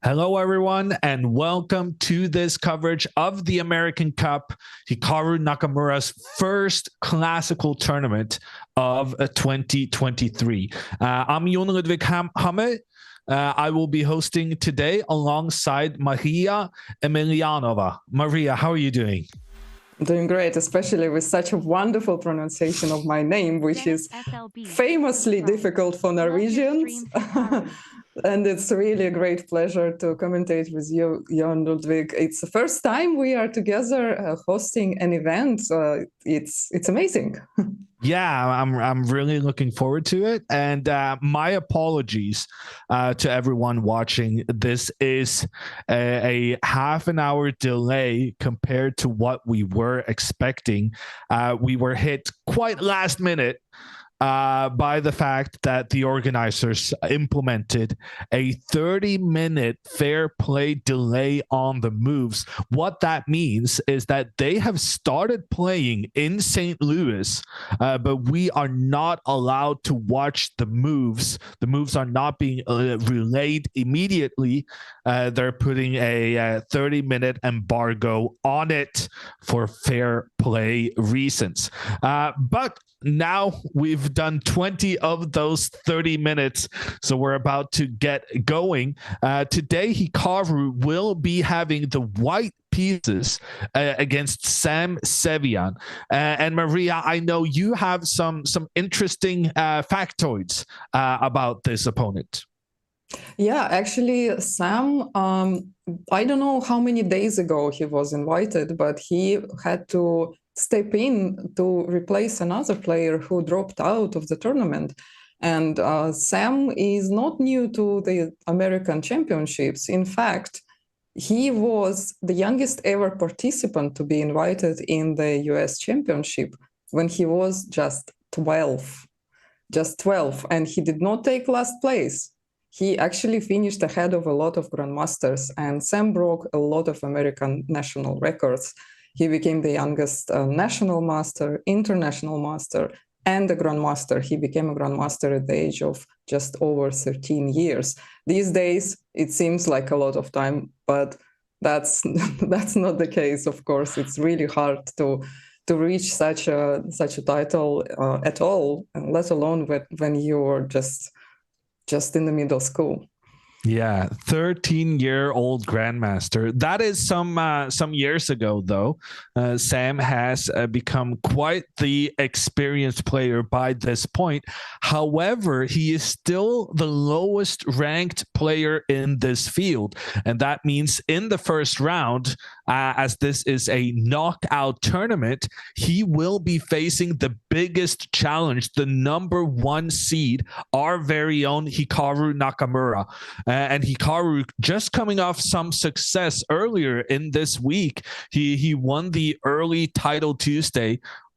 Hello, everyone, and welcome to this coverage of the American Cup, Hikaru Nakamura's first classical tournament of 2023. I'm Jon Ludwig Hammer. I will be hosting today alongside Maria Emelianova. Maria, how are you doing? Doing great, especially with such a wonderful pronunciation of my name, which is famously difficult for Norwegians. And it's really a great pleasure to commentate with you, Jon Ludwig. It's the first time we are together hosting an event. It's amazing. Yeah, I'm really looking forward to it. And my apologies to everyone watching. This is a half an hour delay compared to what we were expecting. We were hit quite last minute by the fact that the organizers implemented a 30-minute fair play delay on the moves. What that means is that they have started playing in St. Louis, but we are not allowed to watch the moves. The moves are not being relayed immediately. They're putting a 30-minute embargo on it for fair play reasons. But now we've done 20 of those 30 minutes, so we're about to get going. Today, Hikaru will be having the white pieces against Sam Sevian. And Maria, I know you have some interesting factoids about this opponent. Yeah, actually, Sam, I don't know how many days ago he was invited, but he had to step in to replace another player who dropped out of the tournament. And Sam is not new to the American Championships. In fact, he was the youngest ever participant to be invited in the US Championship when he was just 12. Just 12, and he did not take last place. He actually finished ahead of a lot of grandmasters, and Sam broke a lot of American national records. He became the youngest national master, international master, and a grandmaster. He became a grandmaster at the age of just over 13 years. These days, it seems like a lot of time, but that's not the case, of course. It's really hard to reach such a title at all, let alone when you're just in the middle school. Yeah, 13-year-old grandmaster. That is some years ago, though. Sam has become quite the experienced player by this point. However, he is still the lowest ranked player in this field. And that means in the first round, as this is a knockout tournament, he will be facing the biggest challenge, the number one seed, our very own Hikaru Nakamura. And Hikaru, just coming off some success earlier in this week, he won the early title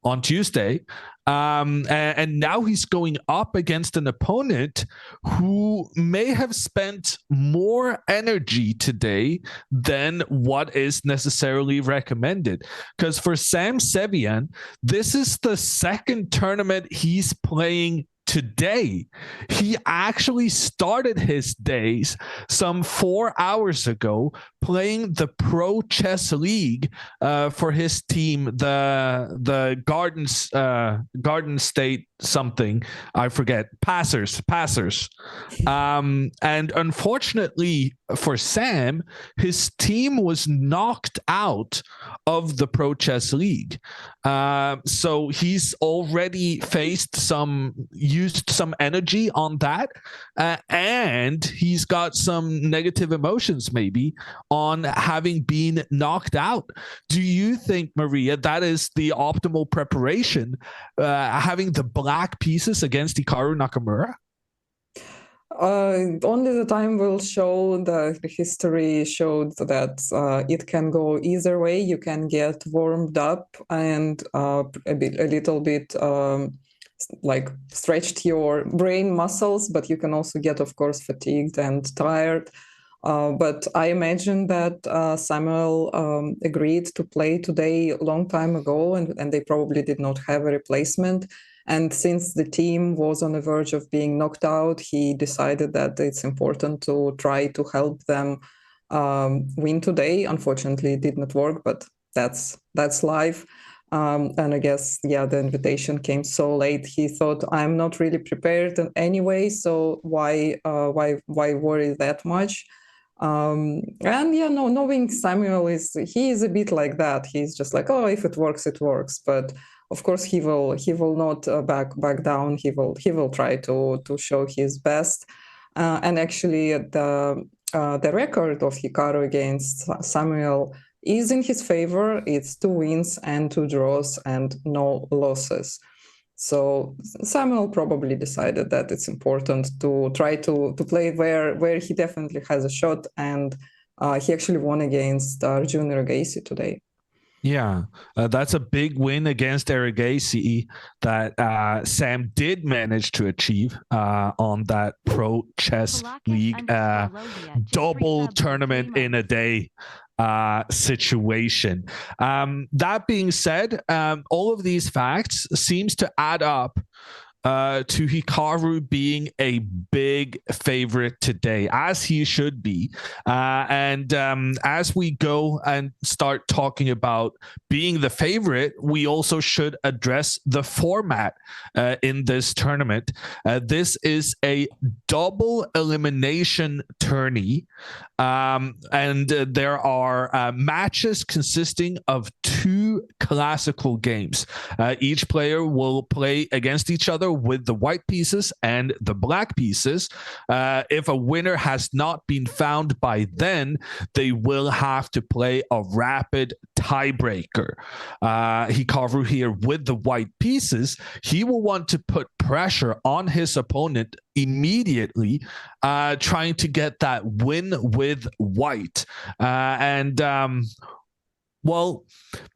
on Tuesday. And now he's going up against an opponent who may have spent more energy today than what is necessarily recommended. Because for Sam Sevian, this is the second tournament he's playing today. He actually started his days some 4 hours ago playing the Pro Chess League for his team, the Garden State something, I forget, Passers. And unfortunately for Sam, his team was knocked out of the Pro Chess League. So he's already used some energy on that, and he's got some negative emotions maybe on having been knocked out. Do you think, Maria, that is the optimal preparation, having the black pieces against Hikaru Nakamura? Only the time will show. The history showed that it can go either way. You can get warmed up and a little bit like stretched your brain muscles, but you can also get, of course, fatigued and tired. But I imagine that Samuel agreed to play today a long time ago, and they probably did not have a replacement. And since the team was on the verge of being knocked out, he decided that it's important to try to help them win today. Unfortunately, it did not work, but that's life. And I guess, yeah, the invitation came so late. He thought, I'm not really prepared anyway, so why worry that much? And yeah, no, knowing Samuel he is a bit like that. He's just like, oh, if it works, it works. But of course, he will not back down. He will try to show his best. And actually, the record of Hikaru against Samuel is in his favor. It's 2 wins and 2 draws and no losses. So Samuel probably decided that it's important to try to play where he definitely has a shot, and he actually won against Arjun Iragaisi today. Yeah, that's a big win against Iragaisi that Sam did manage to achieve on that Pro Chess League double tournament in a day situation. That being said, all of these facts seems to add up to Hikaru being a big favorite today, as he should be. And as we go and start talking about being the favorite, we also should address the format in this tournament. This is a double elimination tourney, and there are matches consisting of 2 classical games. Each player will play against each other with the white pieces and the black pieces. If a winner has not been found by then, they will have to play a rapid tiebreaker. Hikaru here with the white pieces, he will want to put pressure on his opponent immediately, trying to get that win with white. Well,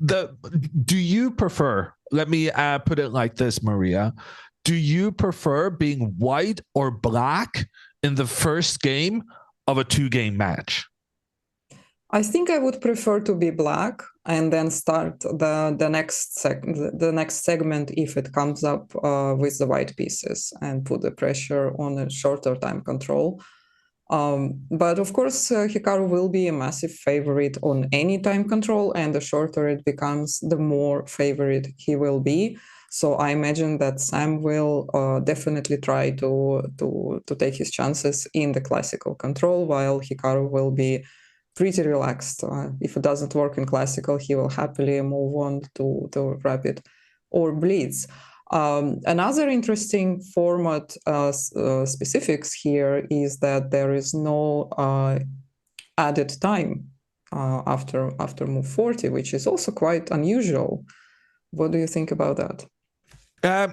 do you prefer, let me put it like this, Maria, do you prefer being white or black in the first game of a 2-game match? I think I would prefer to be black and then start the next segment if it comes up with the white pieces and put the pressure on a shorter time control. But of course, Hikaru will be a massive favorite on any time control, and the shorter it becomes, the more favorite he will be. So I imagine that Sam will definitely try to take his chances in the classical control, while Hikaru will be pretty relaxed. If it doesn't work in classical, he will happily move on to rapid or blitz. Another interesting format specifics here is that there is no added time after move 40, which is also quite unusual. What do you think about that? I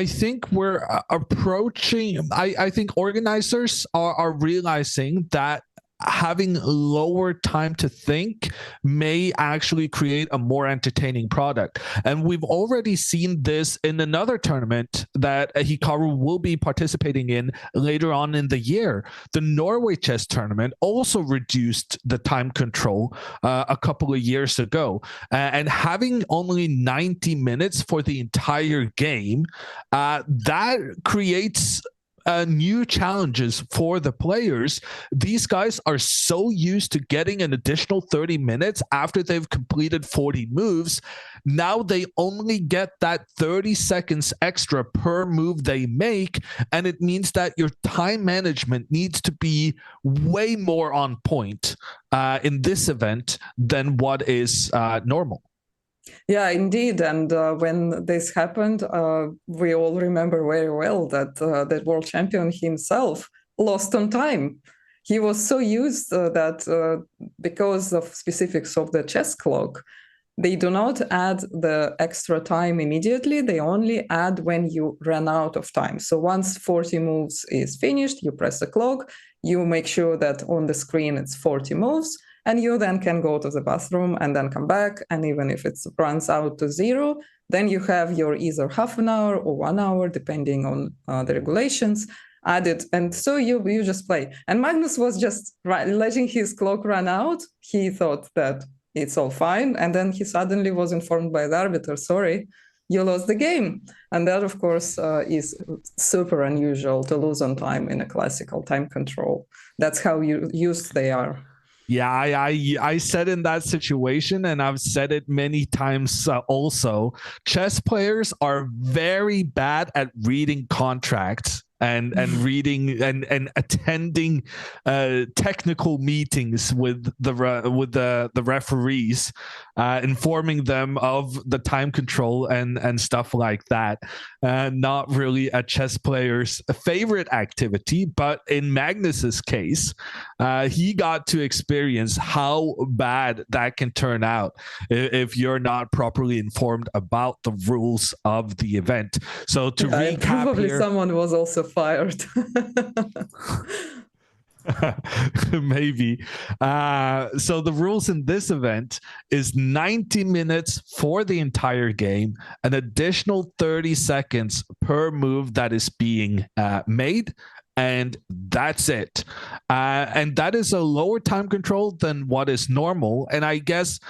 think we're approaching, I think organizers are realizing that having lower time to think may actually create a more entertaining product. And we've already seen this in another tournament that Hikaru will be participating in later on in the year. The Norway chess tournament also reduced the time control a couple of years ago. And having only 90 minutes for the entire game, that creates new challenges for the players. These guys are so used to getting an additional 30 minutes after they've completed 40 moves. Now they only get that 30 seconds extra per move they make, and it means that your time management needs to be way more on point in this event than what is normal. Yeah, indeed. And when this happened, we all remember very well that that world champion himself lost on time. He was so used that because of specifics of the chess clock, they do not add the extra time immediately. They only add when you run out of time. So once 40 moves is finished, you press the clock, you make sure that on the screen it's 40 moves, and you then can go to the bathroom and then come back. And even if it runs out to 0, then you have your either half an hour or 1 hour, depending on the regulations, added. And so you just play. And Magnus was just letting his clock run out. He thought that it's all fine. And then he suddenly was informed by the arbiter, sorry, you lost the game. And that, of course, is super unusual to lose on time in a classical time control. That's how used they are. Yeah, I said in that situation, and I've said it many times also, chess players are very bad at reading contracts and reading and attending technical meetings with the referees, informing them of the time control and stuff like that. Not really a chess player's favorite activity, but in Magnus's case, he got to experience how bad that can turn out if you're not properly informed about the rules of the event. So to recap, probably here, someone was also fired. maybe. So the rules in this event is 90 minutes for the entire game, an additional 30 seconds per move that is being made, and that's it. And that is a lower time control than what is normal. And I guess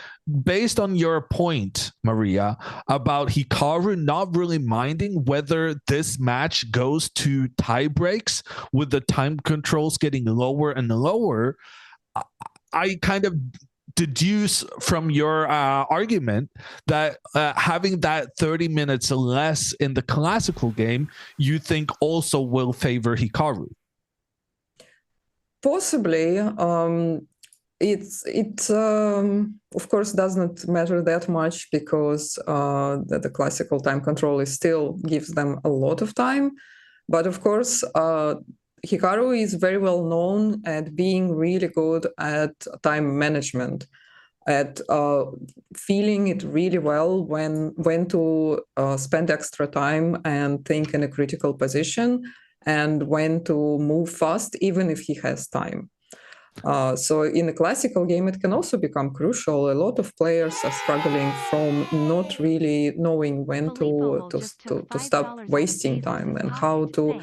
based on your point, Maria, about Hikaru not really minding whether this match goes to tie breaks with the time controls getting lower and lower, I kind of deduce from your argument that having that 30 minutes less in the classical game, you think also will favor Hikaru. Possibly. It of course does not matter that much because the classical time control still gives them a lot of time. But of course, Hikaru is very well known at being really good at time management, at feeling it really well when to spend extra time and think in a critical position, and when to move fast, even if he has time. So in a classical game, it can also become crucial. A lot of players are struggling from not really knowing when to stop wasting time and how to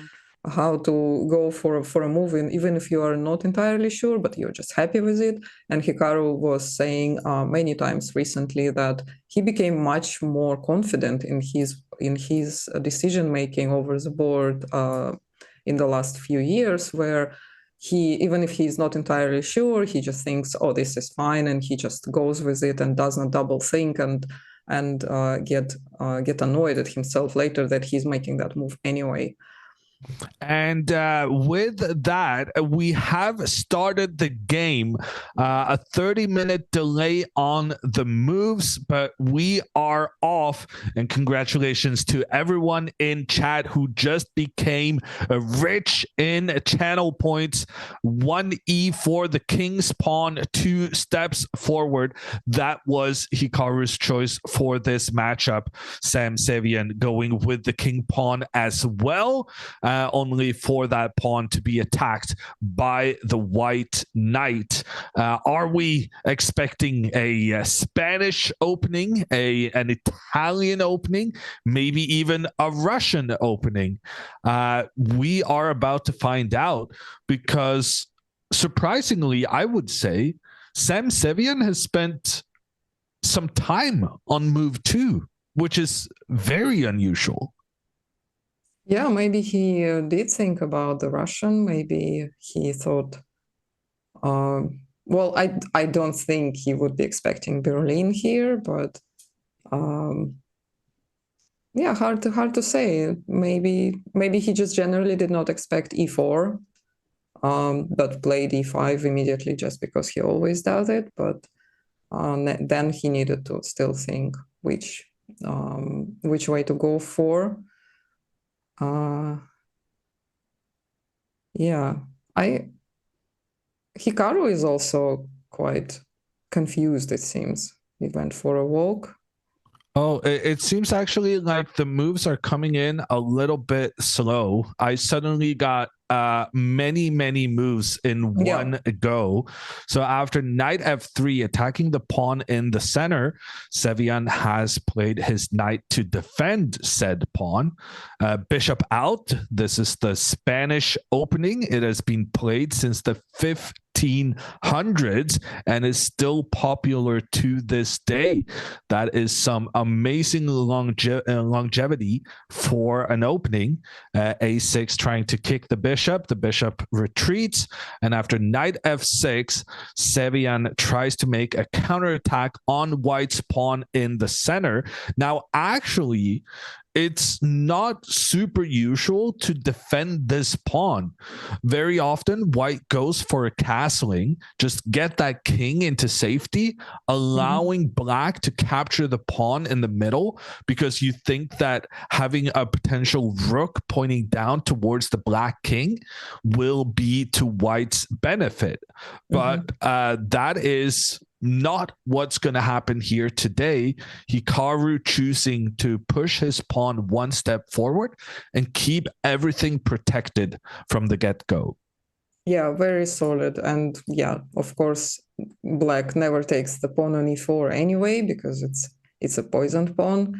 go for a move, even if you are not entirely sure, but you're just happy with it. And Hikaru was saying many times recently that he became much more confident in his decision making over the board in the last few years, where even if he's not entirely sure, he just thinks, oh, this is fine, and he just goes with it and does not double think and get annoyed at himself later that he's making that move anyway. And with that, we have started the game. A 30-minute delay on the moves, but we are off. And congratulations to everyone in chat who just became rich in channel points. 1E for the king's pawn, 2 steps forward. That was Hikaru's choice for this matchup. Sam Sevian going with the king pawn as well. Only for that pawn to be attacked by the white knight. Are we expecting a Spanish opening, an Italian opening, maybe even a Russian opening? We are about to find out, because surprisingly, I would say Sam Sevian has spent some time on move 2, which is very unusual. Yeah, maybe he did think about the Russian. Maybe he thought, well, I don't think he would be expecting Berlin here, but yeah, hard to say. Maybe he just generally did not expect e4, but played e5 immediately just because he always does it. But then he needed to still think which way to go for. Yeah, Hikaru is also quite confused, it seems. He went for a walk. Oh, it seems actually like the moves are coming in a little bit slow. I suddenly got many moves in one go. So after knight f3, attacking the pawn in the center, Sevian has played his knight to defend said pawn. Bishop out. This is the Spanish opening. It has been played since the 15th 1600s and is still popular to this day. That is some amazing longevity for an opening. A6 trying to kick the bishop retreats, and after knight f6, Sevian tries to make a counterattack on white's pawn in the center. Now, actually, it's not super usual to defend this pawn. Very often, white goes for a castling, just get that king into safety, allowing black to capture the pawn in the middle, because you think that having a potential rook pointing down towards the black king will be to white's benefit. But that is not what's going to happen here today. Hikaru choosing to push his pawn one step forward and keep everything protected from the get-go. Yeah, very solid. And yeah, of course, black never takes the pawn on e4 anyway, because it's a poisoned pawn.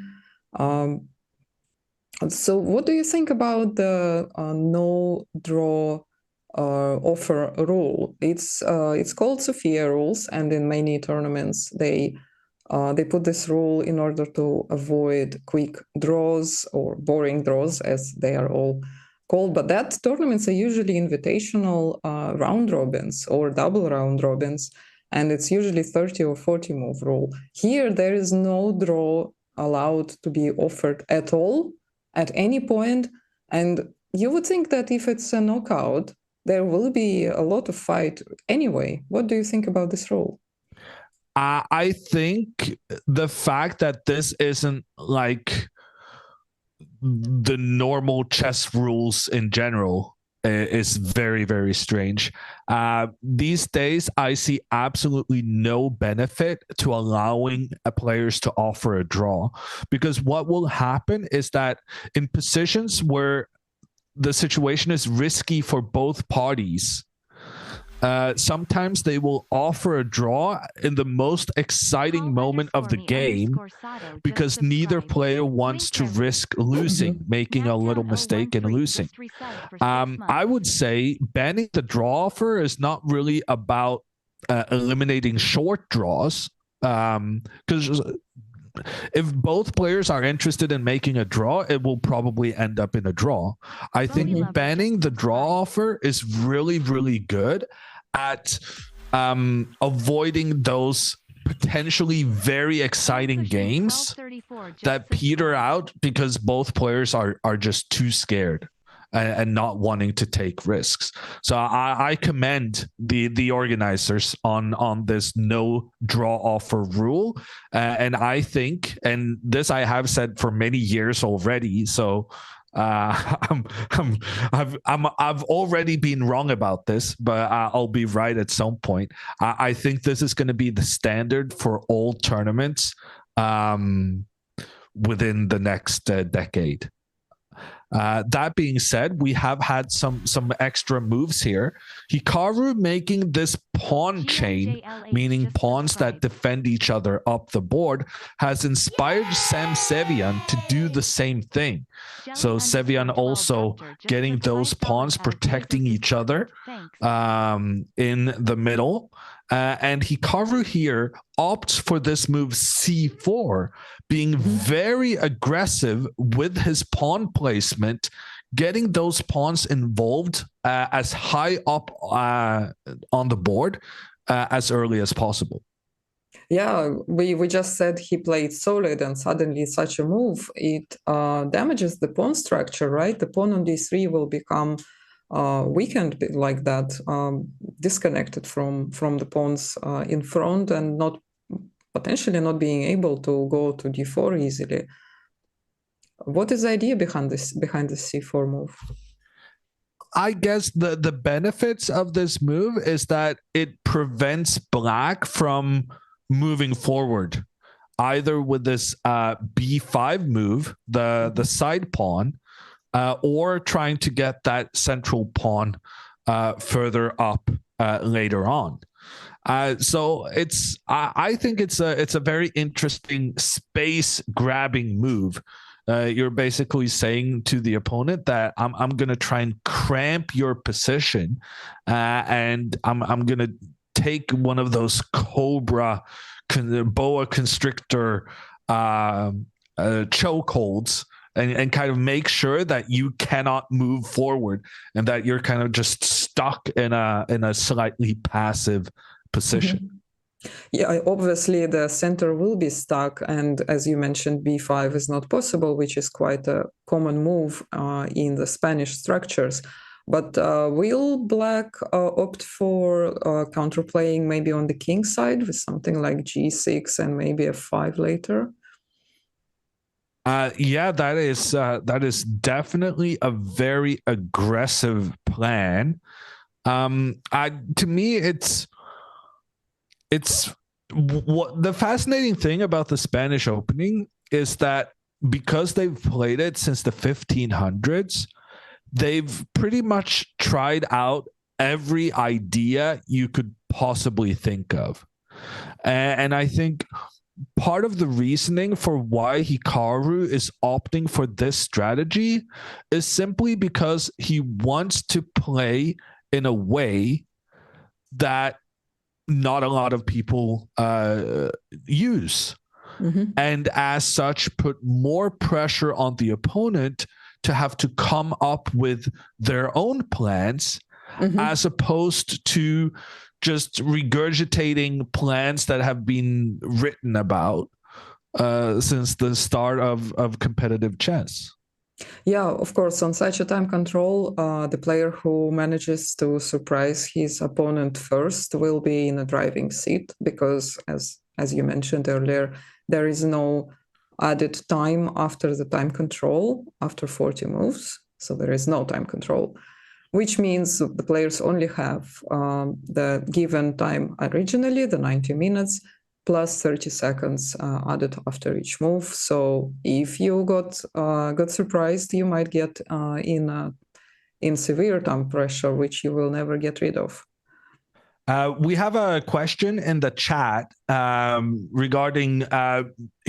So what do you think about the no draw offer rule? It's called Sophia rules, and in many tournaments they put this rule in order to avoid quick draws or boring draws, as they are all called. But that tournaments are usually invitational round robins or double round robins, and it's usually 30 or 40 move rule. Here there is no draw allowed to be offered at all at any point, and you would think that if it's a knockout, there will be a lot of fight anyway. What do you think about this rule? I think the fact that this isn't like the normal chess rules in general is very, very strange. These days, I see absolutely no benefit to allowing players to offer a draw, because what will happen is that in positions where the situation is risky for both parties, sometimes they will offer a draw in the most exciting moment of the game, because neither player wants to risk losing, making a little mistake and losing. I would say banning the draw offer is not really about eliminating short draws, because if both players are interested in making a draw, it will probably end up in a draw. I think banning the draw offer is really, really good at avoiding those potentially very exciting games that peter out because both players are just too scared and not wanting to take risks. So I commend the organizers on this no draw offer rule, and I think, and this I have said for many years already, so I've already been wrong about this, but I'll be right at some point. I think this is going to be the standard for all tournaments within the next decade. That being said, we have had some extra moves here. Hikaru making this pawn chain, meaning pawns that defend each other up the board, has inspired Sam Sevian to do the same thing. So Sevian also getting those pawns protecting each other in the middle. And Hikaru here opts for this move c4, being very aggressive with his pawn placement, getting those pawns involved as high up on the board as early as possible. Yeah, we just said he played solid, and suddenly such a move, it damages the pawn structure, right? The pawn on d3 will become weakened like that, disconnected from the pawns in front, and not potentially not being able to go to d4 easily. What is the idea behind this c4 move? I guess the benefits of this move is that it prevents black from moving forward, either with this b5 move, the side pawn, or trying to get that central pawn further up later on. So I think it's a very interesting space grabbing move. you're basically saying to the opponent that I'm gonna try and cramp your position, and I'm gonna take one of those cobra boa constrictor chokeholds, and kind of make sure that you cannot move forward and that you're kind of just stuck in a slightly passive position. Mm-hmm. Yeah, obviously the center will be stuck, and as you mentioned, b5 is not possible, which is quite a common move in the Spanish structures. But will Black opt for counterplaying maybe on the king side with something like g6 and maybe f5 later? Yeah, that is definitely a very aggressive plan. To me, it's what the fascinating thing about the Spanish opening is that because they've played it since the 1500s, they've pretty much tried out every idea you could possibly think of. And I think part of the reasoning for why Hikaru is opting for this strategy is simply because he wants to play in a way that not a lot of people use. Mm-hmm. And as such, put more pressure on the opponent to have to come up with their own plans, mm-hmm. as opposed to just regurgitating plans that have been written about since the start of competitive chess. Yeah, of course, on such a time control, the player who manages to surprise his opponent first will be in a driving seat because, as you mentioned earlier, there is no added time after the time control, after 40 moves, so there is no time control, which means the players only have the given time originally, the 90 minutes, plus 30 seconds added after each move. So if you got surprised, you might get in severe time pressure, which you will never get rid of. We have a question in the chat regarding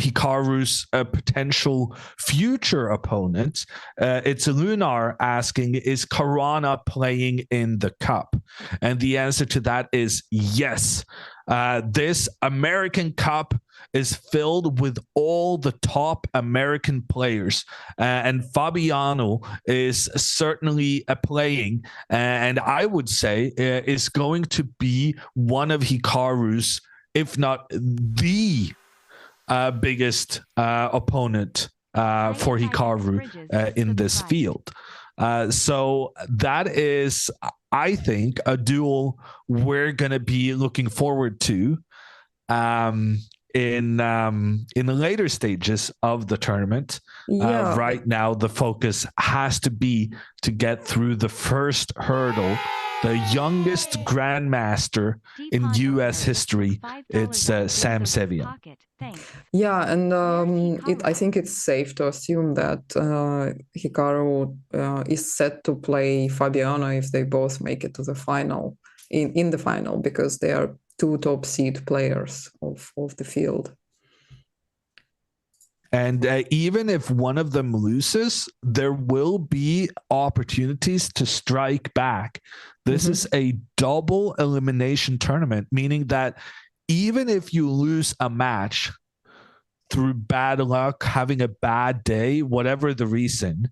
Hikaru's potential future opponents. It's Lunar asking, is Karana playing in the cup? And the answer to that is yes. This American Cup is filled with all the top American players, and Fabiano is certainly playing, and I would say is going to be one of Hikaru's, if not the biggest opponent for Hikaru in this field. So that is, I think, a duel we're going to be looking forward to in the later stages of the tournament. Yeah. Right now, the focus has to be to get through the first hurdle. The youngest grandmaster in U.S. history, it's Sam Sevian. Yeah, and I think it's safe to assume that Hikaru is set to play Fabiano if they both make it to the final, in the final, because they are two top seed players of the field. And even if one of them loses, there will be opportunities to strike back. This mm-hmm. is a double elimination tournament, meaning that even if you lose a match through bad luck, having a bad day, whatever the reason,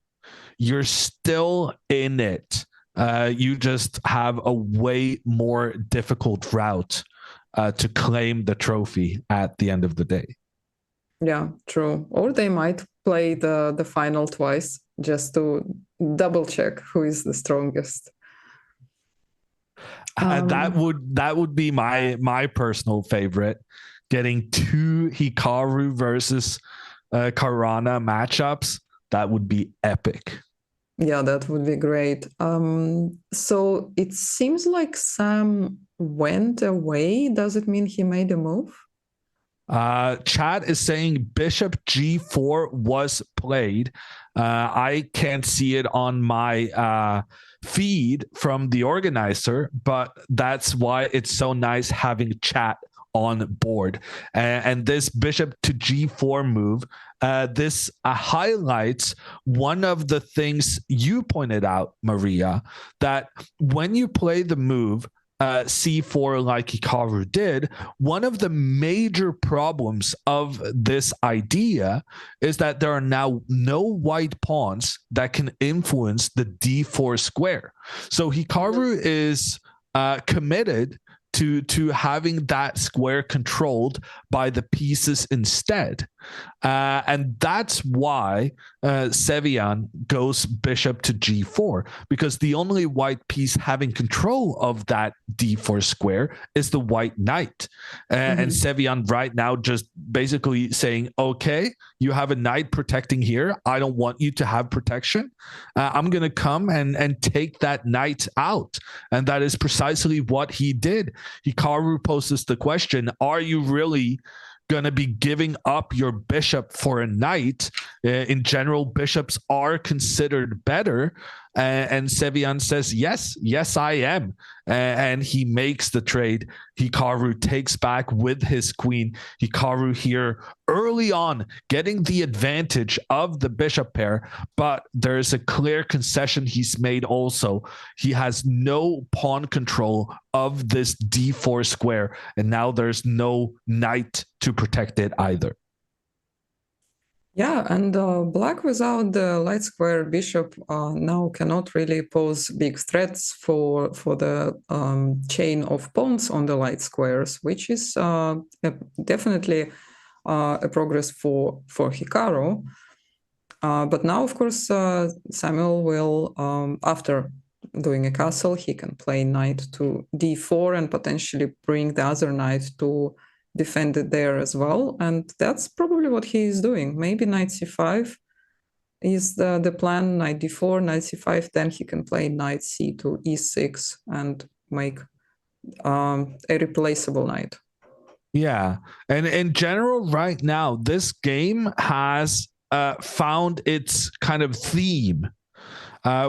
you're still in it. You just have a way more difficult route to claim the trophy at the end of the day. Yeah, true. Or they might play the final twice just to double check who is the strongest. That would be my personal favorite. Getting two Hikaru versus Karana matchups, that would be epic. Yeah, that would be great. So it seems like Sam went away. Does it mean he made a move? Chad is saying bishop g4 was played. I can't see it on my feed from the organizer, but that's why it's so nice having chat on board. And this bishop to g4 move, this highlights one of the things you pointed out, Maria, that when you play the move c4 like Hikaru did, one of the major problems of this idea is that there are now no white pawns that can influence the d4 square. So Hikaru is committed to having that square controlled by the pieces instead. And that's why Sevian goes bishop to g4, because the only white piece having control of that d4 square is the white knight. And Sevian right now just basically saying, okay, you have a knight protecting here. I don't want you to have protection. I'm going to come and take that knight out. And that is precisely what he did. Hikaru poses the question, are you really going to be giving up your bishop for a knight? In general, bishops are considered better. And Sevian says, yes, I am. And he makes the trade. Hikaru takes back with his queen. Hikaru here early on getting the advantage of the bishop pair, but there's a clear concession he's made also. He has no pawn control of this d4 square, and now there's no knight to protect it either. Yeah, and black without the light square bishop now cannot really pose big threats for the chain of pawns on the light squares, which is definitely a progress for Hikaru. But now, of course, Samuel will, after doing a castle, he can play knight to d4 and potentially bring the other knight to defend it there as well. And that's probably what he is doing. Maybe knight c5 is the plan, knight d4, knight c5, then he can play knight c to e6 and make a replaceable knight. Yeah, and in general right now, this game has found its kind of theme,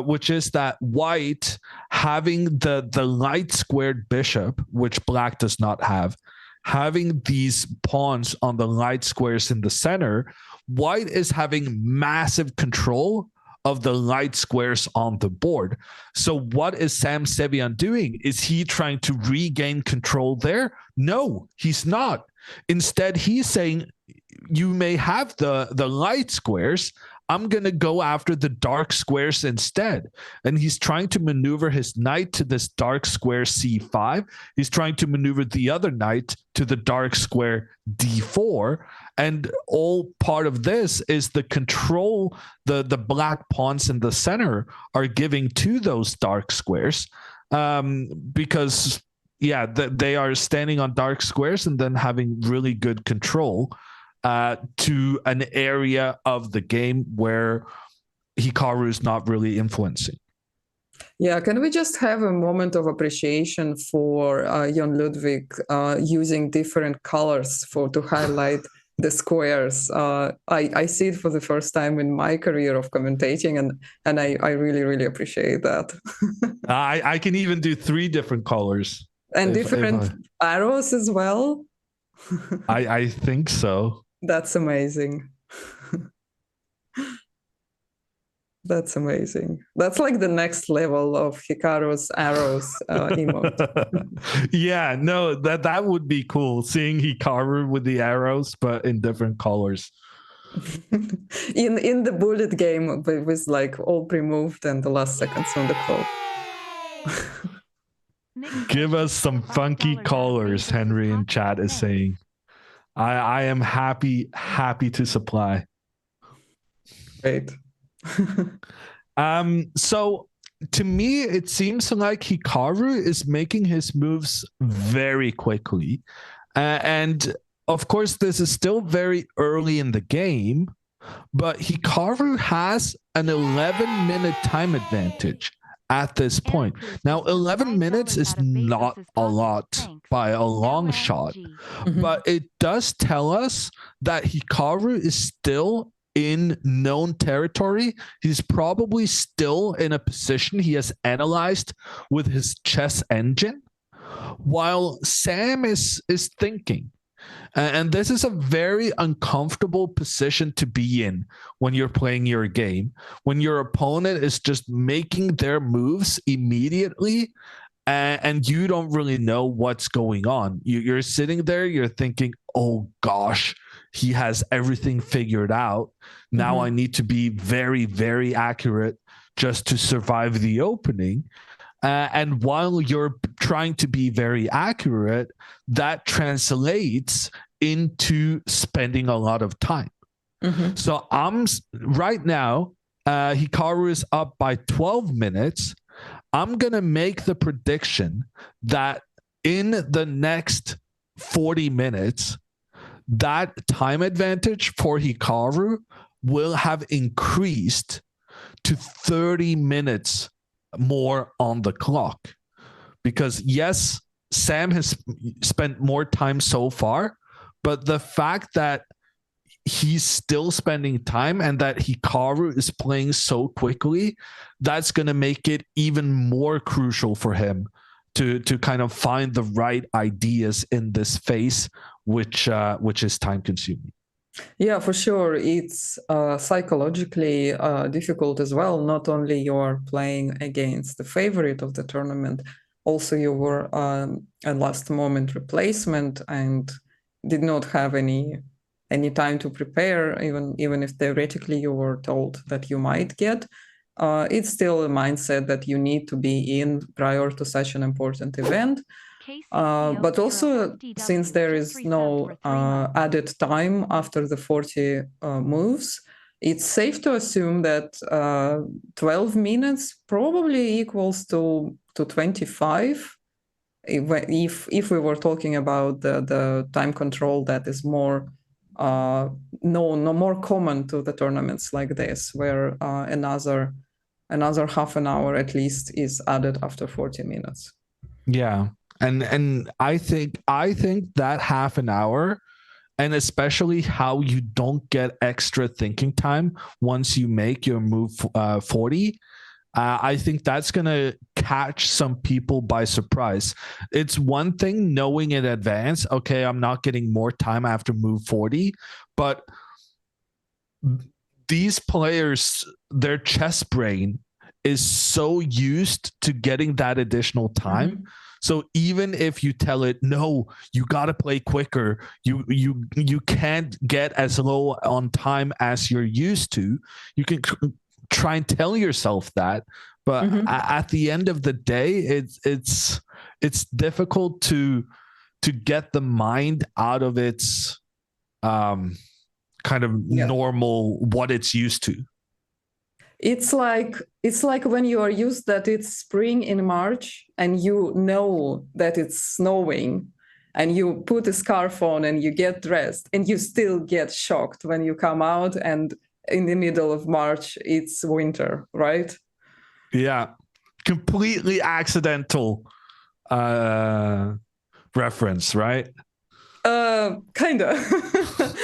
which is that white having the light squared bishop, which black does not have, having these pawns on the light squares in the center, white is having massive control of the light squares on the board. So what is Sam Sevian doing? Is he trying to regain control there? No, he's not. Instead, he's saying, you may have the light squares, I'm going to go after the dark squares instead. And he's trying to maneuver his knight to this dark square c5. He's trying to maneuver the other knight to the dark square d4. And all part of this is the control the black pawns in the center are giving to those dark squares. Because, yeah, they are standing on dark squares and then having really good control to an area of the game where Hikaru is not really influencing. Yeah, can we just have a moment of appreciation for Jon Ludwig using different colors to highlight the squares? I see it for the first time in my career of commentating, and I really, really appreciate that. I can even do 3 different colors. And different arrows as well? I think so. That's amazing. That's amazing. That's like the next level of Hikaru's arrows emote. Yeah, no, that would be cool. Seeing Hikaru with the arrows, but in different colors. in the bullet game, with like all pre-moved and the last seconds on the clock. Give us some funky colors, Henry in chat is saying. I am happy to supply. Great. So to me, it seems like Hikaru is making his moves very quickly. And of course, this is still very early in the game, but Hikaru has an 11-minute time advantage at this point. Now, 11 minutes is not a lot by a long shot, but it does tell us that Hikaru is still in known territory. He's probably still in a position he has analyzed with his chess engine, while Sam is thinking. And this is a very uncomfortable position to be in when you're playing your game, when your opponent is just making their moves immediately and you don't really know what's going on. You're sitting there, you're thinking, oh gosh, he has everything figured out. Now I need to be very, very accurate just to survive the opening. And while you're trying to be very accurate, that translates into spending a lot of time. So right now, Hikaru is up by 12 minutes. I'm going to make the prediction that in the next 40 minutes, that time advantage for Hikaru will have increased to 30 minutes more on the clock. Because yes, Sam has spent more time so far, but the fact that he's still spending time and that Hikaru is playing so quickly, that's going to make it even more crucial for him to kind of find the right ideas in this phase, which is time consuming. Yeah, for sure. It's psychologically difficult as well. Not only you're playing against the favorite of the tournament, also you were a last moment replacement and did not have any time to prepare, even if theoretically you were told that you might get. It's still a mindset that you need to be in prior to such an important event. But also, since there is no added time after the 40 moves, it's safe to assume that 12 minutes probably equals to 25. If we were talking about the time control that is more no more common to the tournaments like this, where another half an hour at least is added after 40 minutes. Yeah. And I think that half an hour, and especially how you don't get extra thinking time once you make your move 40, I think that's going to catch some people by surprise. It's one thing knowing in advance, okay, I'm not getting more time after move 40, but these players, their chess brain is so used to getting that additional time. So even if you tell it, no, you got to play quicker, you can't get as low on time as you're used to. You can try and tell yourself that, but at the end of the day, it's difficult to get the mind out of its kind of normal what it's used to. It's like when you are used that it's spring in March and you know that it's snowing and you put a scarf on and you get dressed and you still get shocked when you come out and in the middle of March it's winter, right? Yeah. Completely accidental reference, right? Kind of.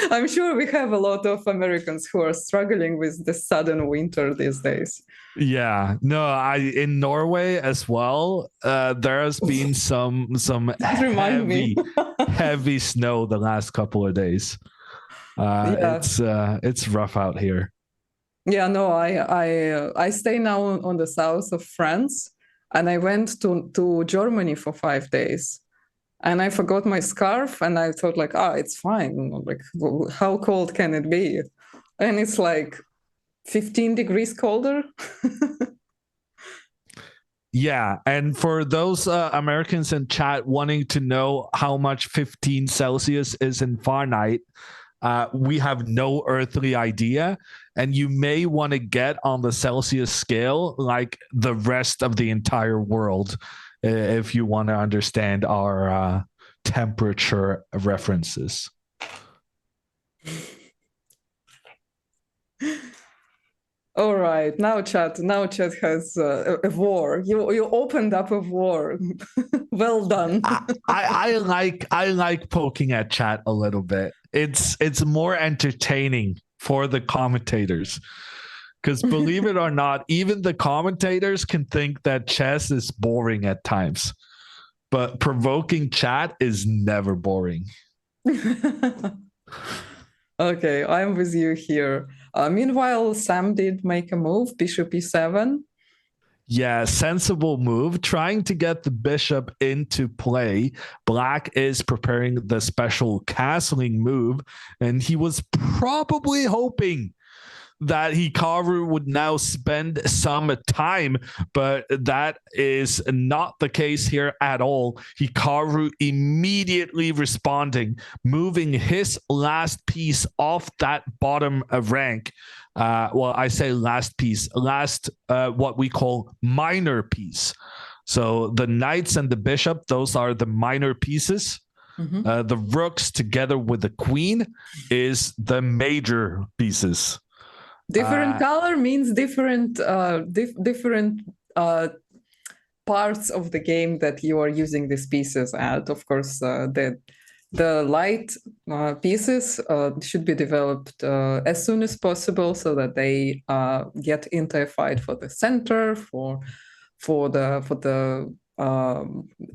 I'm sure we have a lot of Americans who are struggling with the sudden winter these days. Yeah, no, in Norway as well. There has been some heavy snow the last couple of days. It's rough out here. Yeah, no, I stay now on the south of France, and I went to Germany for 5 days. And I forgot my scarf, and I thought like, it's fine. Like, how cold can it be? And it's like 15 degrees colder. Yeah, and for those Americans in chat wanting to know how much 15 Celsius is in Fahrenheit, we have no earthly idea. And you may want to get on the Celsius scale like the rest of the entire world if you want to understand our temperature references. All right, now chat has a war. You opened up a war. Well done. I like poking at chat a little bit. It's more entertaining for the commentators. Because believe it or not, even the commentators can think that chess is boring at times. but provoking chat is never boring. Okay, I'm with you here. Meanwhile, Sam did make a move, bishop e7. Yeah, sensible move. Trying to get the bishop into play. Black is preparing the special castling move, and he was probably hoping that Hikaru would now spend some time, but that is not the case here at all. Hikaru immediately responding, moving his last piece off that bottom rank. Well, I say last piece, what we call minor piece. So the knights and the bishop, those are the minor pieces. Mm-hmm. The rooks together with the queen is the major pieces. Different color means different parts of the game that you are using these pieces at. Of course, the light pieces should be developed as soon as possible so that they get into a fight for the center, for the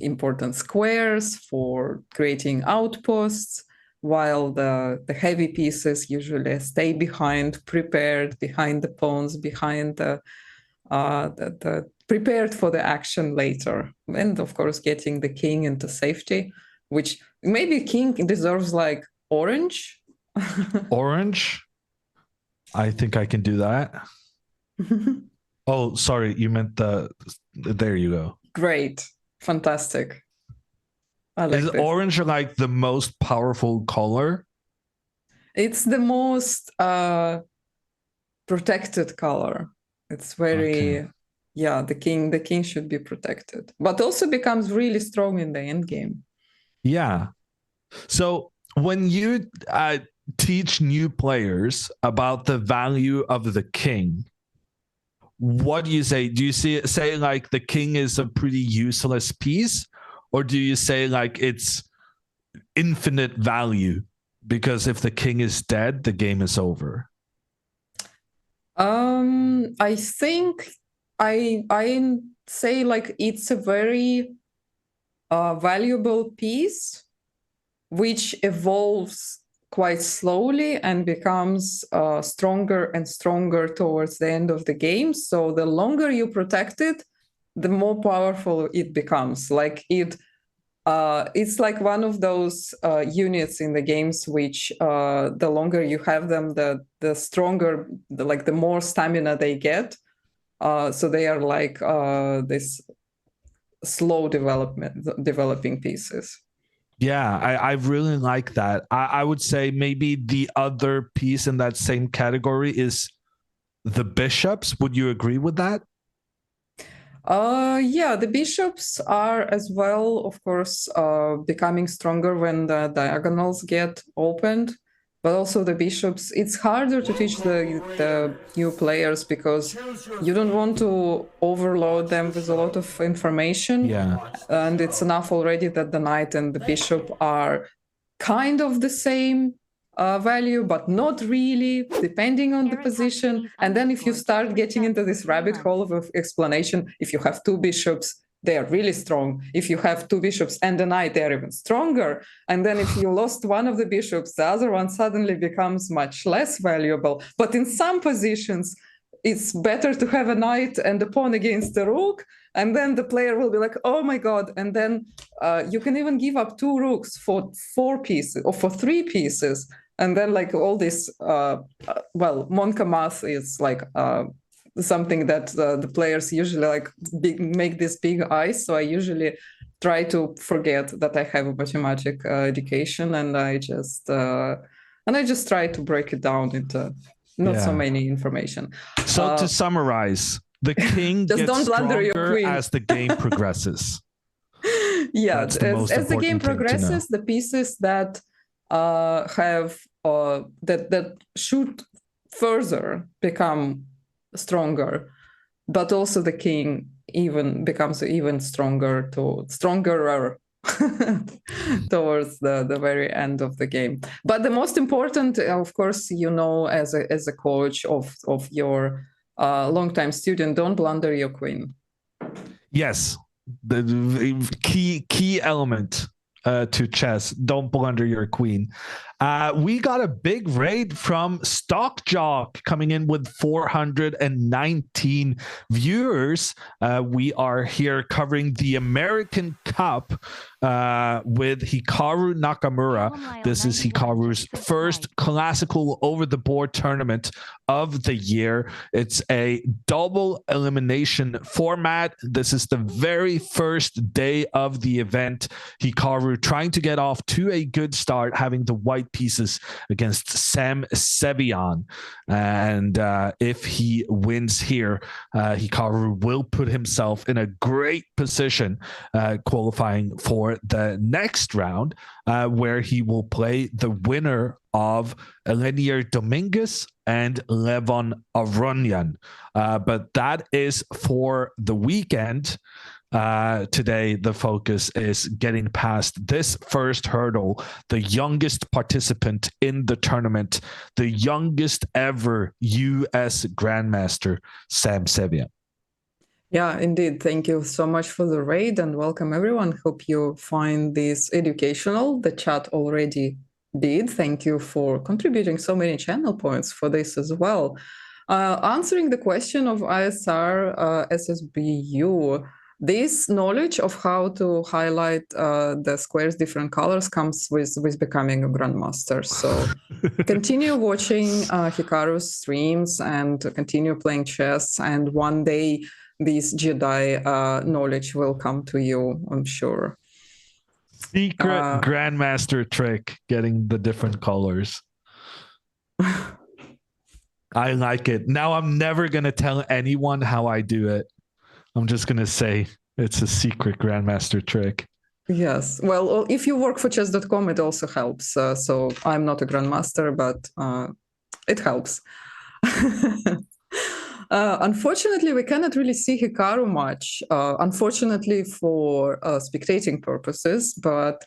important squares, for creating outposts, while the heavy pieces usually stay behind, prepared behind the pawns, behind the prepared for the action later. And of course, getting the king into safety, which maybe king deserves like orange. Orange? I think I can do that. Oh, sorry, you meant there you go. Great. Fantastic. I like Is this. orange like the most powerful color? It's the most protected color. It's very yeah, the king should be protected, but also becomes really strong in the end game. Yeah. So when you teach new players about the value of the king, what do you say? Do you say like the king is a pretty useless piece, or do you say like it's infinite value because if the king is dead, the game is over? I think I say like it's a very valuable piece which evolves quite slowly and becomes stronger and stronger towards the end of the game. So the longer you protect it, the more powerful it becomes. Like it's like one of those units in the games which the longer you have them, the stronger, the more stamina they get. So they are like this slow developing pieces. Yeah, I really like that. I would say maybe the other piece in that same category is the bishops. Would you agree with that? Yeah, the bishops are as well, of course, becoming stronger when the diagonals get opened. But also the bishops, it's harder to teach the new players because you don't want to overload them with a lot of information. Yeah. And it's enough already that the knight and the bishop are kind of the same value, but not really, depending on the position. And then if you start getting into this rabbit hole of explanation, if you have two bishops, they are really strong. If you have two bishops and a knight, they're even stronger. And then if you lost one of the bishops, the other one suddenly becomes much less valuable. But in some positions, it's better to have a knight and a pawn against the rook. And then the player will be like, oh my God. And then you can even give up two rooks for 4 pieces or for 3 pieces. And then like all this, Monka math is like something that the players usually like make this big eyes. So I usually try to forget that I have a mathematic education, and I just try to break it down into not so many information. So to summarize, the king gets stronger as the game progresses. Yeah, as the game progresses, the pieces that have that should further become stronger, but also the king becomes even stronger towards the very end of the game. But the most important, of course, as a coach of your longtime student, don't blunder your queen. Yes, the key element to chess. Don't blunder your queen. We got a big raid from Stock Jock coming in with 419 viewers. We are here covering the American Cup with Hikaru Nakamura. This is Hikaru's first classical over-the-board tournament of the year. It's a double elimination format. This is the very first day of the event. Hikaru trying to get off to a good start, having the white pieces against Sevian. And if he wins here, Hikaru will put himself in a great position qualifying for the next round, where he will play the winner of Elenier Dominguez and Levon Aronyan. But that is for the weekend. Today, the focus is getting past this first hurdle. The youngest participant in the tournament, the youngest ever US Grandmaster, Sam Sevian. Yeah, indeed. Thank you so much for the raid and welcome everyone. Hope you find this educational. The chat already did. Thank you for contributing so many channel points for this as well. Answering the question of ISR SSBU, this knowledge of how to highlight the squares different colors comes with becoming a grandmaster. So continue watching Hikaru's streams and continue playing chess, and one day this Jedi knowledge will come to you, I'm sure. Secret grandmaster trick, getting the different colors. I like it. Now I'm never going to tell anyone how I do it. I'm just going to say it's a secret grandmaster trick. Yes. Well, if you work for chess.com, it also helps. So I'm not a grandmaster, but it helps. Unfortunately, we cannot really see Hikaru much, unfortunately for spectating purposes, but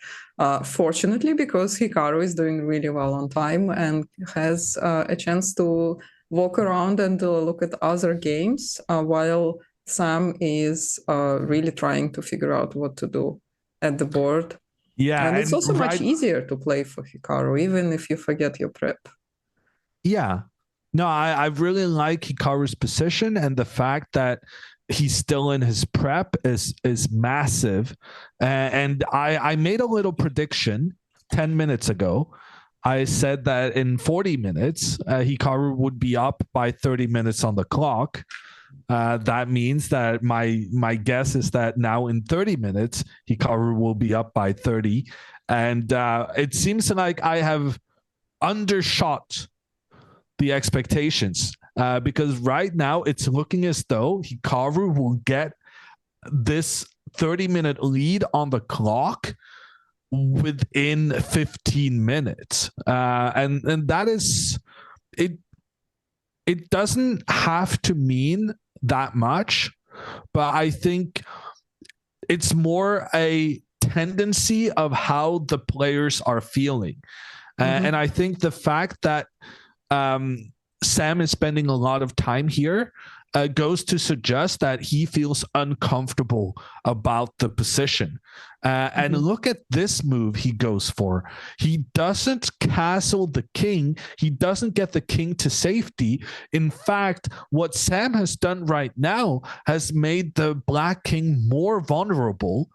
fortunately because Hikaru is doing really well on time and has a chance to walk around and look at other games while Sam is really trying to figure out what to do at the board. Yeah. And it's also much easier to play for Hikaru, even if you forget your prep. Yeah. No, I really like Hikaru's position, and the fact that he's still in his prep is massive. And I made a little prediction 10 minutes ago. I said that in 40 minutes, Hikaru would be up by 30 minutes on the clock. That means that my guess is that now in 30 minutes, Hikaru will be up by 30. And it seems like I have undershot the expectations, because right now it's looking as though Hikaru will get this 30-minute lead on the clock within 15 minutes. And that is, it doesn't have to mean that much, but I think it's more a tendency of how the players are feeling. And I think the fact that Sam is spending a lot of time here goes to suggest that he feels uncomfortable about the position. And look at this move he goes for. He doesn't castle the king. He doesn't get the king to safety. In fact, what Sam has done right now has made the black king more vulnerable.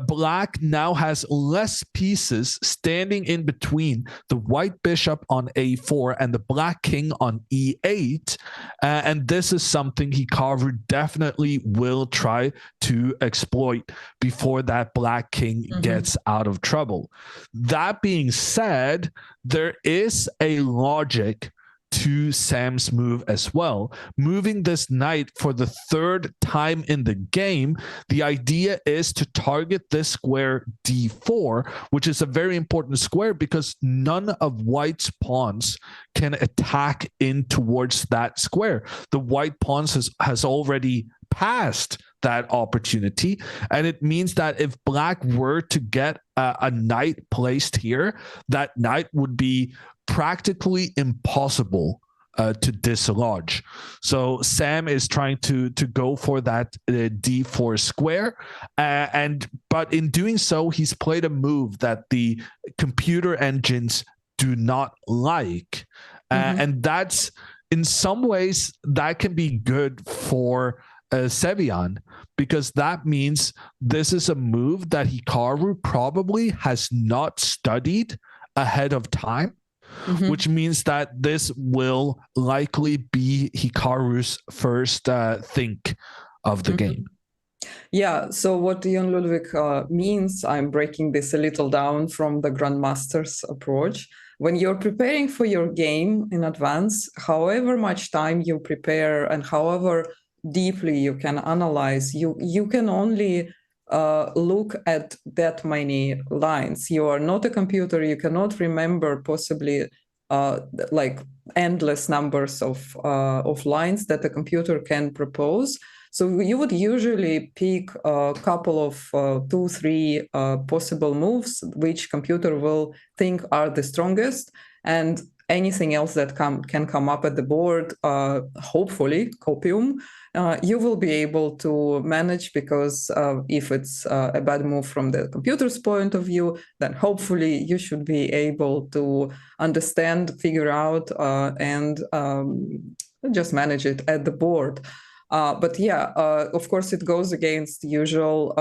Black now has less pieces standing in between the white bishop on a4 and the black king on e8. And this is something Hikaru definitely will try to exploit before that black king gets out of trouble. That being said, there is a logic to Sam's move as well. Moving this knight for the third time in the game, the idea is to target this square d4, which is a very important square because none of white's pawns can attack in towards that square. The white pawns has already passed that opportunity, and it means that if black were to get a knight placed here, that knight would be practically impossible to dislodge. So Sam is trying to go for that d4 square, but in doing so, he's played a move that the computer engines do not like, and that's in some ways that can be good for Sevian, because that means this is a move that Hikaru probably has not studied ahead of time. Which means that this will likely be Hikaru's first think of the game. Yeah, so what Jon Ludwig means, I'm breaking this a little down from the Grandmaster's approach. When you're preparing for your game in advance, however much time you prepare and however deeply you can analyze, you can only look at that many lines. You are not a computer. You cannot remember possibly like endless numbers of lines that a computer can propose. So you would usually pick a couple of 2-3 possible moves which computer will think are the strongest, and anything else that can come up at the board, hopefully copium, you will be able to manage, because if it's a bad move from the computer's point of view, then hopefully you should be able to understand, figure out, and just manage it at the board. But yeah, of course, it goes against usual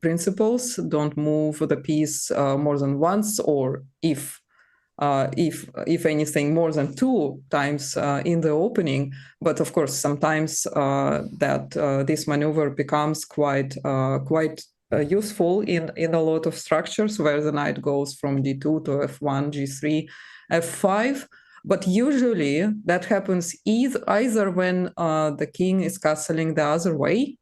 principles. Don't move the piece more than once, or if anything, more than 2 times in the opening. But of course, sometimes that this maneuver becomes quite useful in a lot of structures where the knight goes from d2 to f1, g3, f5. But usually that happens either when the king is castling the other way,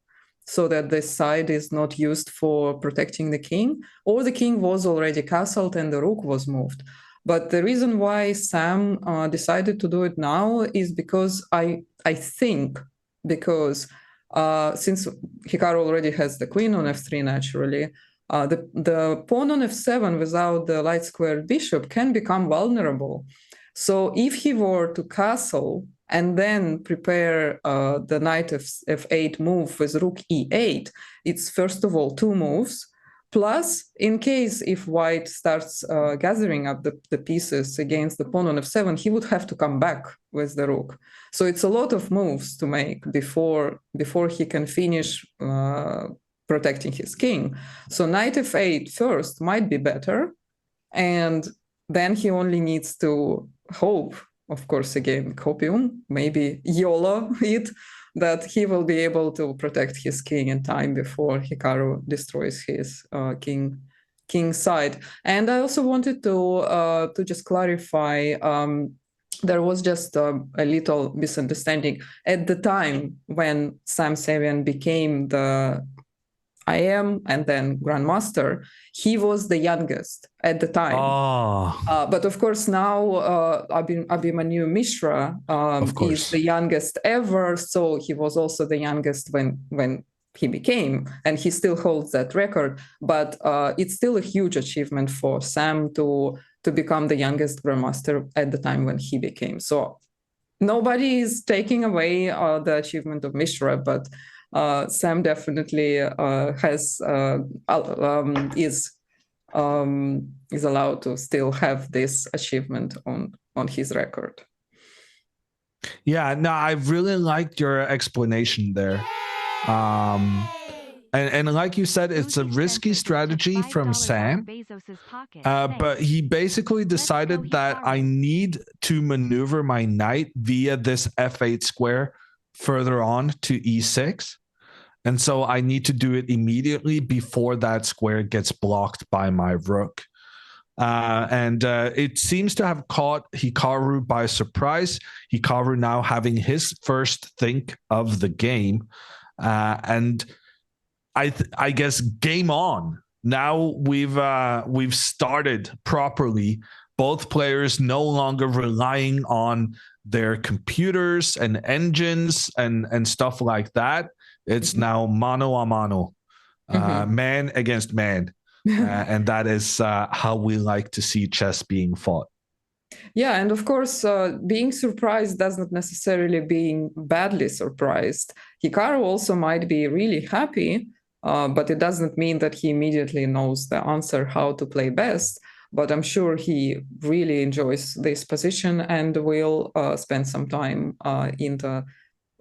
so that this side is not used for protecting the king, or the king was already castled and the rook was moved. But the reason why Sam decided to do it now is because I think because since Hikaru already has the queen on f3 naturally, the pawn on f7 without the light squared bishop can become vulnerable. So if he were to castle and then prepare the knight f8 move with rook e8, it's first of all 2 moves. Plus, in case if white starts gathering up the pieces against the pawn on f7, he would have to come back with the rook. So it's a lot of moves to make before he can finish protecting his king. So knight f8 first might be better, and then he only needs to hope, of course, again, copium, maybe YOLO it, that he will be able to protect his king in time before Hikaru destroys his king side. And I also wanted to just clarify, there was just a little misunderstanding. At the time when Sam Sevian became the IM and then Grandmaster, he was the youngest at the time. But of course now Abhimanyu Mishra is the youngest ever, so he was also the youngest when he became, and he still holds that record. But it's still a huge achievement for Sam to become the youngest Grandmaster at the time when he became. So nobody is taking away the achievement of Mishra, but Sam definitely is allowed to still have this achievement on his record. Yeah, no, I really liked your explanation there. And like you said, it's a risky strategy from Sam, but he basically decided that I need to maneuver my knight via this f8 square further on to e6. And so I need to do it immediately before that square gets blocked by my rook. And it seems to have caught Hikaru by surprise. Hikaru now having his first think of the game. And I guess game on. Now we've started properly. Both players no longer relying on their computers and engines and stuff like that. It's now mano a mano, man against man. And that is how we like to see chess being fought. Yeah, and of course, being surprised doesn't necessarily being badly surprised. Hikaru also might be really happy, but it doesn't mean that he immediately knows the answer how to play best. But I'm sure he really enjoys this position and will spend some time in the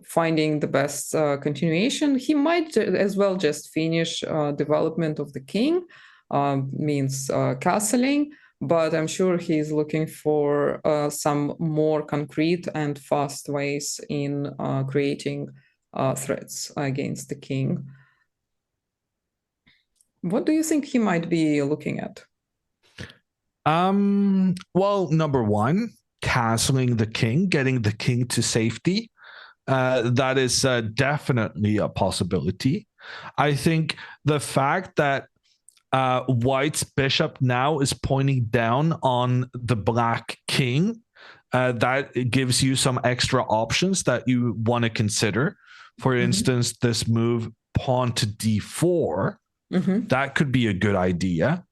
finding the best continuation. He might as well just finish development of the king, means castling, but I'm sure he's looking for some more concrete and fast ways in creating threats against the king. What do you think he might be looking at? Well, number one, castling the king, getting the king to safety. That is definitely a possibility. I think the fact that White's bishop now is pointing down on the black king, that gives you some extra options that you want to consider. For instance, this move pawn to d4, that could be a good idea.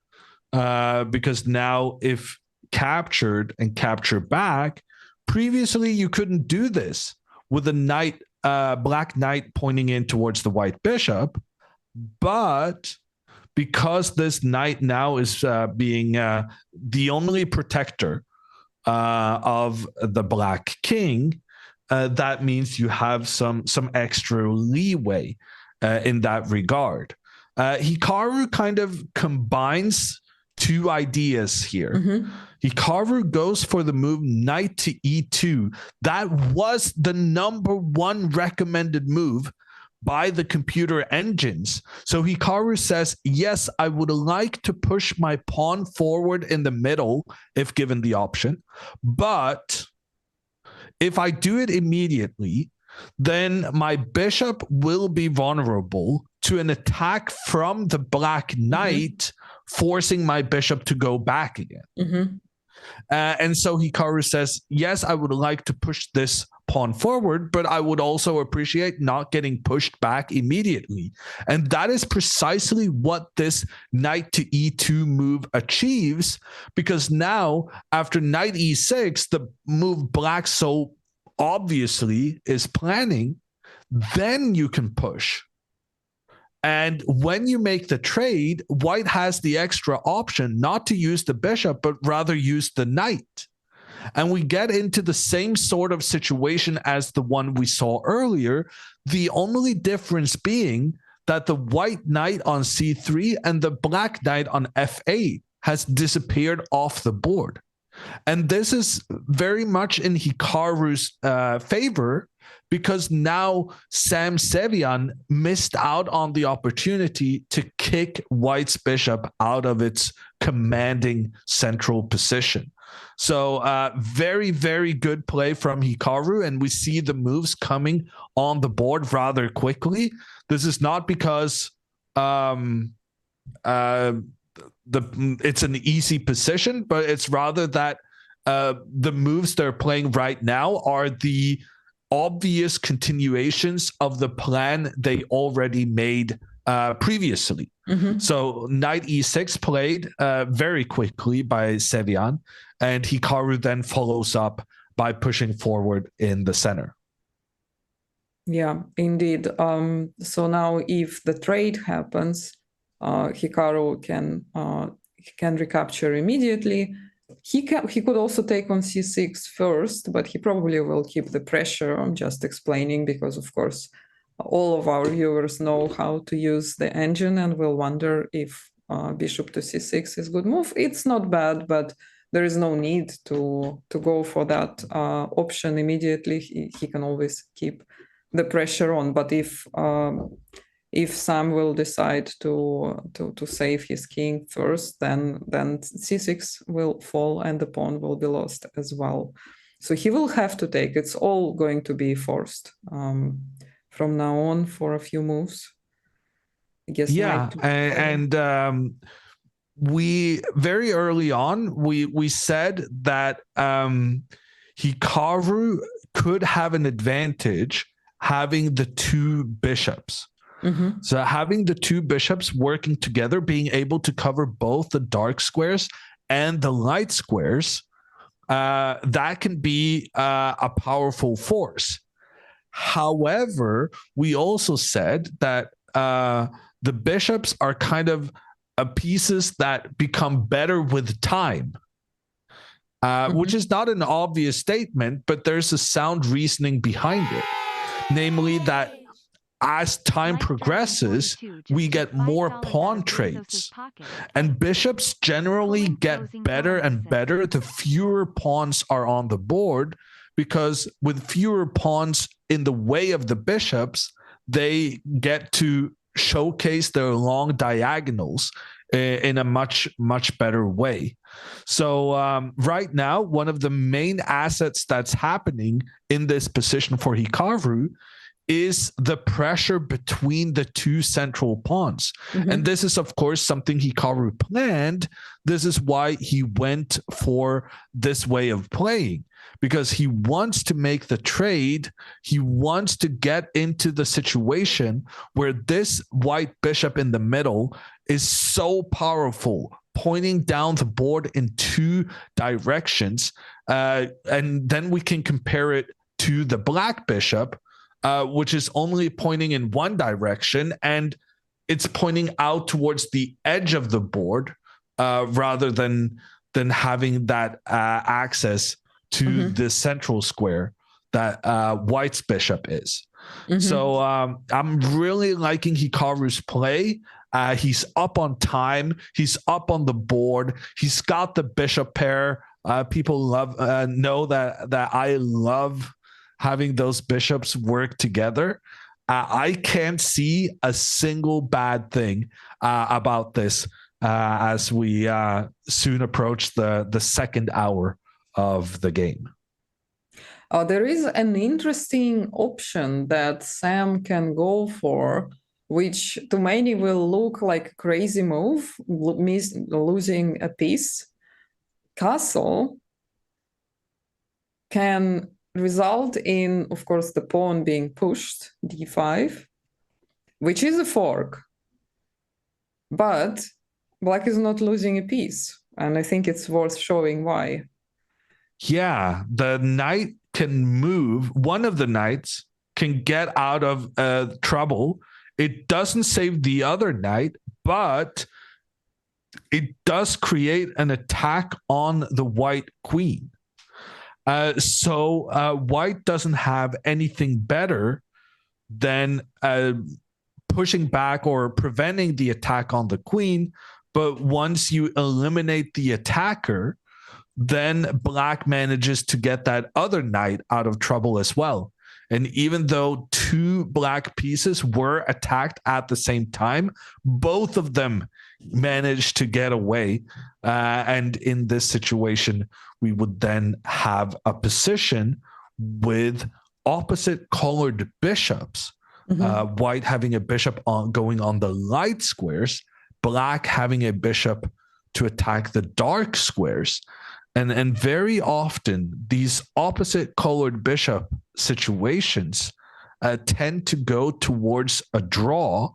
Because now if captured and captured back, previously you couldn't do this with a knight, black knight pointing in towards the white bishop. But because this knight now is being the only protector of the black king, that means you have some extra leeway in that regard. Hikaru kind of combines two ideas here. Hikaru goes for the move knight to e2. That was the number one recommended move by the computer engines. So Hikaru says, yes, I would like to push my pawn forward in the middle if given the option. But if I do it immediately, then my bishop will be vulnerable to an attack from the black knight, forcing my bishop to go back again. And so Hikaru says, yes, I would like to push this pawn forward, but I would also appreciate not getting pushed back immediately. And that is precisely what this knight to e2 move achieves, because now after knight e6, the move black so obviously is planning, then you can push. And when you make the trade, white has the extra option not to use the bishop, but rather use the knight. And we get into the same sort of situation as the one we saw earlier, the only difference being that the white knight on c3 and the black knight on f8 has disappeared off the board. And this is very much in Hikaru's favor, because now Sam Sevian missed out on the opportunity to kick White's bishop out of its commanding central position. So very, very good play from Hikaru, and we see the moves coming on the board rather quickly. This is not because it's an easy position, but it's rather that the moves they're playing right now are the obvious continuations of the plan they already made previously. So knight e6 played very quickly by Sevian, and Hikaru then follows up by pushing forward in the center. Yeah, indeed. So now if the trade happens, Hikaru can recapture immediately. He could also take on c6 first, but he probably will keep the pressure. I'm just explaining because, of course, all of our viewers know how to use the engine and will wonder if bishop to c6 is a good move. It's not bad, but there is no need to go for that option immediately. He can always keep the pressure on. But if Sam will decide to save his king first, then c6 will fall and the pawn will be lost as well. So he will have to take. It's all going to be forced from now on for a few moves. I guess. Yeah, and we very early on we said that Hikaru could have an advantage having the two bishops. So having the two bishops working together, being able to cover both the dark squares and the light squares, that can be a powerful force. However, we also said that the bishops are kind of pieces that become better with time, which is not an obvious statement, but there's a sound reasoning behind it. Namely, that as time progresses, we get more pawn trades. And bishops generally get better and better the fewer pawns are on the board, because with fewer pawns in the way of the bishops, they get to showcase their long diagonals in a much, much better way. So right now, one of the main assets that's happening in this position for Hikaru is the pressure between the two central pawns. And this is, of course, something Hikaru planned. This is why he went for this way of playing, because he wants to make the trade. He wants to get into the situation where this white bishop in the middle is so powerful, pointing down the board in two directions. And then we can compare it to the black bishop, which is only pointing in one direction, and it's pointing out towards the edge of the board, rather than having that access to the central square that white's bishop is. So I'm really liking Hikaru's play. He's up on time. He's up on the board. He's got the bishop pair. People know that I love having those bishops work together. I can't see a single bad thing about this as we soon approach the second hour of the game. There is an interesting option that Sam can go for, which to many will look like a crazy move, losing a piece. Castle can result in, of course, the pawn being pushed, d5, which is a fork. But black is not losing a piece, and I think it's worth showing why. Yeah, the knight can move. One of the knights can get out of trouble. It doesn't save the other knight, but it does create an attack on the white queen. So white doesn't have anything better than pushing back or preventing the attack on the queen. But once you eliminate the attacker, then black manages to get that other knight out of trouble as well. And even though two black pieces were attacked at the same time, both of them managed to get away. And in this situation, we would then have a position with opposite colored bishops. White having a bishop going on the light squares, black having a bishop to attack the dark squares. And very often, these opposite colored bishop situations tend to go towards a draw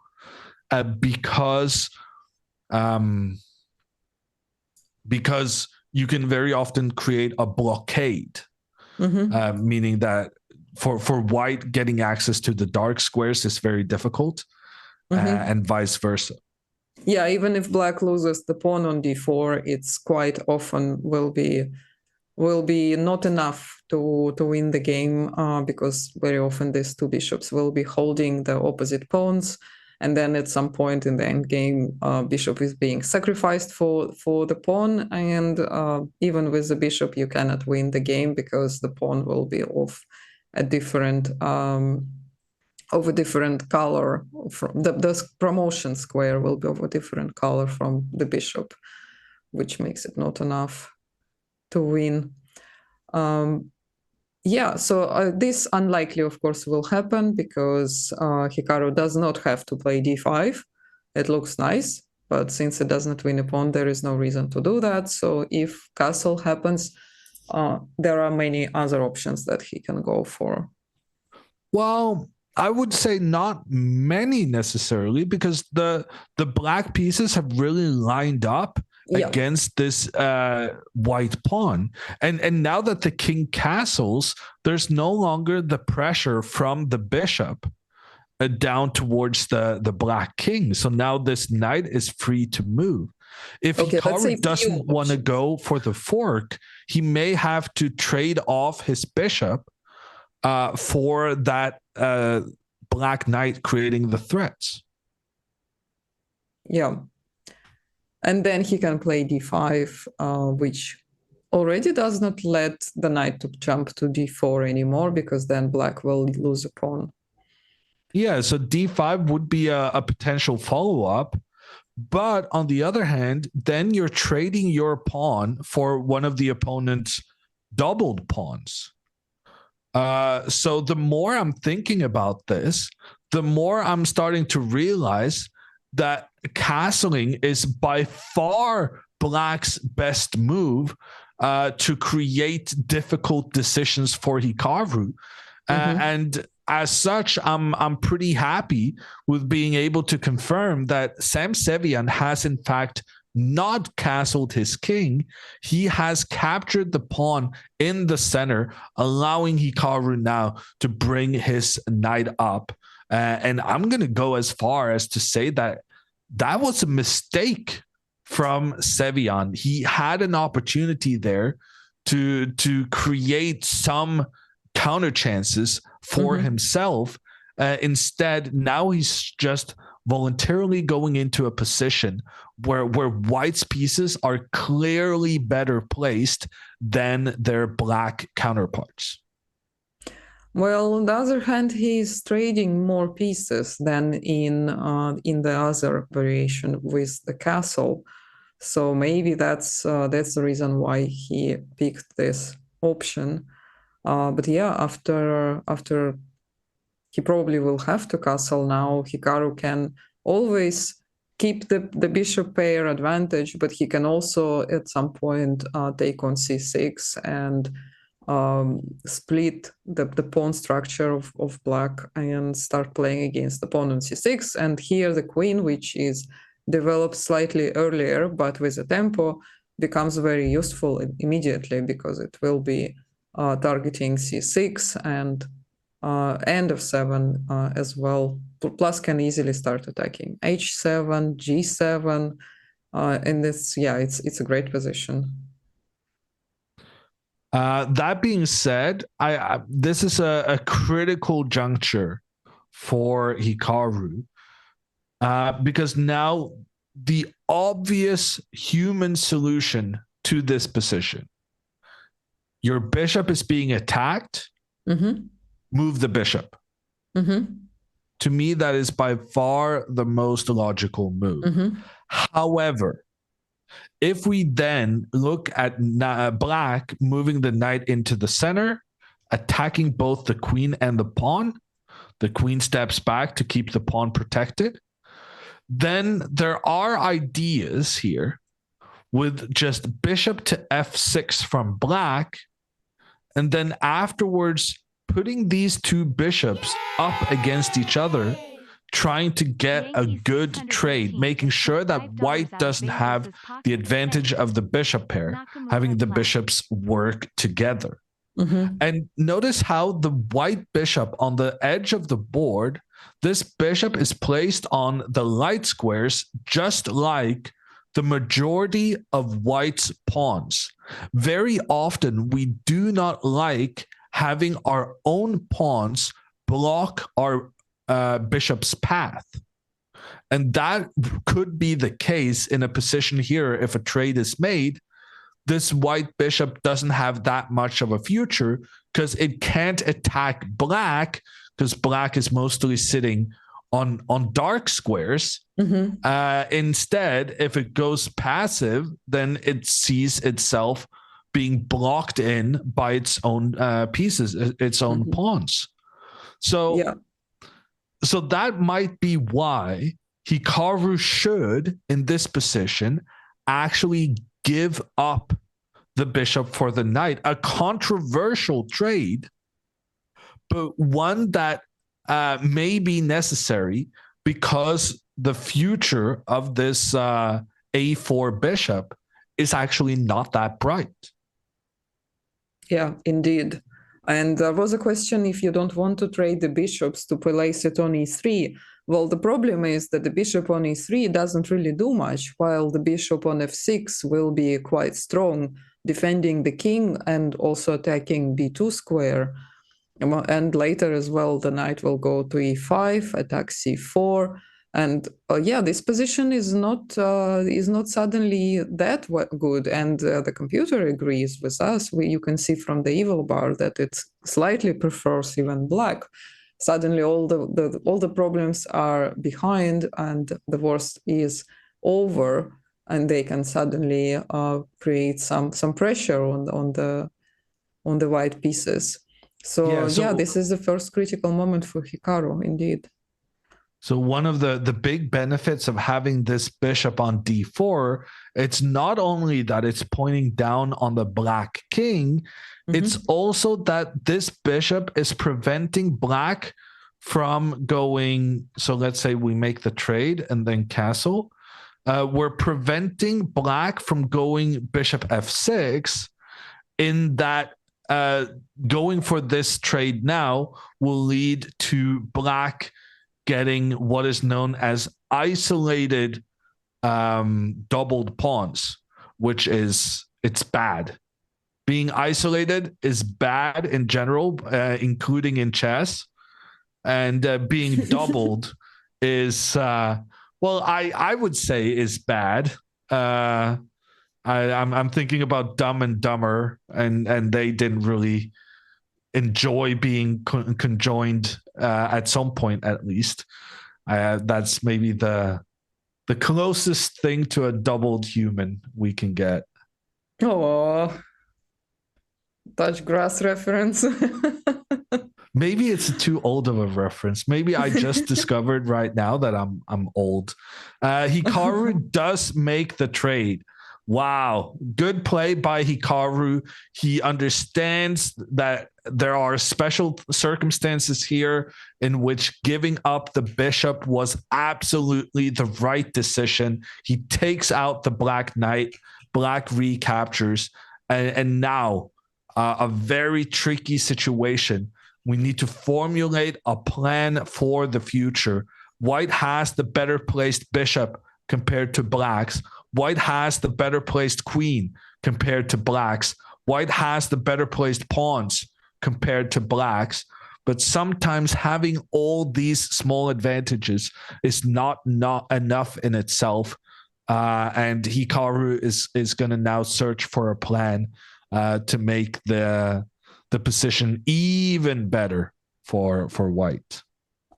because you can very often create a blockade, meaning that for white, getting access to the dark squares is very difficult, and vice versa. Yeah, even if black loses the pawn on d4, it's quite often will be not enough to win the game, because very often these two bishops will be holding the opposite pawns, and then at some point in the end game, bishop is being sacrificed for the pawn, and even with the bishop, you cannot win the game because the pawn will be of a different color. From the promotion square will be of a different color from the bishop, which makes it not enough to win. So this unlikely, of course, will happen because Hikaru does not have to play d5. It looks nice, but since it does not win a pawn, there is no reason to do that. So if castle happens, there are many other options that he can go for. Well, I would say not many necessarily, because the black pieces have really lined up against this white pawn. And now that the king castles, there's no longer the pressure from the bishop down towards the black king. So now this knight is free to move. If Hikaru doesn't want to go for the fork, he may have to trade off his bishop for that black knight creating the threats. Yeah. And then he can play d5, which already does not let the knight to jump to d4 anymore, because then black will lose a pawn. Yeah, so d5 would be a potential follow-up. But on the other hand, then you're trading your pawn for one of the opponent's doubled pawns. So the more I'm thinking about this, the more I'm starting to realize that castling is by far black's best move to create difficult decisions for Hikaru. And as such, I'm pretty happy with being able to confirm that Sam Sevian has in fact not castled his king. He has captured the pawn in the center, allowing Hikaru now to bring his knight up. And I'm going to go as far as to say that that was a mistake from Sevian. He had an opportunity there to create some counter chances for himself. Instead, now he's just voluntarily going into a position where white's pieces are clearly better placed than their black counterparts. Well, on the other hand, he's trading more pieces than in the other variation with the castle. So maybe that's the reason why he picked this option. But yeah, after he probably will have to castle now. Hikaru can always keep the bishop pair advantage, but he can also at some point take on c6 and split the pawn structure of black and start playing against the pawn on c6. And here the queen, which is developed slightly earlier but with a tempo, becomes very useful immediately, because it will be targeting c6 and f7 as well. Plus can easily start attacking h7, g7, and it's a great position. That being said, this is a critical juncture for Hikaru, because now the obvious human solution to this position, your bishop is being attacked, move the bishop. To me, that is by far the most logical move. However, if we then look at black moving the knight into the center, attacking both the queen and the pawn, the queen steps back to keep the pawn protected, then there are ideas here with just bishop to f6 from black, and then afterwards putting these two bishops up against each other, trying to get a good trade, making sure that white doesn't have the advantage of the bishop pair, having the bishops work together. And notice how the white bishop on the edge of the board, this bishop is placed on the light squares, just like the majority of white's pawns. Very often, we do not like having our own pawns block our bishop's path. And that could be the case in a position here. If a trade is made, this white bishop doesn't have that much of a future because it can't attack black, because black is mostly sitting on dark squares. Instead, if it goes passive, then it sees itself being blocked in by its own pieces, its own pawns. So that might be why Hikaru should, in this position, actually give up the bishop for the knight. A controversial trade, but one that may be necessary because the future of this a4 bishop is actually not that bright. Yeah, indeed. And there was a question if you don't want to trade the bishops to place it on e3. Well, the problem is that the bishop on e3 doesn't really do much, while the bishop on f6 will be quite strong, defending the king and also attacking b2 square. And later as well, the knight will go to e5, attack c4. And yeah, this position is not suddenly that good, and the computer agrees with us. You can see from the evil bar that it slightly prefers even black. Suddenly, all the problems are behind, and the worst is over, and they can suddenly create some pressure on the white pieces. So yeah, this is the first critical moment for Hikaru, indeed. So one of the big benefits of having this bishop on d4, it's not only that it's pointing down on the black king, it's also that this bishop is preventing black from going. So let's say we make the trade and then castle. We're preventing black from going bishop f6, in that going for this trade now will lead to black getting what is known as isolated doubled pawns, which is, it's bad. Being isolated is bad in general, including in chess, and being doubled is I would say is bad. I'm thinking about Dumb and Dumber, and they didn't really enjoy being conjoined at some point, at least. That's maybe the closest thing to a doubled human we can get. Oh, touch grass reference. Maybe it's too old of a reference. Maybe I just discovered right now that I'm old. Hikaru does make the trade. Wow, good play by Hikaru. He understands that there are special circumstances here in which giving up the bishop was absolutely the right decision. He takes out the black knight, black recaptures, and now a very tricky situation. We need to formulate a plan for the future. White has the better placed bishop compared to black's. White has the better placed queen compared to black's. White has the better placed pawns compared to black's. But sometimes having all these small advantages is not enough in itself. And Hikaru is going to now search for a plan to make the position even better for white.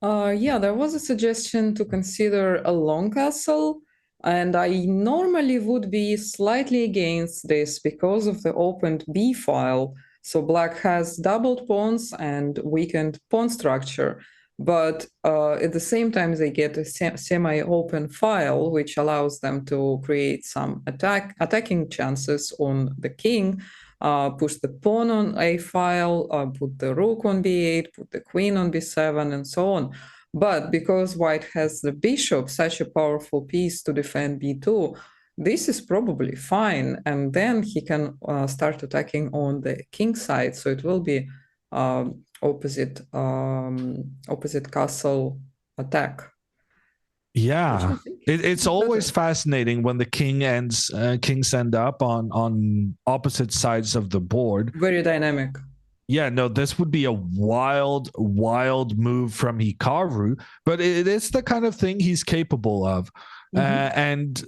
Yeah, there was a suggestion to consider a long castle. And I normally would be slightly against this because of the opened B file. So black has doubled pawns and weakened pawn structure. But at the same time, they get a semi-open file, which allows them to create some attacking chances on the king, push the pawn on A file, put the rook on B8, put the queen on B7, and so on. But because white has the bishop, such a powerful piece to defend b2, this is probably fine. And then he can start attacking on the king side. So it will be opposite castle attack. Yeah, it's always fascinating when the kings end up on opposite sides of the board. Very dynamic. Yeah, no, this would be a wild move from Hikaru, but it is the kind of thing he's capable of. And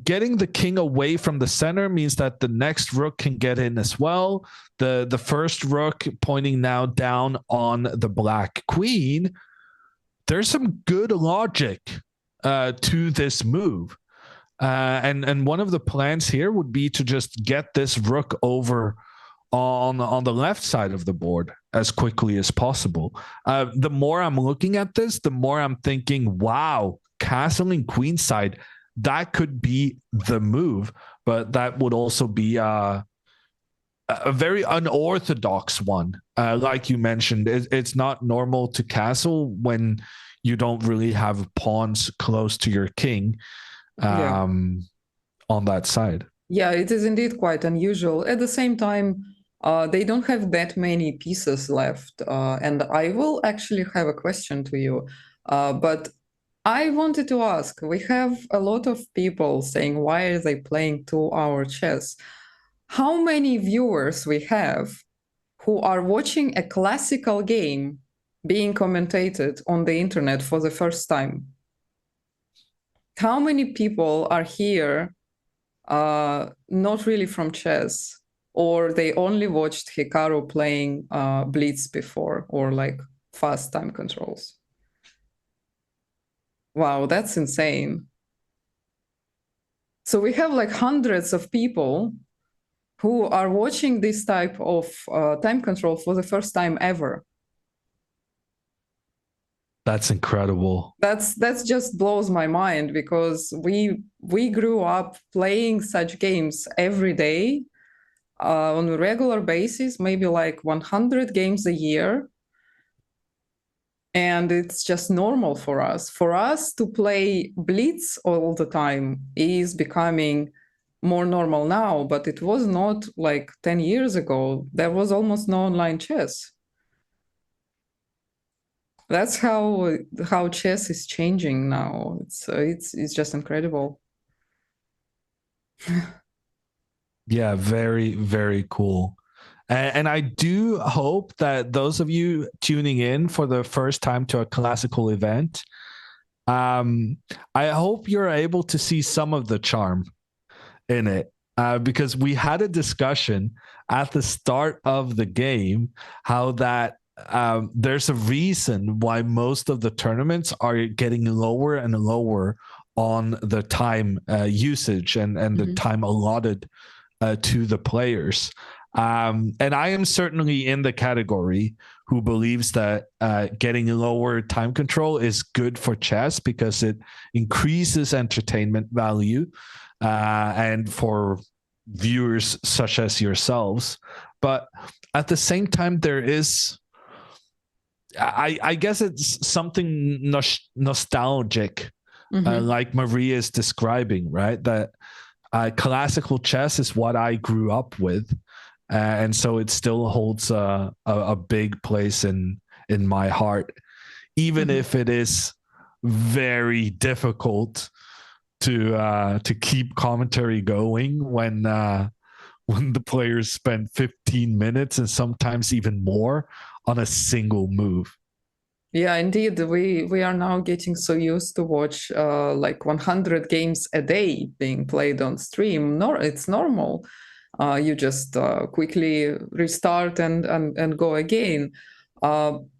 getting the king away from the center means that the next rook can get in as well. The first rook pointing now down on the black queen. There's some good logic to this move. And one of the plans here would be to just get this rook over on the left side of the board as quickly as possible. The more I'm looking at this, the more I'm thinking, wow, castling queenside, that could be the move, but that would also be a very unorthodox one. Like you mentioned, it's not normal to castle when you don't really have pawns close to your king on that side. Yeah, it is indeed quite unusual. At the same time, they don't have that many pieces left. And I will actually have a question to you. But I wanted to ask, we have a lot of people saying, why are they playing 2-hour chess? How many viewers we have who are watching a classical game being commentated on the internet for the first time? How many people are here not really from chess, or they only watched Hikaru playing Blitz before, or like fast time controls? Wow, that's insane. So we have like hundreds of people who are watching this type of time control for the first time ever. That's incredible. That's just blows my mind, because we grew up playing such games every day on a regular basis, maybe like 100 games a year. And it's just normal for us. For us to play Blitz all the time is becoming more normal now, but it was not like 10 years ago. There was almost no online chess. That's how chess is changing now. It's just incredible. Yeah, very, very cool. And I do hope that those of you tuning in for the first time to a classical event, I hope you're able to see some of the charm in it. Because we had a discussion at the start of the game how that there's a reason why most of the tournaments are getting lower and lower on the time usage and the time allotted to the players. And I am certainly in the category who believes that getting lower time control is good for chess because it increases entertainment value and for viewers such as yourselves. But at the same time, there is, I guess it's something nostalgic, like Maria is describing, right? That classical chess is what I grew up with. And so it still holds a big place in my heart, even if it is very difficult to keep commentary going when the players spend 15 minutes and sometimes even more on a single move. Yeah, indeed. We are now getting so used to watch like 100 games a day being played on stream. It's normal. You just quickly restart and go again.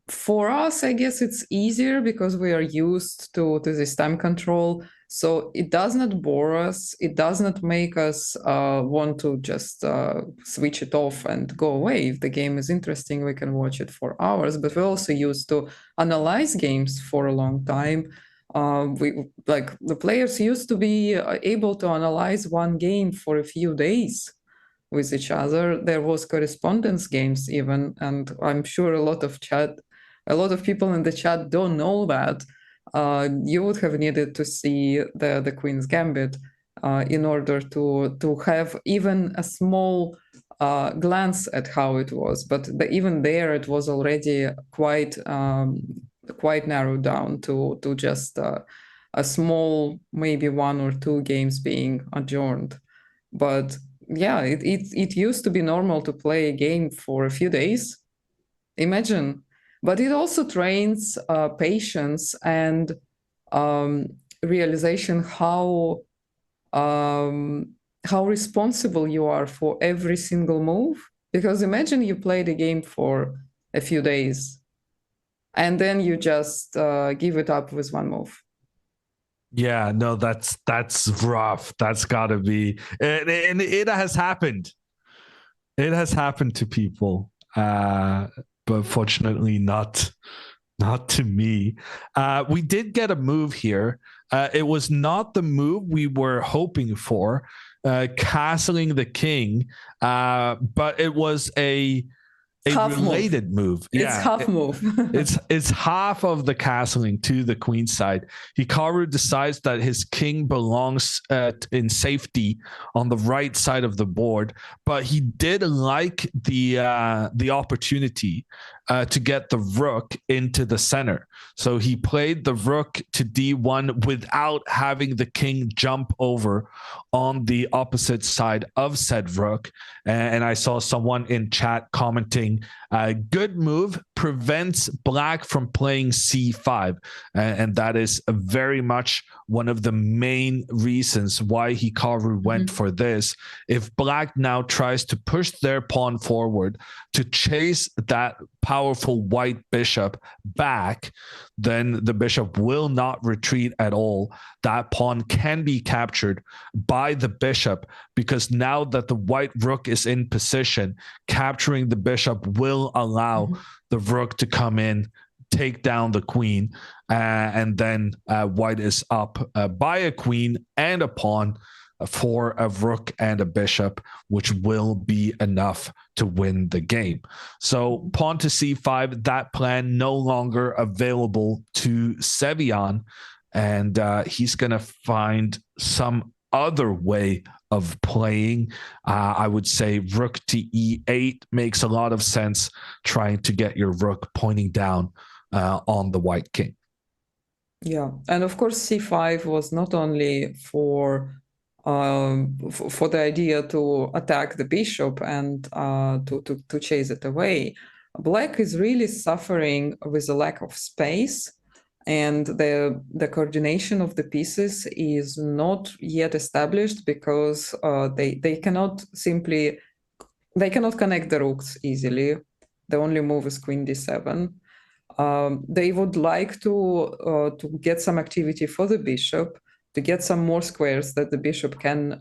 For us, I guess it's easier because we are used to this time control. So it does not bore us. It does not make us want to just switch it off and go away. If the game is interesting, we can watch it for hours. But we're also used to analyze games for a long time. We like the players used to be able to analyze one game for a few days with each other. There was correspondence games even, and I'm sure a lot of people in the chat don't know that. You would have needed to see the Queen's Gambit in order to have even a small glance at how it was. But even there, it was already quite narrowed down to just a small, maybe 1 or 2 games being adjourned. But yeah, it used to be normal to play a game for a few days. Imagine. But it also trains patience and realization how responsible you are for every single move. Because imagine you play the game for a few days and then you just give it up with one move. Yeah, no, that's rough. That's gotta be, and it has happened. It has happened to people, but fortunately not to me. We did get a move here. It was not the move we were hoping for, castling the king, but it was a a half related move. It's half move. It's half of the castling to the queen side. Hikaru decides that his king belongs in safety on the right side of the board, but he did like the opportunity to get the rook into the center. So he played the rook to d1 without having the king jump over on the opposite side of said rook. And I saw someone in chat commenting, good move, prevents black from playing c5. And that is very much one of the main reasons why Hikaru went for this. If black now tries to push their pawn forward to chase that powerful white bishop back, then the bishop will not retreat at all. That pawn can be captured by the bishop, because now that the white rook is in position, capturing the bishop will allow the rook to come in, take down the queen, and then white is up by a queen and a pawn for a rook and a bishop, which will be enough to win the game. So pawn to c5, that plan no longer available to Sevian, and he's going to find some other way of playing. I would say rook to e8 makes a lot of sense, trying to get your rook pointing down on the white king. Yeah, and of course c5 was not only for the idea to attack the bishop and to chase it away. Black is really suffering with a lack of space, and the coordination of the pieces is not yet established, because they cannot connect the rooks easily. The only move is queen d7. They would like to get some activity for the bishop, to get some more squares that the bishop can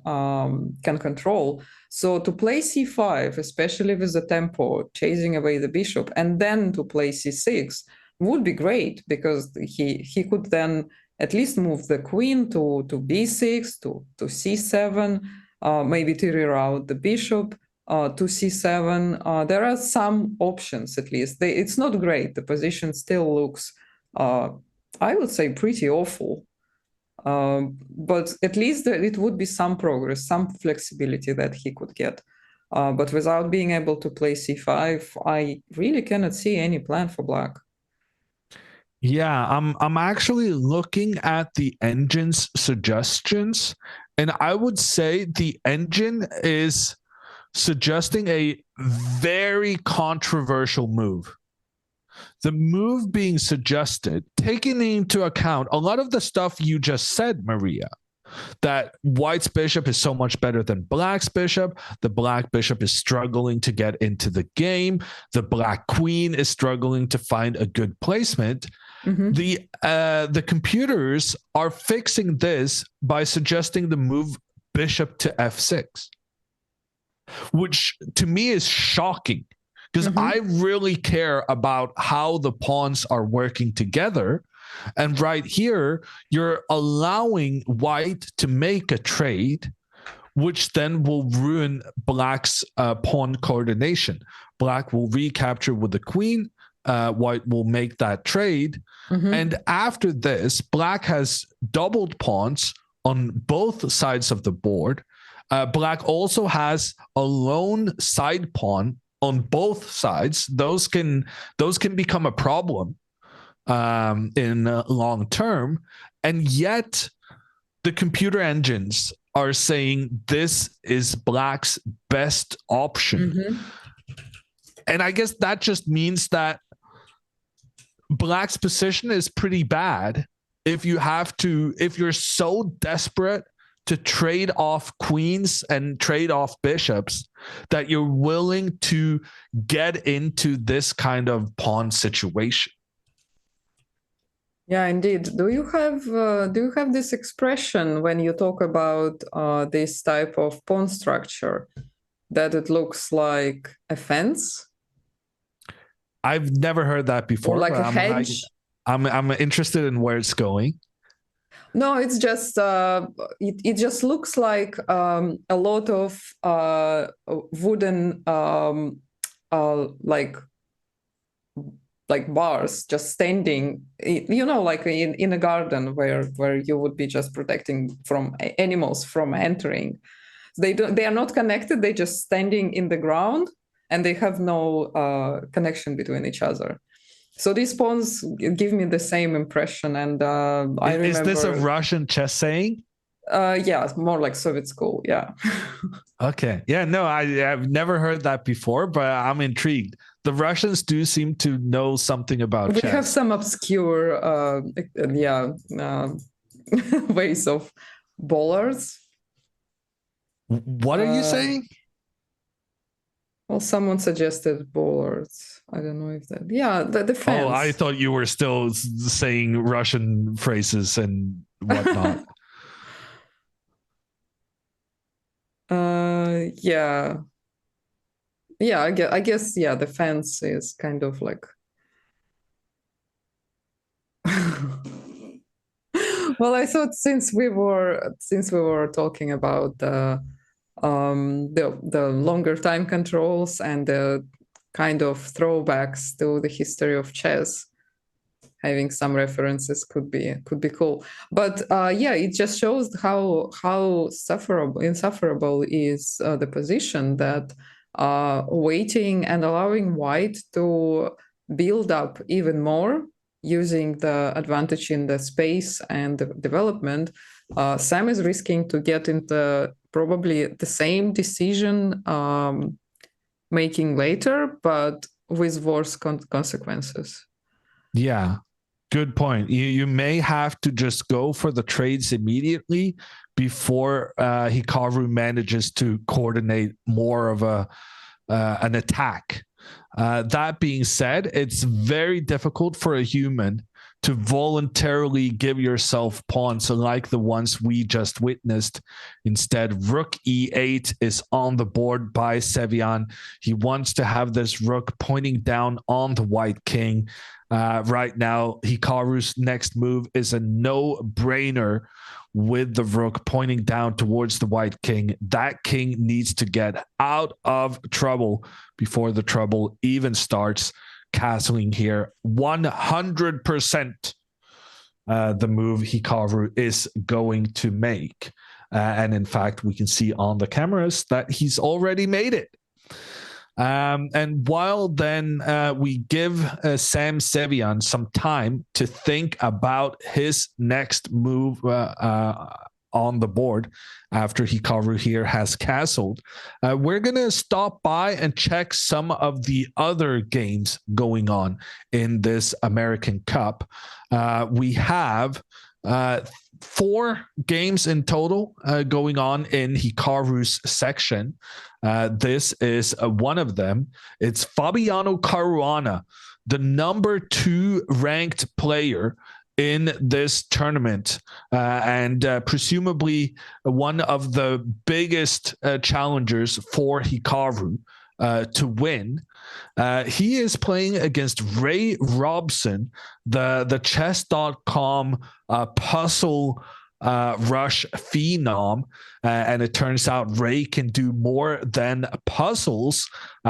control. So to play c5, especially with the tempo, chasing away the bishop, and then to play c6 would be great, because he could then at least move the queen to b6, to c7, maybe to reroute the bishop to c7. There are some options, at least. It's not great. The position still looks, I would say, pretty awful. But at least it would be some progress, some flexibility that he could get. But without being able to play c5, I really cannot see any plan for black. Yeah, I'm actually looking at the engine's suggestions, and I would say the engine is suggesting a very controversial move. The move being suggested, taking into account a lot of the stuff you just said, Maria, that white's bishop is so much better than black's bishop. The black bishop is struggling to get into the game. The black queen is struggling to find a good placement. The computers are fixing this by suggesting the move bishop to f6, which to me is shocking, because I really care about how the pawns are working together. And right here, you're allowing white to make a trade, which then will ruin black's pawn coordination. Black will recapture with the queen. White will make that trade. And after this, black has doubled pawns on both sides of the board. Black also has a lone side pawn on both sides. Those can become a problem in long term. And yet the computer engines are saying this is black's best option. And I guess that just means that black's position is pretty bad if you're so desperate to trade off queens and trade off bishops that you're willing to get into this kind of pawn situation. Yeah, indeed. Do you have this expression when you talk about this type of pawn structure, that it looks like a fence? I've never heard that before. Or like a hedge? I'm interested in where it's going. No, it's just it just looks like a lot of wooden like bars just standing, like in a garden where you would be just protecting from animals from entering. They are not connected. They just standing in the ground, and they have no connection between each other. So these pawns give me the same impression, and I remember. Is this a Russian chess saying? Yeah, more like Soviet school. Yeah. Okay. Yeah, no, I've never heard that before, but I'm intrigued. The Russians do seem to know something about chess. We have some obscure, ways of bollards. What are you saying? Well, someone suggested bollards. I don't know if that. Yeah, the defense. Oh, I thought you were still saying Russian phrases and whatnot. Yeah. Yeah, I guess, yeah, the fence is kind of like. Well, I thought since we were talking about the longer time controls and the kind of throwbacks to the history of chess, having some references could be cool. But yeah, it just shows how insufferable is the position that waiting and allowing white to build up even more using the advantage in the space and the development. Sam is risking to get into probably the same decision making later, but with worse consequences. Yeah, good point. You may have to just go for the trades immediately before Hikaru manages to coordinate more of an attack. That being said, it's very difficult for a human to voluntarily give yourself pawns like the ones we just witnessed. Instead, rook e8 is on the board by Sevian. He wants to have this rook pointing down on the white king. Right now, Hikaru's next move is a no-brainer with the rook pointing down towards the white king. That king needs to get out of trouble before the trouble even starts. Castling here 100% the move Hikaru is going to make. And in fact, we can see on the cameras that he's already made it. And while then we give Sam Sevian some time to think about his next move on the board after Hikaru here has castled, we're going to stop by and check some of the other games going on in this American Cup. We have 4 games in total going on in Hikaru's section. This is one of them. It's Fabiano Caruana, the number 2 ranked player in this tournament, and presumably one of the biggest challengers for Hikaru to win. He is playing against Ray Robson, the chess.com puzzle rush phenom, and it turns out Ray can do more than puzzles.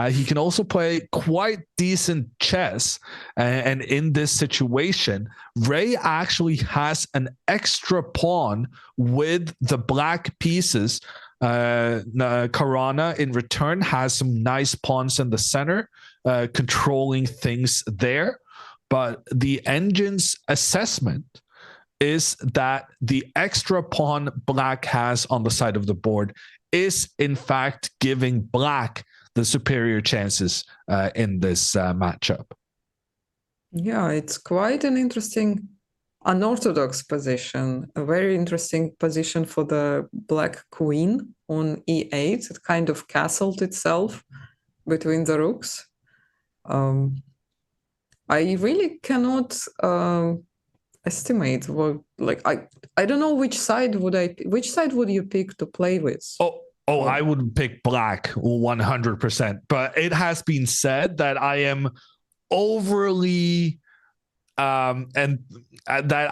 He can also play quite decent chess, and in this situation, Ray actually has an extra pawn with the black pieces. Caruana in return has some nice pawns in the center, controlling things there, but the engine's assessment is that the extra pawn black has on the side of the board is in fact giving black the superior chances in this matchup. Yeah, it's quite an interesting unorthodox position, a very interesting position for the black queen on e8. It kind of castled itself between the rooks. I really cannot estimate what, like, I don't know which side would you pick to play with? I would pick black 100%, but it has been said that I am overly and that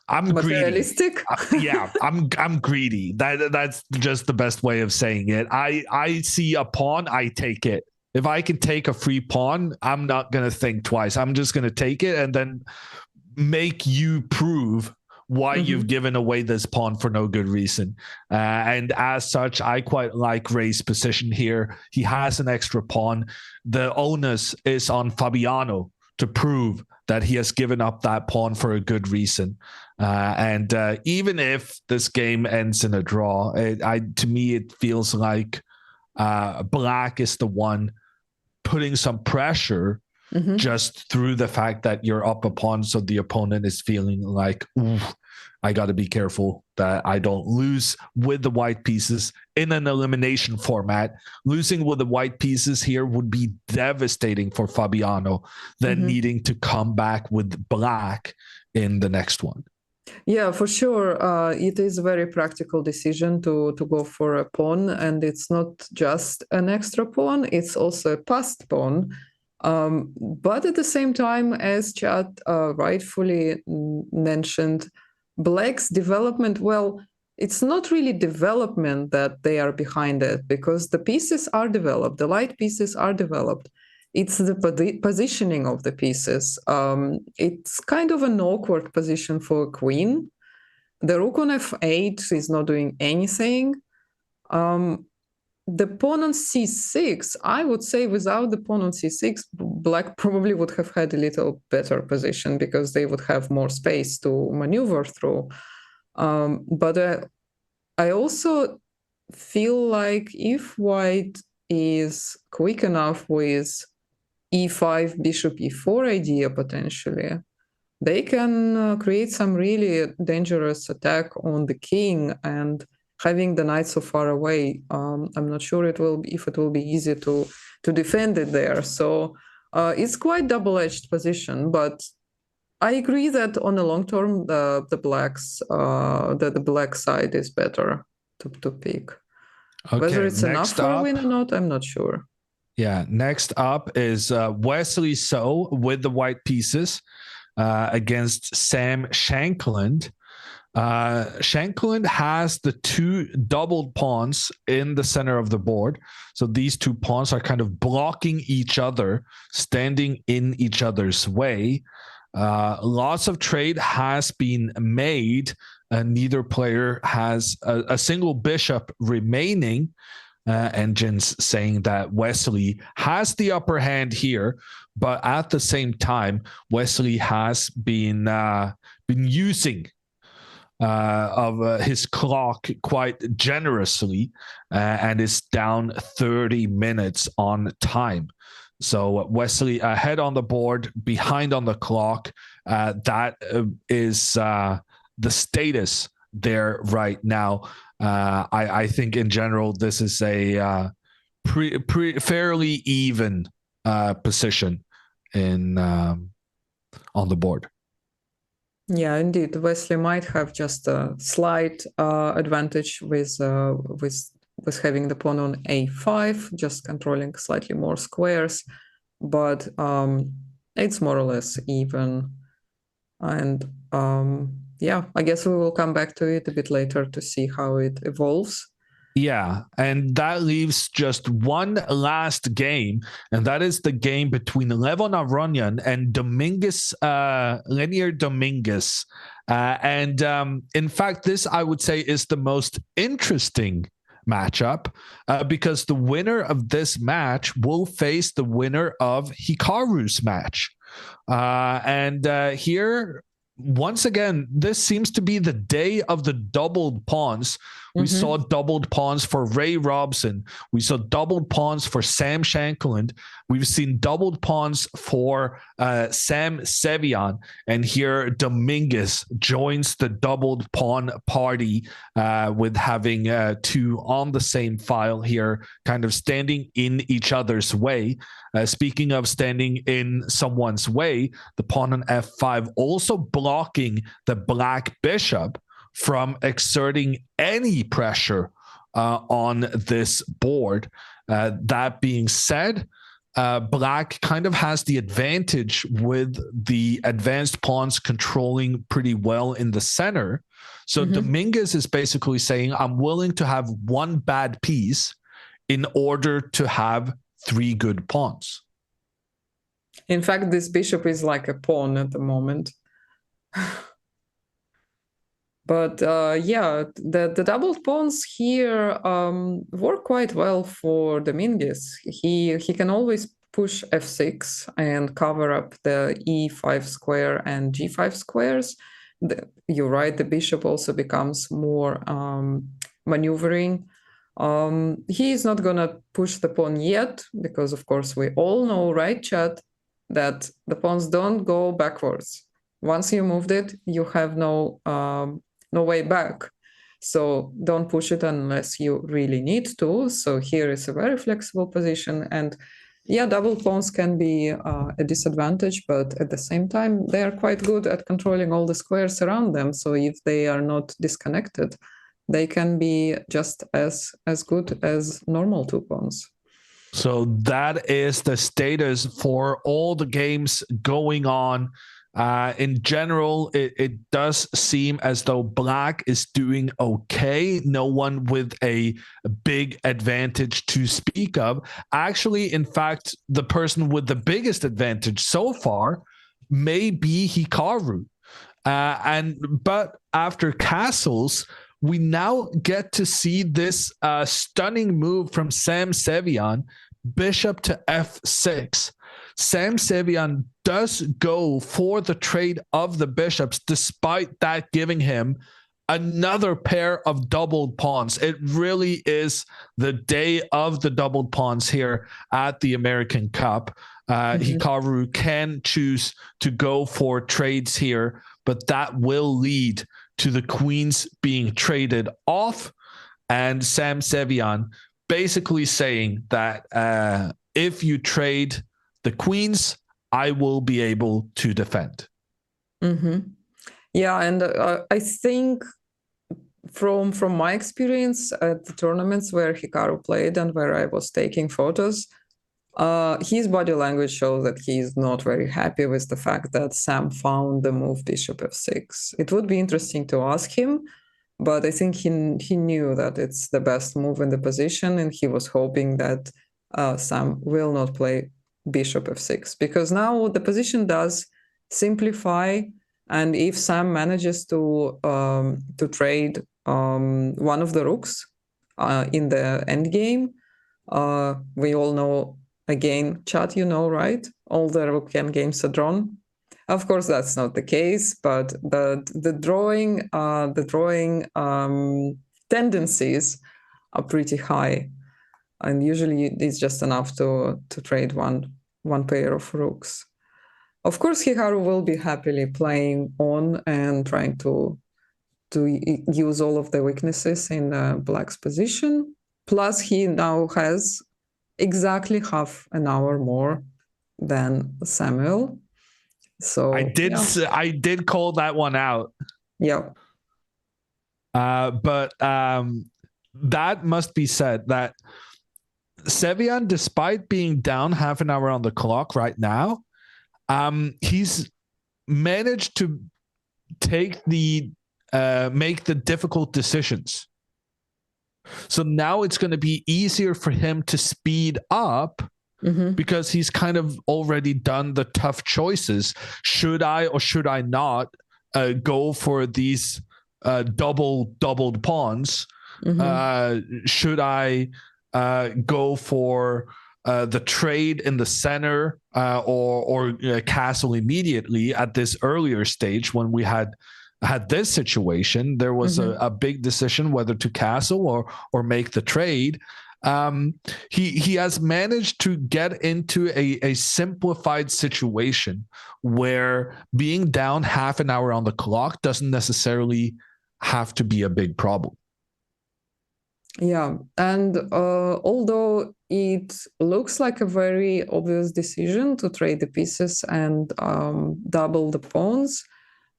I'm greedy. Materialistic? Yeah, I'm greedy. That's just the best way of saying it. I see a pawn, I take it. If I can take a free pawn, I'm not gonna think twice. I'm just gonna take it and then make you prove why you've given away this pawn for no good reason. And as such, I quite like Ray's position here. He has an extra pawn. The onus is on Fabiano to prove that he has given up that pawn for a good reason. And even if this game ends in a draw, to me, it feels like Black is the one putting some pressure just through the fact that you're up a pawn, so the opponent is feeling like, I got to be careful that I don't lose with the white pieces in an elimination format. Losing with the white pieces here would be devastating for Fabiano, then needing to come back with Black in the next one. Yeah, for sure. It is a very practical decision to go for a pawn, and it's not just an extra pawn, it's also a passed pawn. But at the same time, as Chad rightfully mentioned, Black's development, well, it's not really development that they are behind it, because the pieces are developed, the light pieces are developed. It's the positioning of the pieces. It's kind of an awkward position for a queen. The rook on f8 is not doing anything. The pawn on c6, I would say without the pawn on c6, Black probably would have had a little better position because they would have more space to maneuver through. But I also feel like if White is quick enough with e5, bishop e4 idea potentially, they can create some really dangerous attack on the king, and having the knight so far away, I'm not sure if it will be easy to defend it there. So it's quite double-edged position, but I agree that on the long term, the black side is better to pick. Okay, whether it's enough for a win or not, I'm not sure. Yeah, next up is Wesley So with the white pieces against Sam Shankland. Shankland has the two doubled pawns in the center of the board. So these two pawns are kind of blocking each other, standing in each other's way. Lots of trade has been made. Neither player has a single bishop remaining. Engines saying that Wesley has the upper hand here, but at the same time, Wesley has been using of his clock quite generously and is down 30 minutes on time. So Wesley ahead on the board, behind on the clock. That is the status there right now. I think in general this is a fairly even position in on the board. Yeah, indeed. Wesley might have just a slight advantage with having the pawn on a5, just controlling slightly more squares, but it's more or less even. And yeah, I guess we will come back to it a bit later to see how it evolves. Yeah, and that leaves just one last game, and that is the game between Levon Aronyan and Linear Dominguez. And in fact, this, I would say, is the most interesting matchup because the winner of this match will face the winner of Hikaru's match. And here, once again, this seems to be the day of the doubled pawns. We saw doubled pawns for Ray Robson. We saw doubled pawns for Sam Shankland. We've seen doubled pawns for Sam Sevian. And here Dominguez joins the doubled pawn party with having two on the same file here, kind of standing in each other's way. Speaking of standing in someone's way, the pawn on f5 also blocking the black bishop from exerting any pressure on this board. That being said, Black kind of has the advantage with the advanced pawns controlling pretty well in the center. So Dominguez is basically saying, I'm willing to have one bad piece in order to have 3 good pawns. In fact, this bishop is like a pawn at the moment. But yeah, the doubled pawns here work quite well for Dominguez. He can always push f6 and cover up the e5 square and g5 squares. You're right, the bishop also becomes more maneuvering. He is not gonna push the pawn yet, because of course we all know, right, chat, that the pawns don't go backwards. Once you moved it, you have no way back. So don't push it unless you really need to. So here is a very flexible position. And yeah, double pawns can be a disadvantage, but at the same time, they are quite good at controlling all the squares around them. So if they are not disconnected, they can be just as good as normal 2 pawns. So that is the status for all the games going on. In general, it does seem as though Black is doing okay. No one with a big advantage to speak of. Actually, in fact, the person with the biggest advantage so far may be Hikaru. But after castles, we now get to see this stunning move from Sam Sevian, bishop to f6. Sam Sevian does go for the trade of the bishops, despite that giving him another pair of doubled pawns. It really is the day of the doubled pawns here at the American Cup. Hikaru can choose to go for trades here, but that will lead to the queens being traded off, and Sam Sevian basically saying that if you trade the queens, I will be able to defend. Yeah, and I think from my experience at the tournaments where Hikaru played and where I was taking photos, his body language shows that he is not very happy with the fact that Sam found the move bishop f6. It would be interesting to ask him, but I think he knew that it's the best move in the position, and he was hoping that Sam will not play bishop f6, because now the position does simplify, and if Sam manages to trade one of the rooks in the endgame, we all know, again, chat, you know, right? All the rook endgames are drawn. Of course, that's not the case, but the drawing tendencies are pretty high, and usually it's just enough to trade one pair of rooks. Of course, Hikaru will be happily playing on and trying to use all of the weaknesses in Black's position. Plus, he now has exactly half an hour more than Samuel. So I did call that one out. Yeah. But that must be said that Sevian, despite being down half an hour on the clock right now, he's managed to make the difficult decisions. So now it's going to be easier for him to speed up because he's kind of already done the tough choices. Should I or should I not go for these doubled pawns? Should I go for the trade in the center or castle immediately at this earlier stage when we had this situation? There was a big decision whether to castle or make the trade. He has managed to get into a simplified situation where being down half an hour on the clock doesn't necessarily have to be a big problem. Yeah, and although it looks like a very obvious decision to trade the pieces and double the pawns,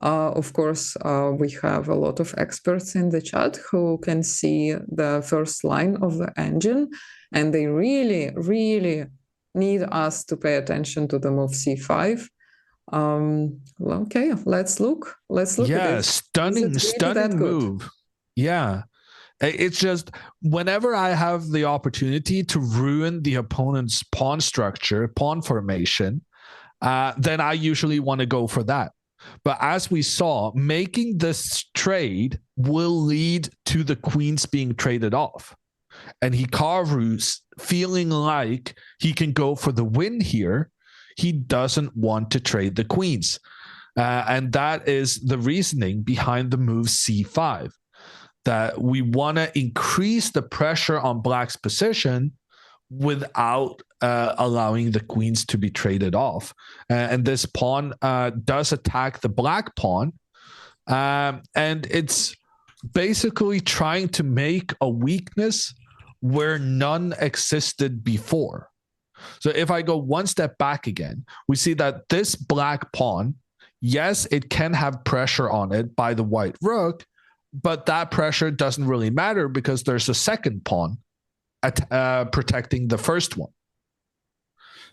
of course, we have a lot of experts in the chat who can see the first line of the engine, and they really, really need us to pay attention to the move c5. Okay, let's look. Let's look at it. Stunning, Is it really that stunning good? move. Yeah. It's just whenever I have the opportunity to ruin the opponent's pawn structure, pawn formation, then I usually want to go for that. But as we saw, making this trade will lead to the queens being traded off. And Hikaru's feeling like he can go for the win here. He doesn't want to trade the queens. And that is the reasoning behind the move c5. That we want to increase the pressure on black's position without allowing the queens to be traded off. And this pawn does attack the black pawn. And it's basically trying to make a weakness where none existed before. So if I go one step back again, we see that this black pawn, yes, it can have pressure on it by the white rook, but that pressure doesn't really matter because there's a second pawn protecting the first one.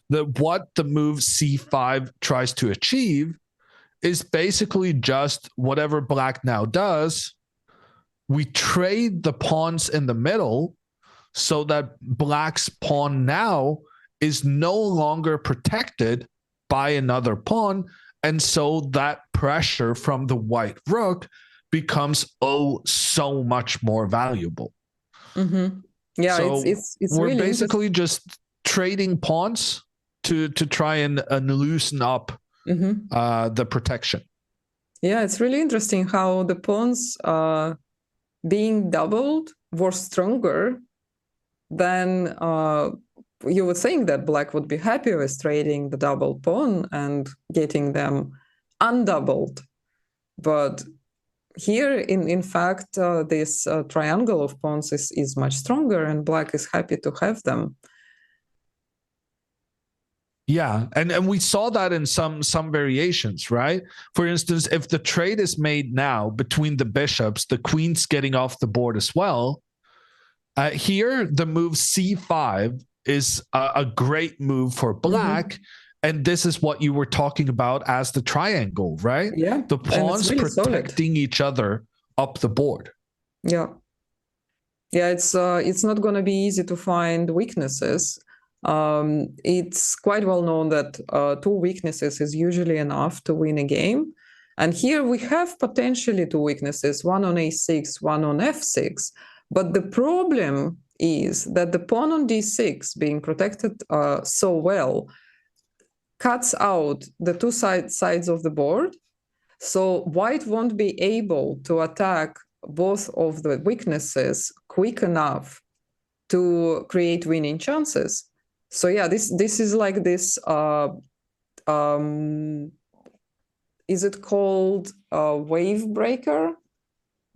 What the move c5 tries to achieve is basically just whatever black now does. We trade the pawns in the middle so that black's pawn now is no longer protected by another pawn. And so that pressure from the white rook becomes so much more valuable. Mm-hmm. Yeah, so it's we're really basically just trading pawns to try and loosen up the protection. Yeah, it's really interesting how the pawns being doubled were stronger than you would think that black would be happy with trading the double pawn and getting them undoubled. But here, in fact, this triangle of pawns is much stronger, and black is happy to have them. Yeah, and we saw that in some variations, right? For instance, if the trade is made now between the bishops, the queen's getting off the board as well. Here, the move c5 is a great move for black. And this is what you were talking about as the triangle, right? Yeah. The pawns really protecting each other up the board. Yeah. Yeah, it's not going to be easy to find weaknesses. It's quite well known that 2 weaknesses is usually enough to win a game. And here we have potentially 2 weaknesses, one on a6, one on f6. But the problem is that the pawn on d6 being protected so well cuts out the 2 sides of the board. So white won't be able to attack both of the weaknesses quick enough to create winning chances. So yeah, this is like this, is it called a wave breaker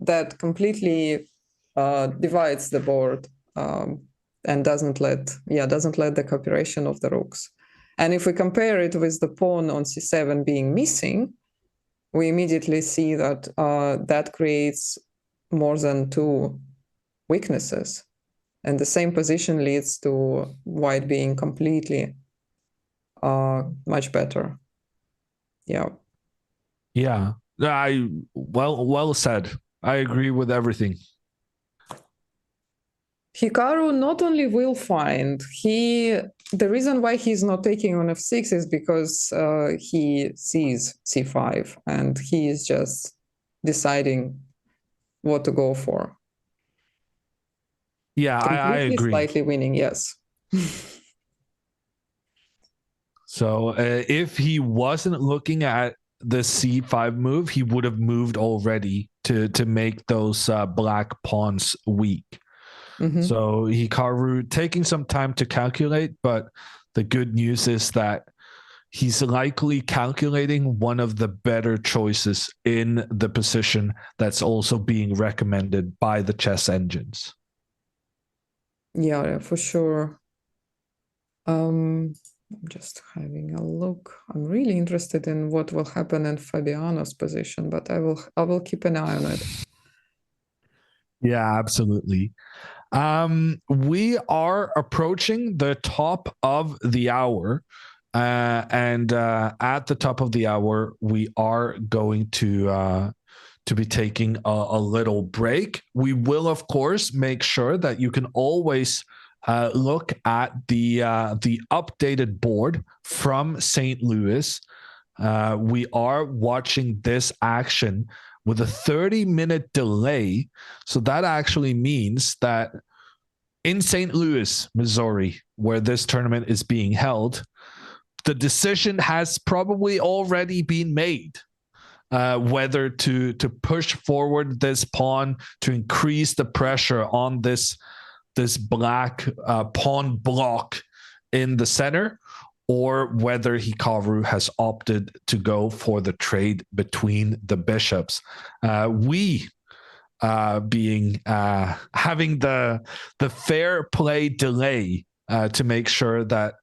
that completely divides the board and doesn't let the cooperation of the rooks. And if we compare it with the pawn on c7 being missing, we immediately see that that creates more than 2 weaknesses. And the same position leads to white being completely much better. Yeah. Yeah. Well said. I agree with everything. Hikaru not only will find, the reason why he's not taking on f6 is because he sees c5 and he is just deciding what to go for. Yeah, I agree. Slightly winning, yes. So if he wasn't looking at the c5 move, he would have moved already to make those black pawns weak. So Hikaru taking some time to calculate, but the good news is that he's likely calculating one of the better choices in the position that's also being recommended by the chess engines. Yeah, for sure. I'm just having a look. I'm really interested in what will happen in Fabiano's position, but I will keep an eye on it. Yeah, absolutely. We are approaching the top of the hour. And at the top of the hour, we are going to be taking a little break. We will, of course, make sure that you can always look at the updated board from St. Louis. We are watching this action with a 30-minute delay. So that actually means that in St. Louis, Missouri, where this tournament is being held, the decision has probably already been made. Whether to push forward this pawn to increase the pressure on this black pawn block in the center, or whether Hikaru has opted to go for the trade between the bishops. We being having the fair play delay to make sure that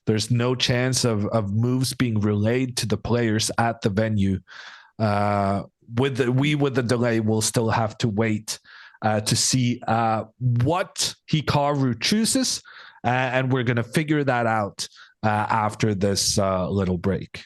there's no chance of moves being relayed to the players at the venue. With the delay, we'll still have to wait to see what Hikaru chooses, and we're going to figure that out after this little break.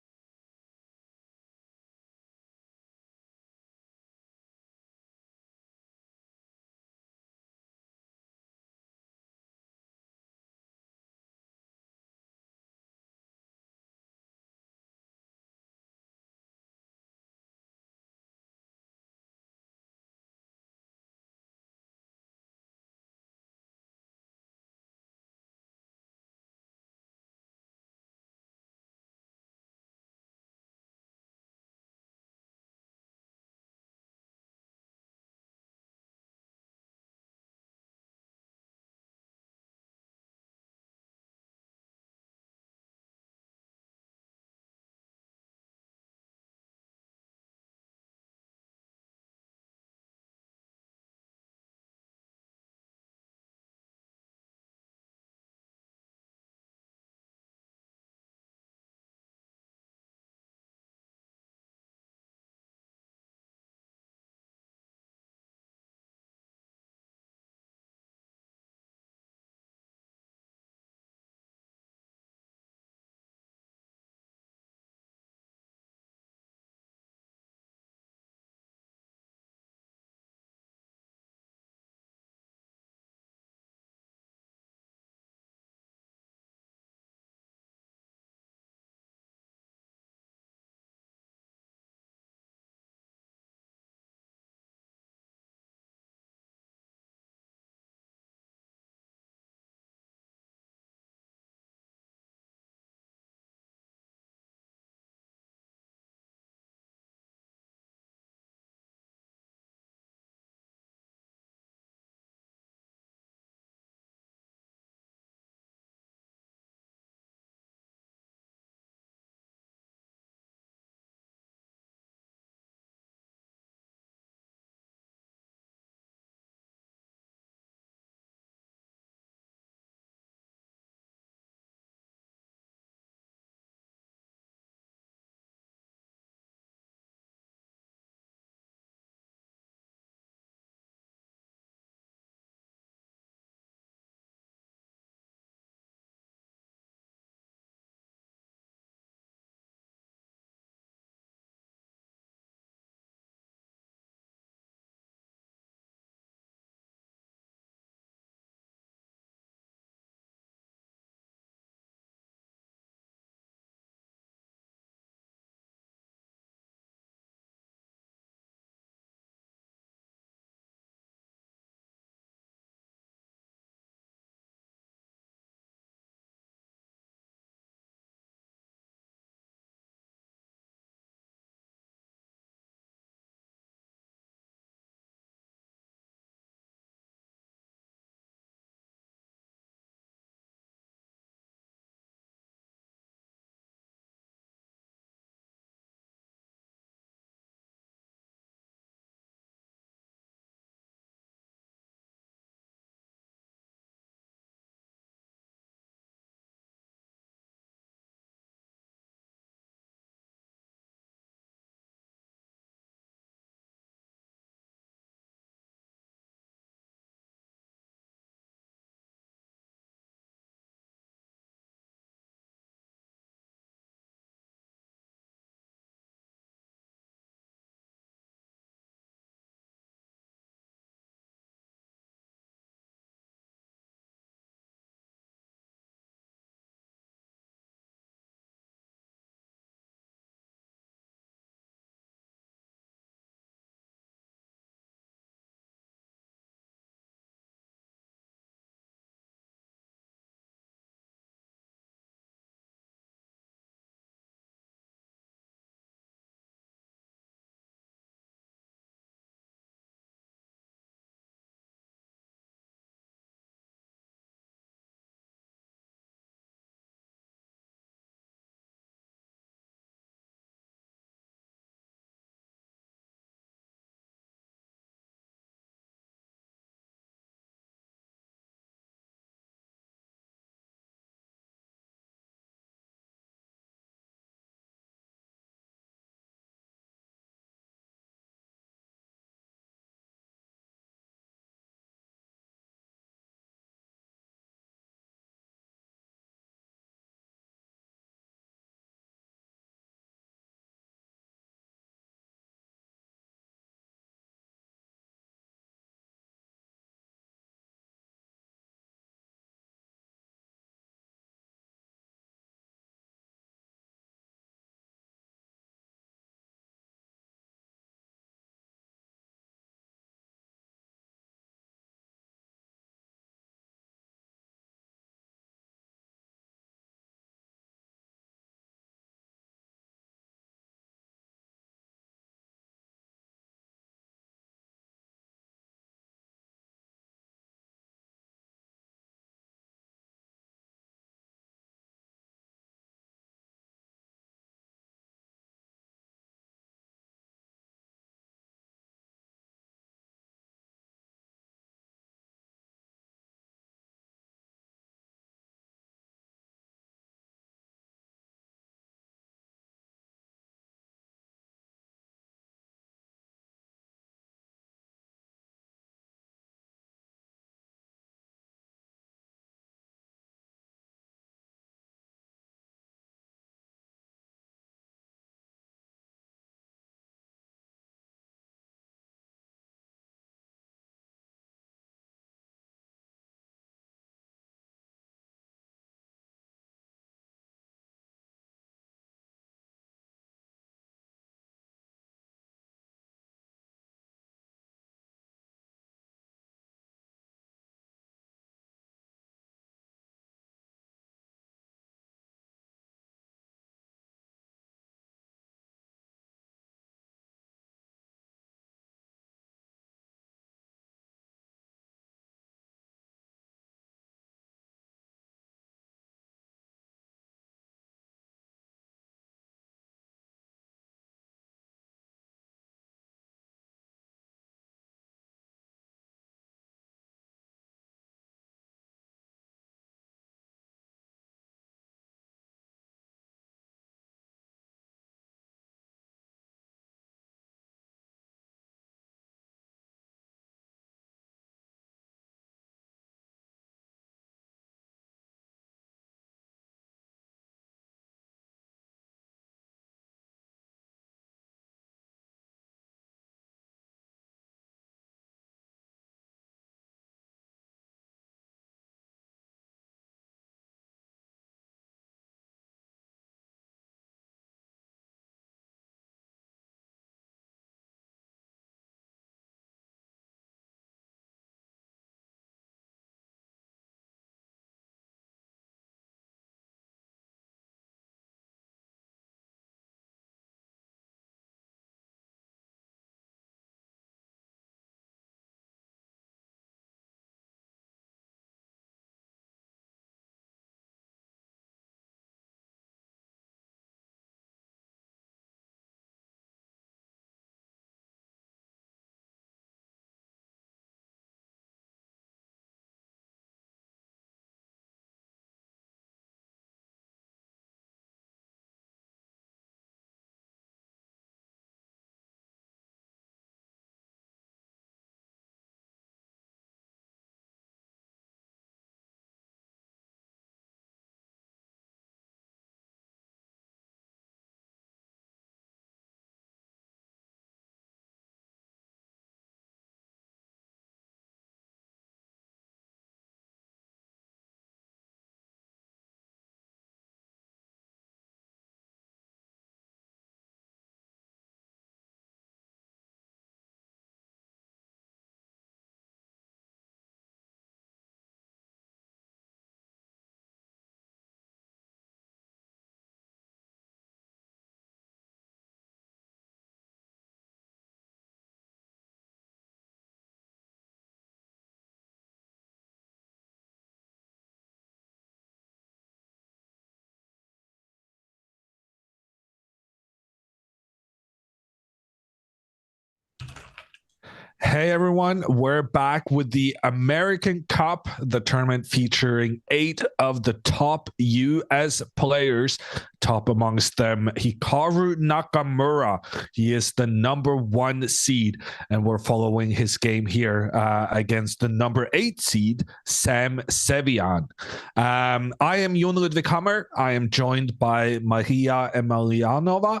Hey everyone, we're back with the American Cup, the tournament featuring 8 of the top US players, top amongst them Hikaru Nakamura. He is the number 1 seed, and we're following his game here against the number 8 seed, Sam Sevian. I am Jon Ludvig Hammer. I am joined by Maria Emelianova,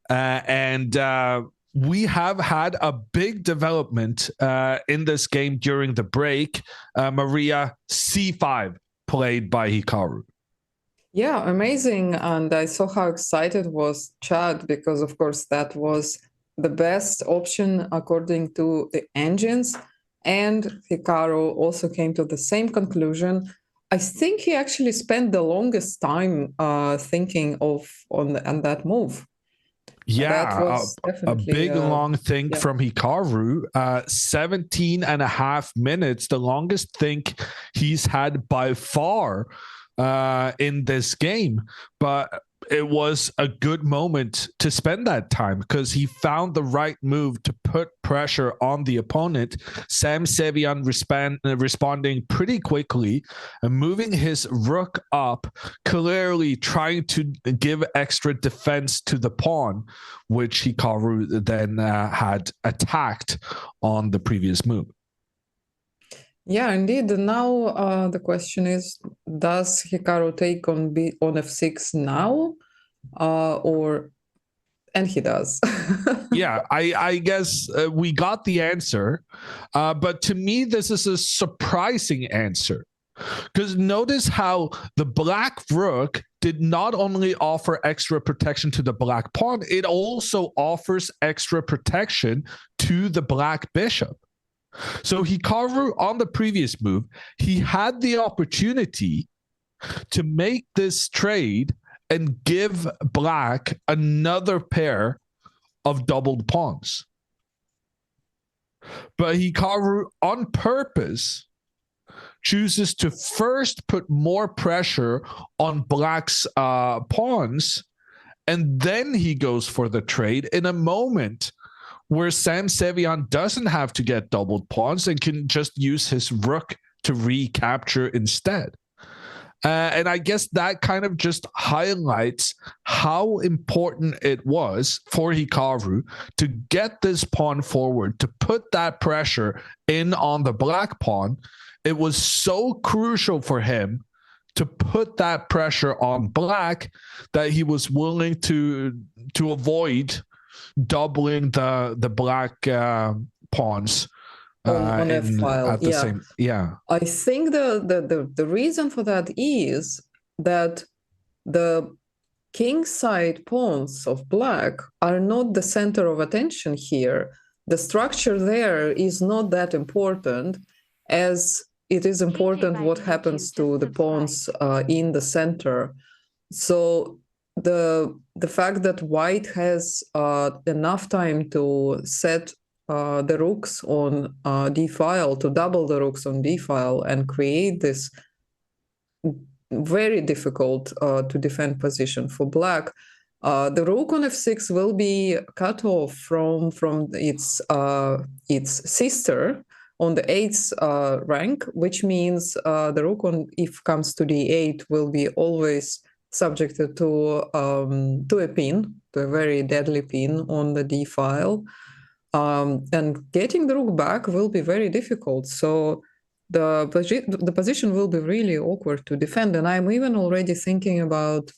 and we have had a big development in this game during the break. Maria, C5 played by Hikaru. Yeah, amazing. And I saw how excited was Chad because, of course, that was the best option according to the engines. And Hikaru also came to the same conclusion. I think he actually spent the longest time thinking on that move. That Yeah, was a definitely big long think yeah. from Hikaru. 17 and a half minutes, the longest think he's had by far in this game. But it was a good moment to spend that time because he found the right move to put pressure on the opponent. Sam Sevian responding pretty quickly and moving his rook up, clearly trying to give extra defense to the pawn, which Hikaru then had attacked on the previous move. Yeah, indeed. Now the question is, does Hikaru take on f6 now, and he does. Yeah, I guess we got the answer, but to me, this is a surprising answer. Because notice how the black rook did not only offer extra protection to the black pawn, it also offers extra protection to the black bishop. So Hikaru, on the previous move, he had the opportunity to make this trade and give black another pair of doubled pawns. But Hikaru, on purpose, chooses to first put more pressure on black's pawns, and then he goes for the trade in a moment where Sam Sevian doesn't have to get doubled pawns and can just use his rook to recapture instead. And I guess that kind of just highlights how important it was for Hikaru to get this pawn forward, to put that pressure in on the black pawn. It was so crucial for him to put that pressure on black that he was willing to avoid doubling the black pawns on F file. at the same. Yeah, I think the reason for that is that the king side pawns of black are not the center of attention here. The structure there is not that important, as it is important what happens to the pawns in the center. So the fact that white has enough time to set the rooks on d file, to double the rooks on d file and create this very difficult to defend position for black. The rook on f6 will be cut off from its sister on the 8th rank, which means the rook on if comes to d8 will be always subjected to a pin, to a very deadly pin on the d file. And getting the rook back will be very difficult. So the position will be really awkward to defend. And I'm even already thinking about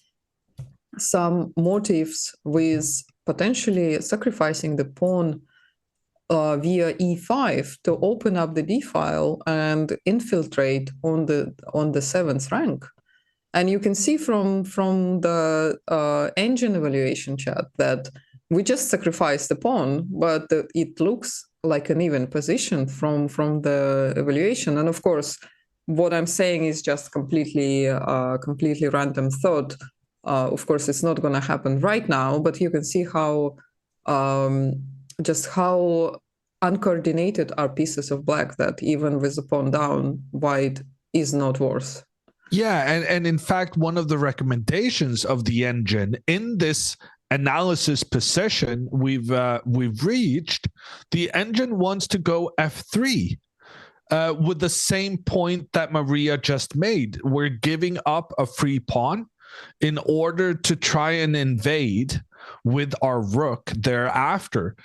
some motives with potentially sacrificing the pawn via e5 to open up the d file and infiltrate on the 7th rank. And you can see from the engine evaluation chat that we just sacrificed the pawn, but it looks like an even position from the evaluation. And of course, what I'm saying is just completely random thought. Of course, it's not going to happen right now, but you can see how just how uncoordinated are pieces of black that even with the pawn down, white is not worse. Yeah, and in fact, one of the recommendations of the engine in this analysis position we've reached, the engine wants to go f3 with the same point that Maria just made. We're giving up a free pawn in order to try and invade with our rook thereafter,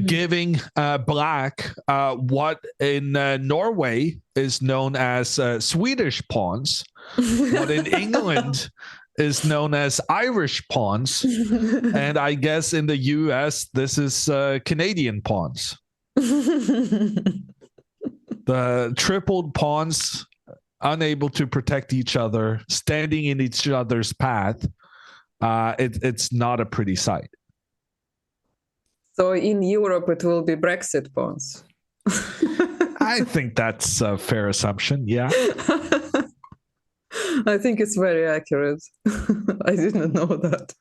giving black what in Norway is known as Swedish pawns, what in England is known as Irish pawns, and I guess in the US this is Canadian pawns. The tripled pawns, unable to protect each other, standing in each other's path. It's not a pretty sight. So in Europe, it will be Brexit pawns. I think that's a fair assumption. Yeah. I think it's very accurate. I didn't know that.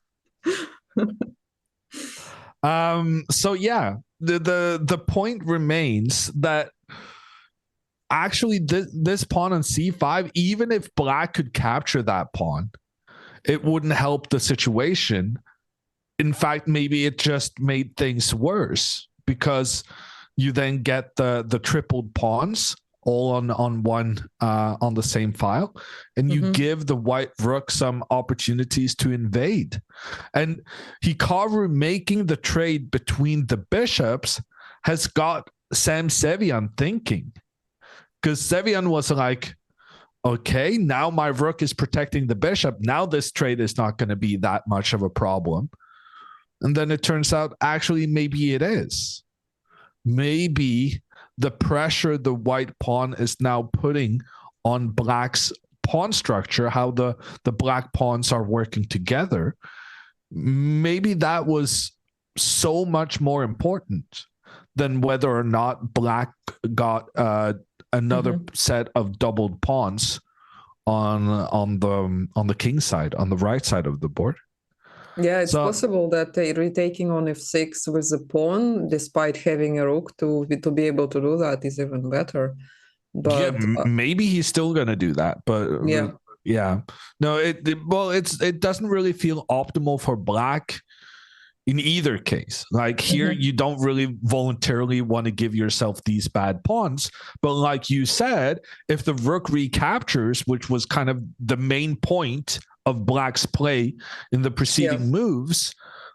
So yeah, the point remains that actually this pawn on c5, even if black could capture that pawn, it wouldn't help the situation. In fact, maybe it just made things worse, because you then get the tripled pawns all on one on the same file, and you give the white rook some opportunities to invade. And Hikaru making the trade between the bishops has got Sam Sevian thinking, because Sevian was like, okay, now my rook is protecting the bishop. Now this trade is not going to be that much of a problem. And then it turns out, actually, maybe it is. Maybe the pressure the white pawn is now putting on black's pawn structure, how the black pawns are working together, maybe that was so much more important than whether or not black got another set of doubled pawns on the king side, on the right side of the board. Yeah, it's possible that they retaking on f6 with the pawn, despite having a rook, to be able to do that is even better. But yeah, maybe he's still gonna do that, but yeah, no, it doesn't really feel optimal for black in either case. Like here, you don't really voluntarily want to give yourself these bad pawns, but like you said, if the rook recaptures, which was kind of the main point of black's play in the preceding moves,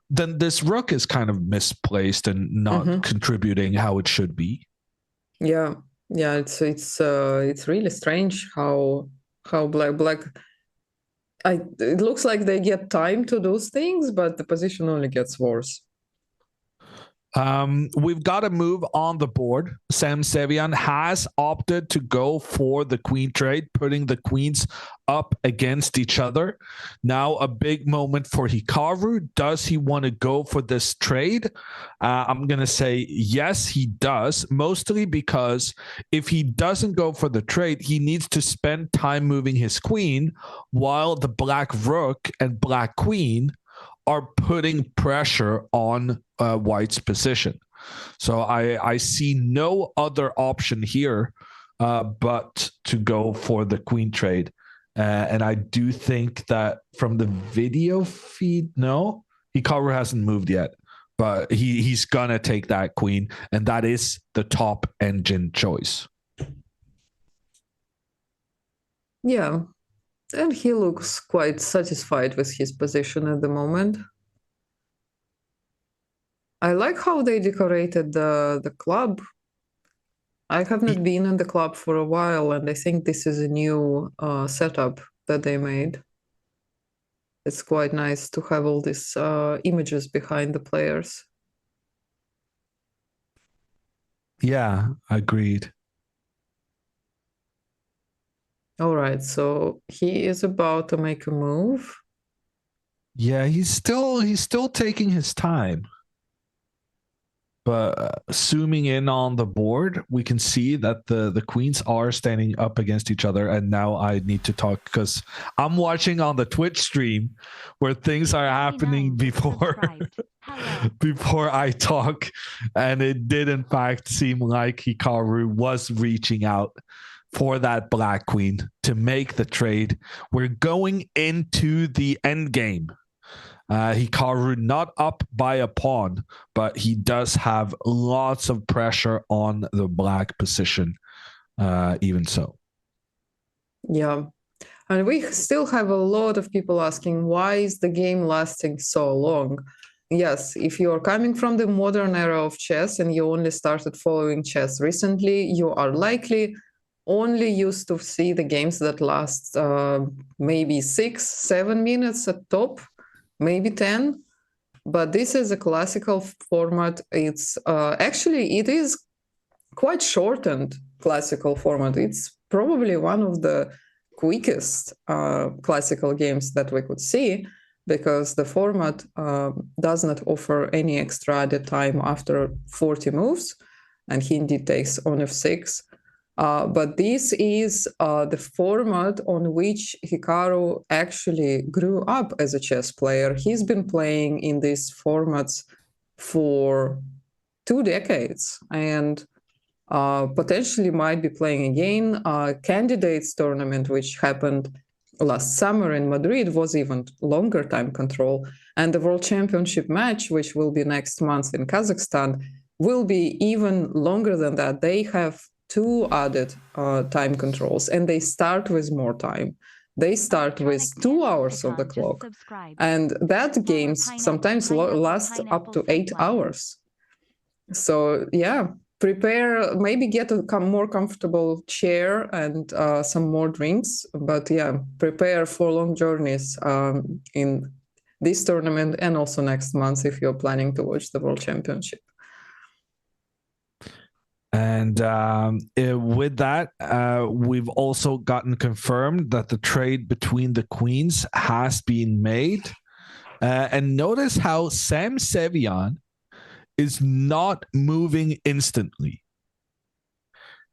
then this rook is kind of misplaced and not contributing how it should be. Yeah, it's really strange how black. It looks like they get time to do things, but the position only gets worse. We've got a move on the board. Sam Sevian has opted to go for the queen trade, putting the queens up against each other. Now a big moment for Hikaru. Does he want to go for this trade? I'm going to say yes, he does, mostly because if he doesn't go for the trade, he needs to spend time moving his queen while the black rook and black queen are putting pressure on white's position. So I see no other option here but to go for the queen trade. And I do think that from the video feed, no, Hikaru hasn't moved yet, but he's gonna take that queen, and that is the top engine choice. Yeah. And he looks quite satisfied with his position at the moment. I like how they decorated the club. I have not been in the club for a while, and I think this is a new setup that they made. It's quite nice to have all these images behind the players. Yeah, agreed. All right, so he is about to make a move. Yeah, he's still taking his time. But zooming in on the board, we can see that the queens are standing up against each other. And now I need to talk because I'm watching on the Twitch stream where things are happening before before I talk. And it did in fact seem like Hikaru was reaching out for that black queen to make the trade. We're going into the end game. Hikaru not up by a pawn, but he does have lots of pressure on the black position, even so. Yeah. And we still have a lot of people asking, why is the game lasting so long? Yes, if you're coming from the modern era of chess and you only started following chess recently, you are likely only used to see the games that last maybe 6-7 minutes at top, maybe 10. But this is a classical format. It's actually, it is quite shortened classical format. It's probably one of the quickest classical games that we could see, because the format does not offer any extra added time after 40 moves, and Hindi takes on f6. But this is the format on which Hikaru actually grew up as a chess player. He's been playing in these formats for 2 decades, and potentially might be playing again. Candidates tournament, which happened last summer in Madrid, was even longer time control. And the World Championship match, which will be next month in Kazakhstan, will be even longer than that. They have 2 added time controls, and they start with more time. They start with 2 hours of the clock. And that games sometimes last up to 8 hours. So yeah, prepare, maybe get a more comfortable chair and some more drinks. But yeah, prepare for long journeys in this tournament and also next month if you're planning to watch the World Championship. And with that, we've also gotten confirmed that the trade between the queens has been made. And notice how Sam Sevian is not moving instantly.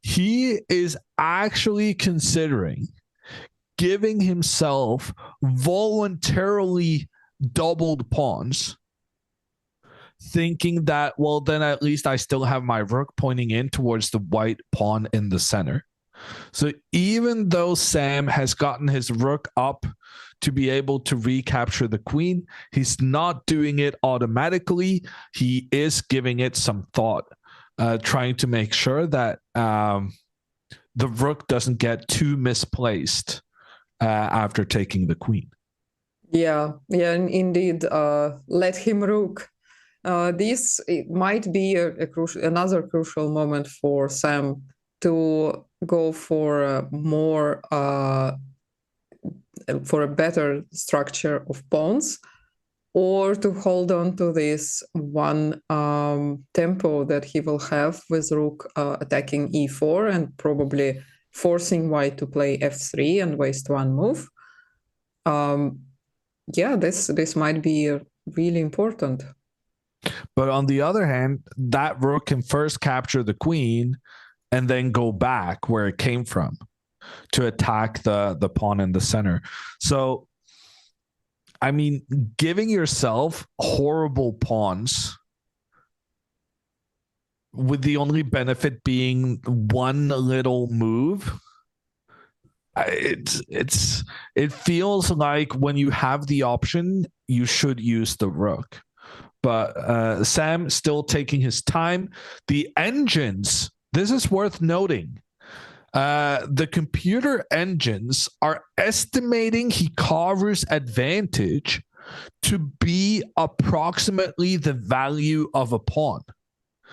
He is actually considering giving himself voluntarily doubled pawns, thinking that, well, then at least I still have my rook pointing in towards the white pawn in the center. So even though Sam has gotten his rook up to be able to recapture the queen, he's not doing it automatically. He is giving it some thought, trying to make sure that the rook doesn't get too misplaced after taking the queen. Yeah, indeed. Let him rook. This might be another crucial moment for Sam to go for more for a better structure of pawns, or to hold on to this one tempo that he will have with rook attacking e4 and probably forcing white to play f3 and waste one move. Yeah, this might be really important. But on the other hand, that rook can first capture the queen and then go back where it came from to attack the pawn in the center. So, I mean, giving yourself horrible pawns with the only benefit being one little move, it feels like when you have the option, you should use the rook. But Sam still taking his time. The engines, this is worth noting. The computer engines are estimating Hikaru's advantage to be approximately the value of a pawn.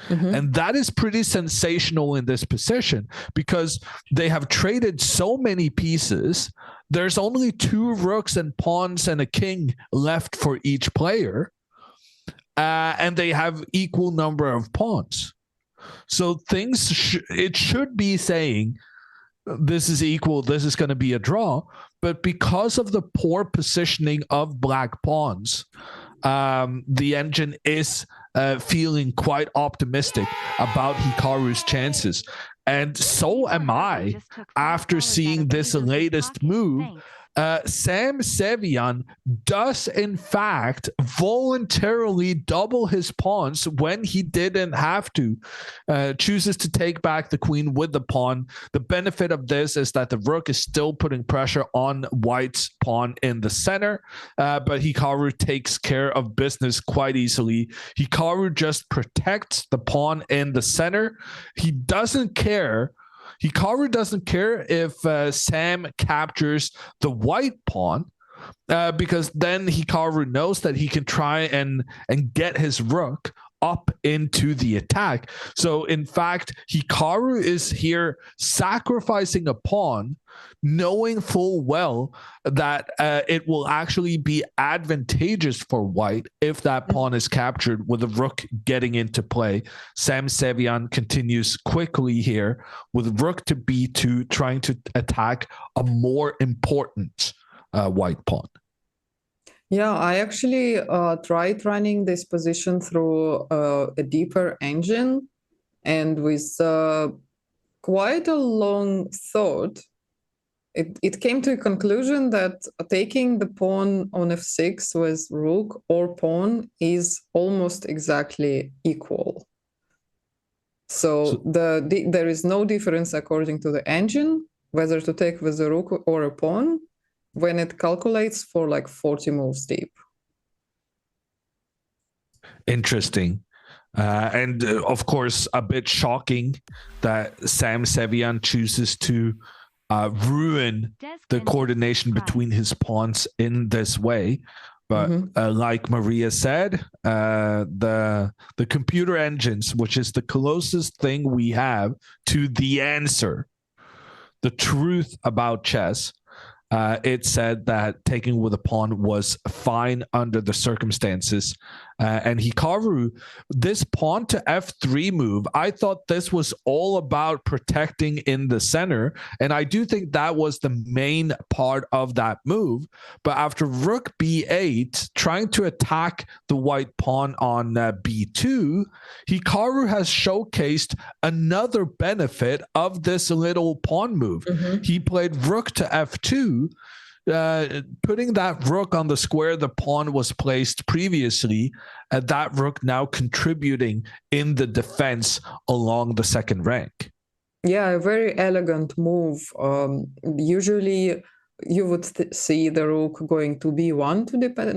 Mm-hmm. And that is pretty sensational in this position because they have traded so many pieces. There's only 2 rooks and pawns and a king left for each player. And they have equal number of pawns. So it should be saying this is equal, this is going to be a draw. But because of the poor positioning of black pawns, the engine is feeling quite optimistic about Hikaru's chances. And so am I after seeing this latest move Sam Sevian does in fact voluntarily double his pawns when he didn't have to, chooses to take back the queen with the pawn. The benefit of this is that the rook is still putting pressure on white's pawn in the center, but Hikaru takes care of business quite easily. Hikaru just protects the pawn in the center. Hikaru doesn't care if Sam captures the white pawn, because then Hikaru knows that he can try and get his rook up into the attack. So in fact, Hikaru is here sacrificing a pawn, knowing full well that it will actually be advantageous for white if that pawn is captured with the rook getting into play. Sam Sevian continues quickly here with rook to b2, trying to attack a more important white pawn. Yeah, I actually tried running this position through a deeper engine, and with quite a long thought, it came to a conclusion that taking the pawn on f6 with rook or pawn is almost exactly equal. So there is no difference according to the engine whether to take with a rook or a pawn when it calculates for like 40 moves deep. Interesting. And of course, a bit shocking that Sam Sevian chooses to ruin the coordination between his pawns in this way. But like Maria said, the computer engines, which is the closest thing we have to the answer, the truth about chess, it said that taking with a pawn was fine under the circumstances. And Hikaru, this pawn to f3 move, I thought this was all about protecting in the center. And I do think that was the main part of that move. But after rook b8, trying to attack the white pawn on b2, Hikaru has showcased another benefit of this little pawn move. He played rook to f2, putting that rook on the square the pawn was placed previously, and that rook now contributing in the defense along the second rank. Yeah, a very elegant move. Usually you would see the rook going to b1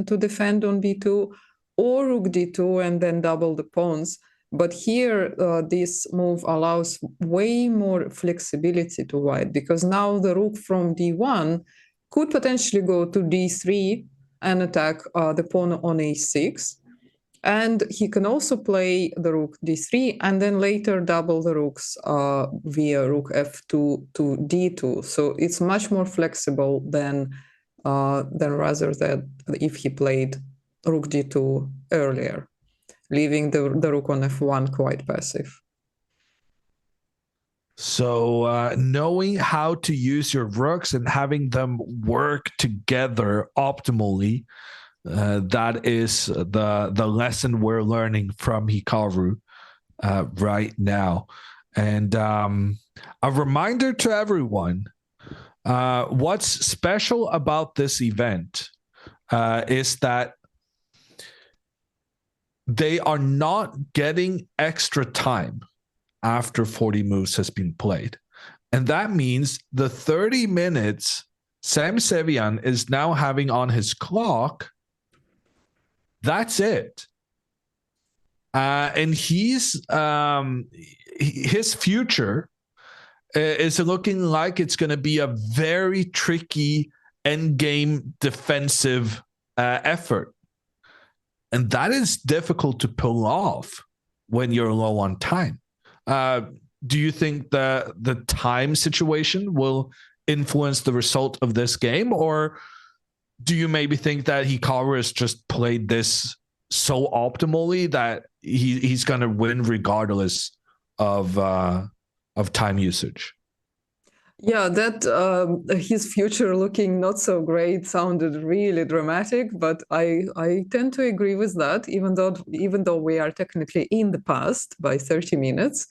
to defend on b2, or rook d2 and then double the pawns. But here, this move allows way more flexibility to white, because now the rook from d1 could potentially go to d3 and attack the pawn on a6. And he can also play the rook d3 and then later double the rooks via rook f2 to d2. So it's much more flexible than rather than if he played rook d2 earlier, leaving the rook on f1 quite passive. So knowing how to use your rooks and having them work together optimally, that is the lesson we're learning from Hikaru right now. And a reminder to everyone, what's special about this event is that they are not getting extra time after 40 moves has been played. And that means the 30 minutes Sam Sevian is now having on his clock, that's it. And his future is looking like it's going to be a very tricky endgame defensive effort. And that is difficult to pull off when you're low on time. Do you think the time situation will influence the result of this game? Or do you maybe think that Hikaru has just played this so optimally that he's going to win regardless of time usage? Yeah, that his future looking not so great sounded really dramatic, but I tend to agree with that, even though we are technically in the past by 30 minutes.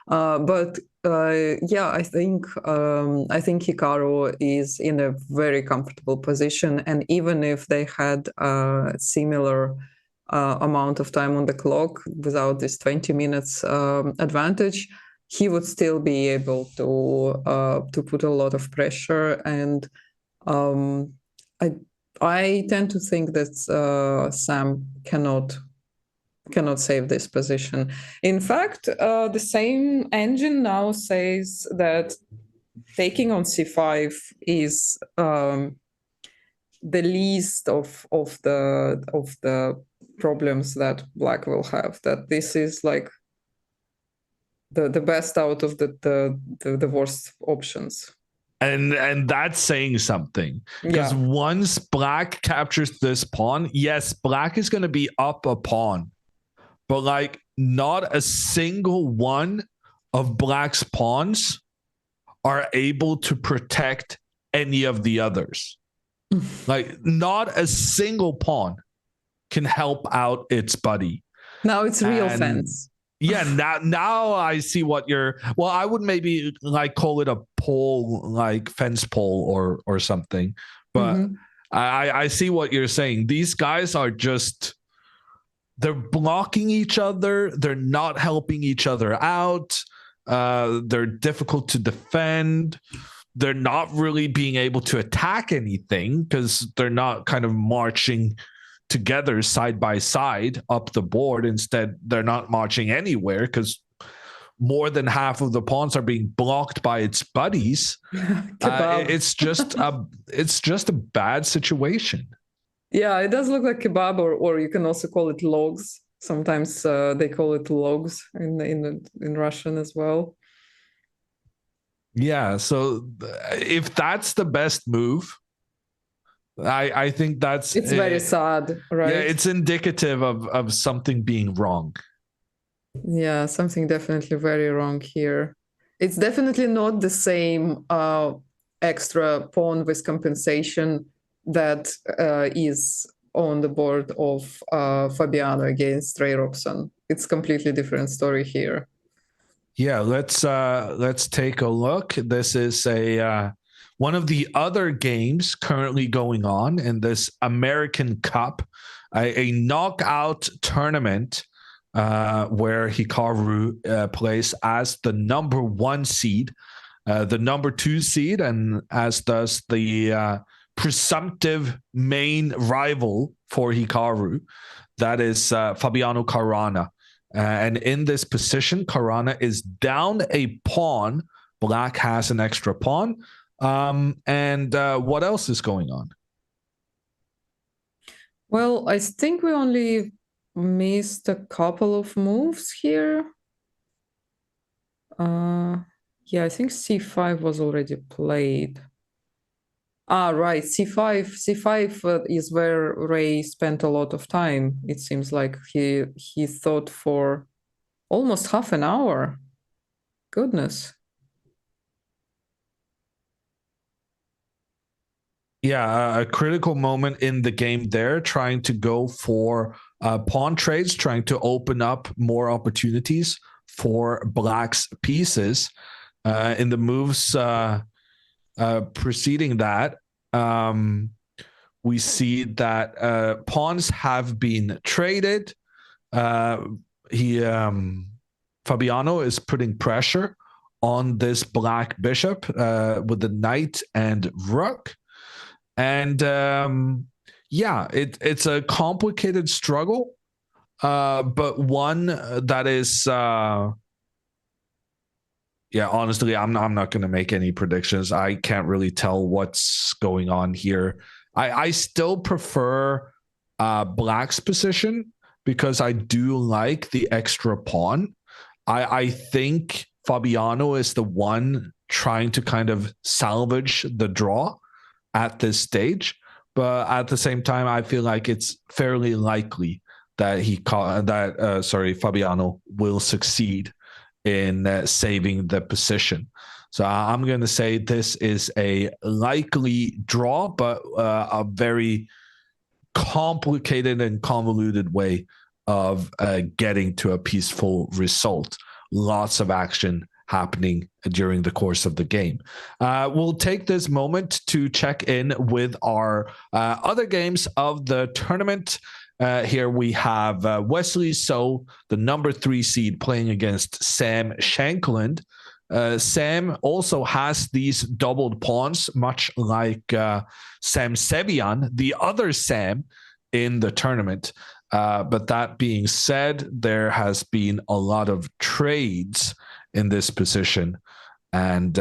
But yeah, I think Hikaru is in a very comfortable position, and even if they had a similar amount of time on the clock without this 20 minutes advantage, he would still be able to put a lot of pressure. And I tend to think that Sam cannot save this position. In fact, the same engine now says that taking on c5 is the least of the problems that Black will have. That this is like the best out of the worst options. And that's saying something, because once Black captures this pawn, yes, Black is going to be up a pawn, but like not a single one of Black's pawns are able to protect any of the others. Like not a single pawn can help out its buddy. Now it's real fence. Yeah, now I see what you're. Well, I would maybe like call it a pole, like fence pole or something. But I see what you're saying. These guys are just, they're blocking each other. They're not helping each other out. They're difficult to defend. They're not really being able to attack anything because they're not kind of marching together side by side up the board. Instead, they're not marching anywhere because more than half of the pawns are being blocked by its buddies. It's just a bad situation. Yeah, it does look like kebab, or you can also call it logs. Sometimes they call it logs in Russian as well. Yeah, so if that's the best move, I think it's very sad, right? Yeah, it's indicative of something being wrong. Yeah, something definitely very wrong here. It's definitely not the same extra pawn with compensation that is on the board of Fabiano against Ray Robson. It's completely different story here. Yeah, let's take a look. This is one of the other games currently going on in this American Cup, a knockout tournament where Hikaru plays as the number 1 seed, the number 2 seed, and as does the presumptive main rival for Hikaru, that is Fabiano Caruana. And in this position, Caruana is down a pawn. Black has an extra pawn. And what else is going on? Well, I think we only missed a couple of moves here. Yeah, I think c5 was already played. Right, c5 is where Ray spent a lot of time. It seems like he thought for almost half an hour. Goodness. Yeah, a critical moment in the game there, trying to go for pawn trades, trying to open up more opportunities for Black's pieces. In the moves preceding that, we see that pawns have been traded. Fabiano is putting pressure on this Black bishop with the knight and rook. And yeah, it's a complicated struggle, but one that is yeah, honestly, I'm not going to make any predictions. I can't really tell what's going on here. I still prefer Black's position because I do like the extra pawn. I think Fabiano is the one trying to kind of salvage the draw at this stage, but at the same time, I feel like it's fairly likely that Fabiano will succeed in saving the position. So I'm going to say this is a likely draw, but a very complicated and convoluted way of getting to a peaceful result. lots of action happening during the course of the game. We'll take this moment to check in with our other games of the tournament. Here we have Wesley So, the number 3 seed, playing against Sam Shankland. Sam also has these doubled pawns, much like Sam Sevian, the other Sam in the tournament. But that being said, there has been a lot of trades in this position. And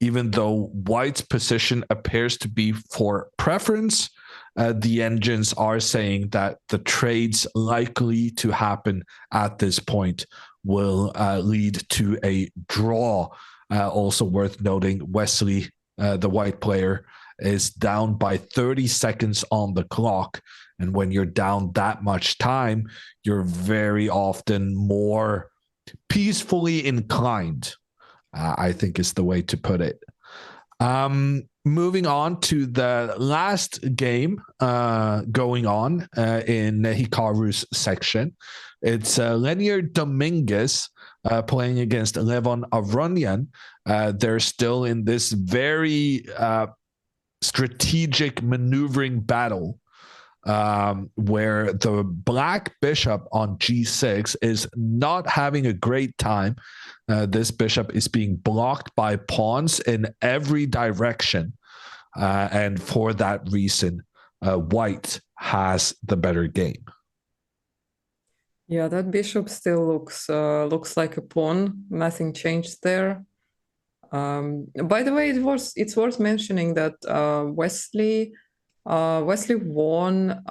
even though White's position appears to be for preference, the engines are saying that the trades likely to happen at this point will lead to a draw. Also worth noting, Wesley, the White player, is down by 30 seconds on the clock. And when you're down that much time, you're very often more peacefully inclined, I think is the way to put it. Moving on to the last game going on in Hikaru's section. It's Lenier Dominguez playing against Levon Avronian. They're still in this very strategic maneuvering battle where the black bishop on g6 is not having a great time. This bishop is being blocked by pawns in every direction. And for that reason, White has the better game. Yeah, that bishop still looks like a pawn. Nothing changed there. By the way, it's worth mentioning that Wesley won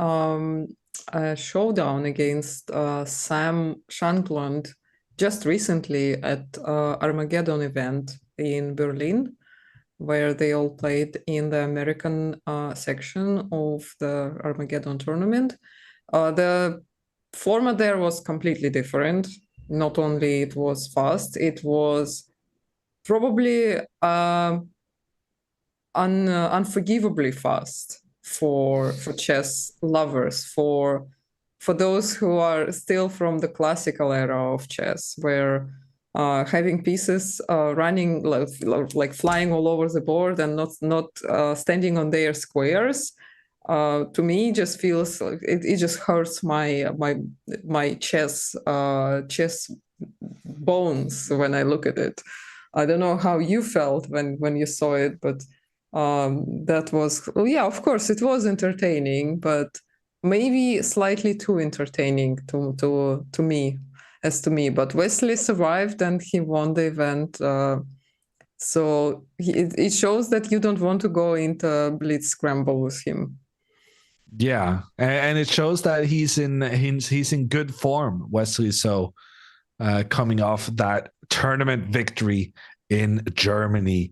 a showdown against Sam Shankland just recently at Armageddon event in Berlin, where they all played in the American section of the Armageddon tournament. The format there was completely different. Not only it was fast, it was probably unforgivably fast for chess lovers, for those who are still from the classical era of chess, where having pieces running like flying all over the board and not standing on their squares, to me just feels like it just hurts my chess bones when I look at it. I don't know how you felt when you saw it, but that was, yeah, of course it was entertaining, but maybe slightly too entertaining to me. But Wesley survived and he won the event. So it shows that you don't want to go into blitz scramble with him. Yeah, and it shows that he's in good form, Wesley. So coming off that tournament victory in Germany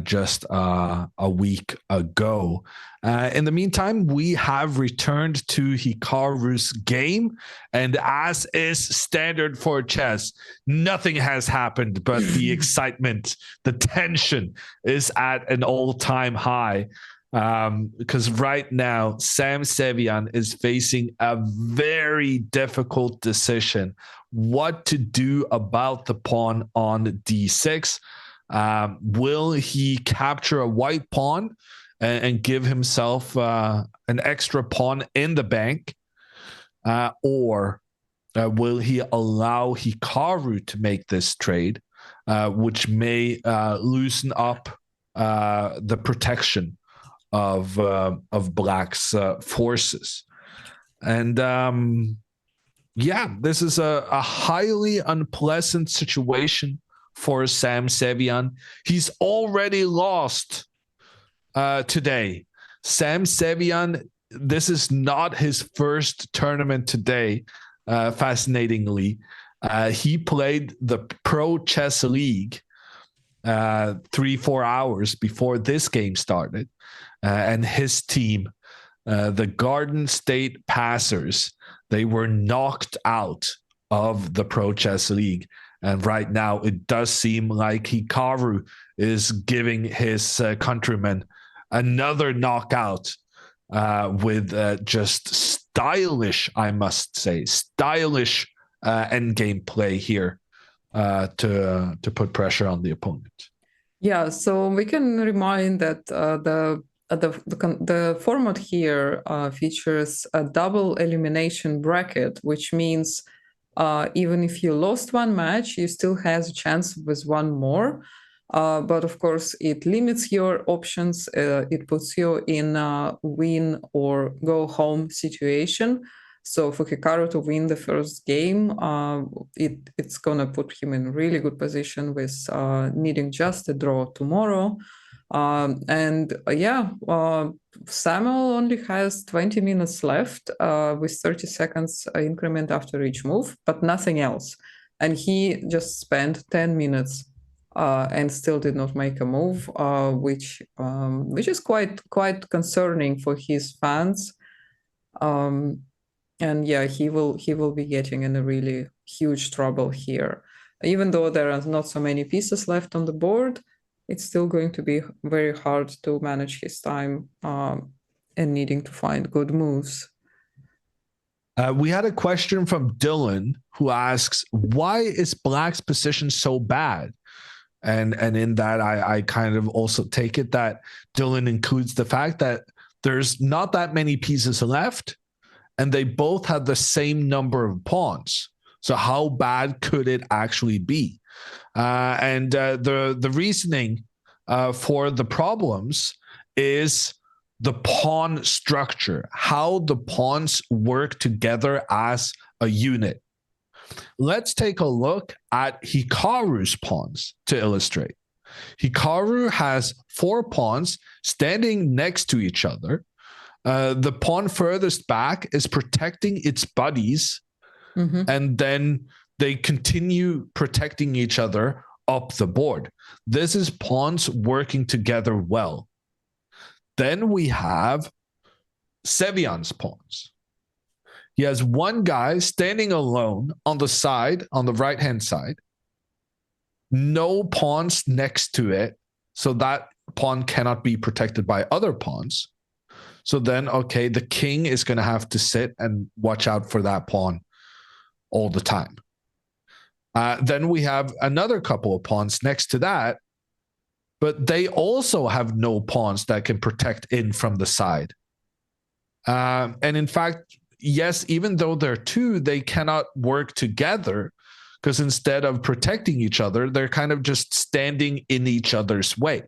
just a week ago. In the meantime, we have returned to Hikaru's game, and as is standard for chess, nothing has happened, but the excitement, the tension is at an all-time high. Because right now, Sam Sevian is facing a very difficult decision: what to do about the pawn on d6. Will he capture a white pawn and give himself an extra pawn in the bank? Or will he allow Hikaru to make this trade, which may loosen up the protection of Black's forces? And yeah, this is a highly unpleasant situation for Sam Sevian. He's already lost today. Sam Sevian, this is not his first tournament today, fascinatingly. He played the Pro Chess League 3-4 hours before this game started. And his team, the Garden State Passers, they were knocked out of the Pro Chess League. And right now, it does seem like Hikaru is giving his countrymen another knockout with just stylish, I must say, stylish endgame play here to put pressure on the opponent. Yeah, so we can remind that the format here features a double elimination bracket, which means even if you lost one match, you still has a chance with one more. But of course, it limits your options. It puts you in a win or go home situation. So for Hikaru to win the first game, it's gonna put him in a really good position with needing just a draw tomorrow. Samuel only has 20 minutes left with 30 seconds increment after each move, but nothing else. And he just spent 10 minutes and still did not make a move, which is quite concerning for his fans. And yeah, he will be getting in a really huge trouble here. Even though there are not so many pieces left on the board, it's still going to be very hard to manage his time and needing to find good moves. We had a question from Dylan who asks, why is Black's position so bad? And in that, I kind of also take it that Dylan includes the fact that there's not that many pieces left, and they both have the same number of pawns. So how bad could it actually be? The reasoning for the problems is the pawn structure, how the pawns work together as a unit. Let's take a look at Hikaru's pawns to illustrate. Hikaru has 4 pawns standing next to each other. The pawn furthest back is protecting its buddies, and then they continue protecting each other up the board. This is pawns working together well. Then we have Sevian's pawns. He has one guy standing alone on the side, on the right-hand side, no pawns next to it, so that pawn cannot be protected by other pawns. So then, okay, the king is going to have to sit and watch out for that pawn all the time. Then we have another couple of pawns next to that, but they also have no pawns that can protect in from the side. And in fact, yes, even though they're 2, they cannot work together because instead of protecting each other, they're kind of just standing in each other's way.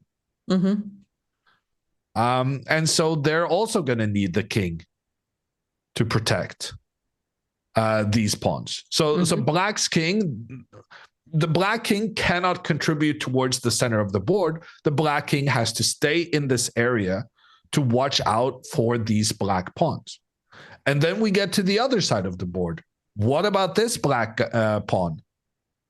And so they're also going to need the king to protect these pawns. So Black's king, the Black king cannot contribute towards the center of the board. The Black king has to stay in this area to watch out for these black pawns. And then we get to the other side of the board. What about this black pawn?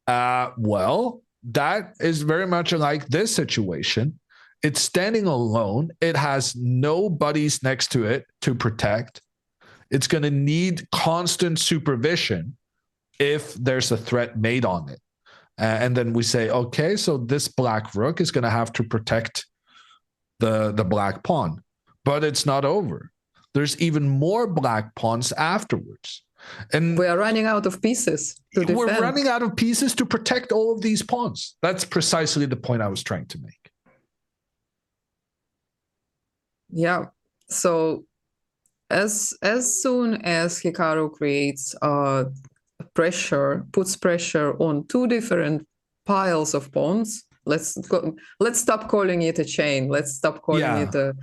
Well, that is very much like this situation. It's standing alone. It has no buddies next to it to protect. It's going to need constant supervision if there's a threat made on it. And then we say, okay, so this black rook is going to have to protect the black pawn. But it's not over. There's even more black pawns afterwards. And we are running out of pieces to defend. We're running out of pieces to protect all of these pawns. That's precisely the point I was trying to make. Yeah. So as soon as Hikaru creates puts pressure on 2 different piles of pawns, let's stop calling it a chain. Let's stop calling it a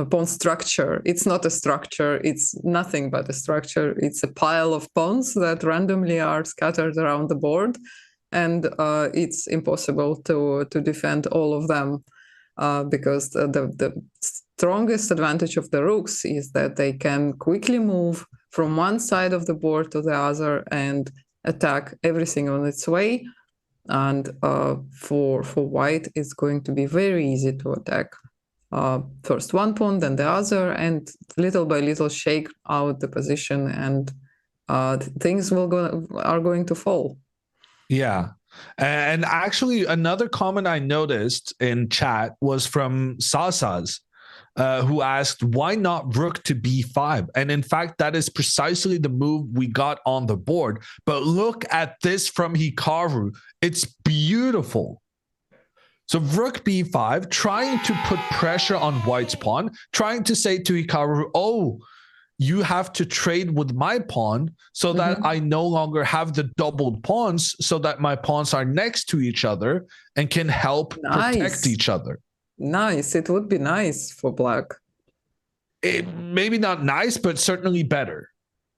pawn structure. It's not a structure. It's nothing but a structure. It's a pile of pawns that randomly are scattered around the board, and it's impossible to defend all of them because the strongest advantage of the rooks is that they can quickly move from one side of the board to the other and attack everything on its way. And for white, it's going to be very easy to attack first one pawn, then the other, and little by little shake out the position, and things are going to fall. Yeah. And actually, another comment I noticed in chat was from Sasas. who asked, why not rook to b5? And in fact, that is precisely the move we got on the board. But look at this from Hikaru. It's beautiful. So rook b5, trying to put pressure on white's pawn, trying to say to Hikaru, oh, you have to trade with my pawn so that I no longer have the doubled pawns, so that my pawns are next to each other and can help protect each other. Nice. It would be nice for black. Maybe not nice, but certainly better.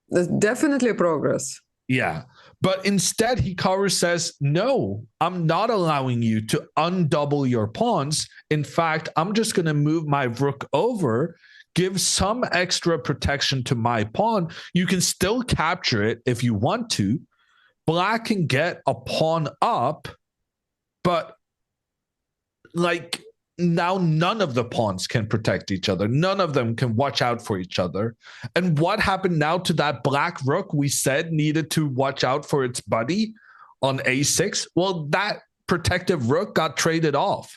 There's definitely progress. Yeah. But instead, Hikaru says, no, I'm not allowing you to undouble your pawns. In fact, I'm just going to move my rook over, give some extra protection to my pawn. You can still capture it if you want to. Black can get a pawn up, but like now none of the pawns can protect each other. None of them can watch out for each other. And what happened now to that black rook we said needed to watch out for its buddy on a6? Well, that protective rook got traded off.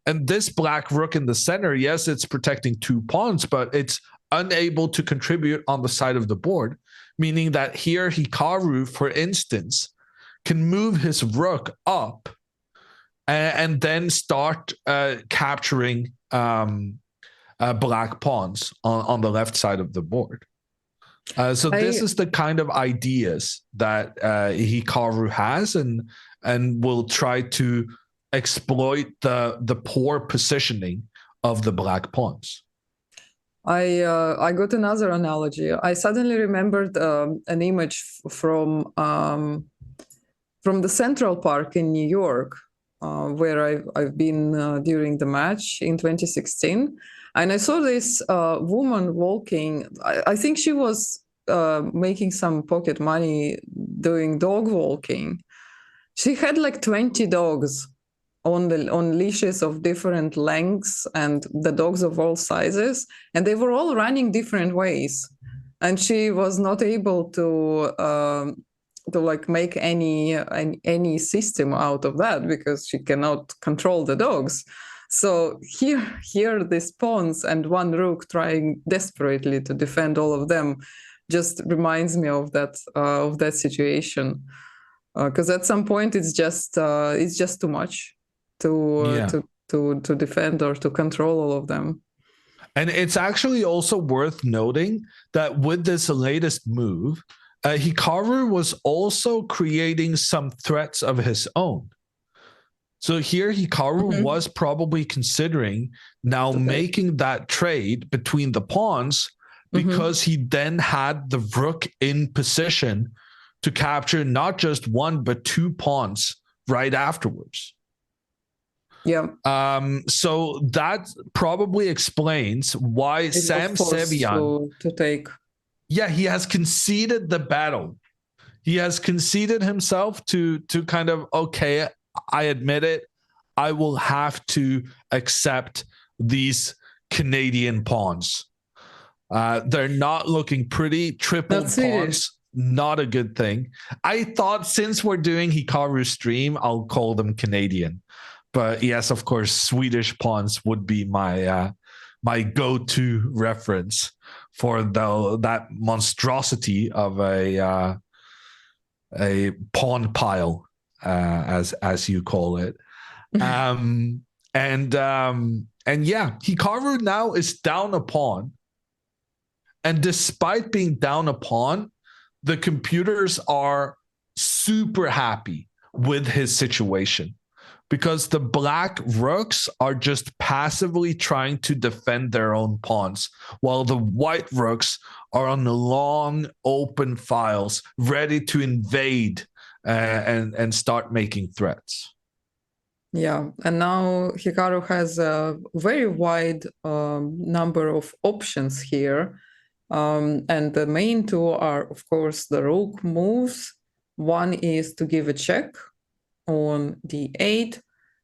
And this black rook in the center, yes, it's protecting two pawns, but it's unable to contribute on the side of the board, meaning that here Hikaru, for instance, can move his rook up and then start capturing black pawns on the left side of the board. So this is the kind of ideas that Hikaru has and will try to exploit the poor positioning of the black pawns. I got another analogy. I suddenly remembered an image from the Central Park in New York, where I've been during the match in 2016, and I saw this woman walking. I think she was making some pocket money doing dog walking. She had like 20 dogs on leashes of different lengths and the dogs of all sizes, and they were all running different ways. And she was not able to like make any system out of that because she cannot control the dogs. So here these pawns and one rook trying desperately to defend all of them just reminds me of that situation. Because at some point it's just too much to defend or to control all of them. And it's actually also worth noting that with this latest move, Hikaru was also creating some threats of his own. So here Hikaru was probably considering now making that trade between the pawns because he then had the rook in position to capture not just one, but two pawns right afterwards. Yeah. So that probably explains why Sam Sevian to take. Yeah, he has conceded the battle. He has conceded himself to kind of, okay, I admit it. I will have to accept these Canadian pawns. They're not looking pretty. Triple pawns, not a good thing. I thought since we're doing Hikaru stream, I'll call them Canadian. But yes, of course, Swedish pawns would be my my go-to reference for that monstrosity of a pawn pile, as you call it. And yeah, Hikaru now is down a pawn. And despite being down a pawn, the computers are super happy with his situation, because the black rooks are just passively trying to defend their own pawns, while the white rooks are on the long open files, ready to invade and start making threats. Yeah, and now Hikaru has a very wide number of options here. And the main two are, of course, the rook moves. One is to give a check on d8,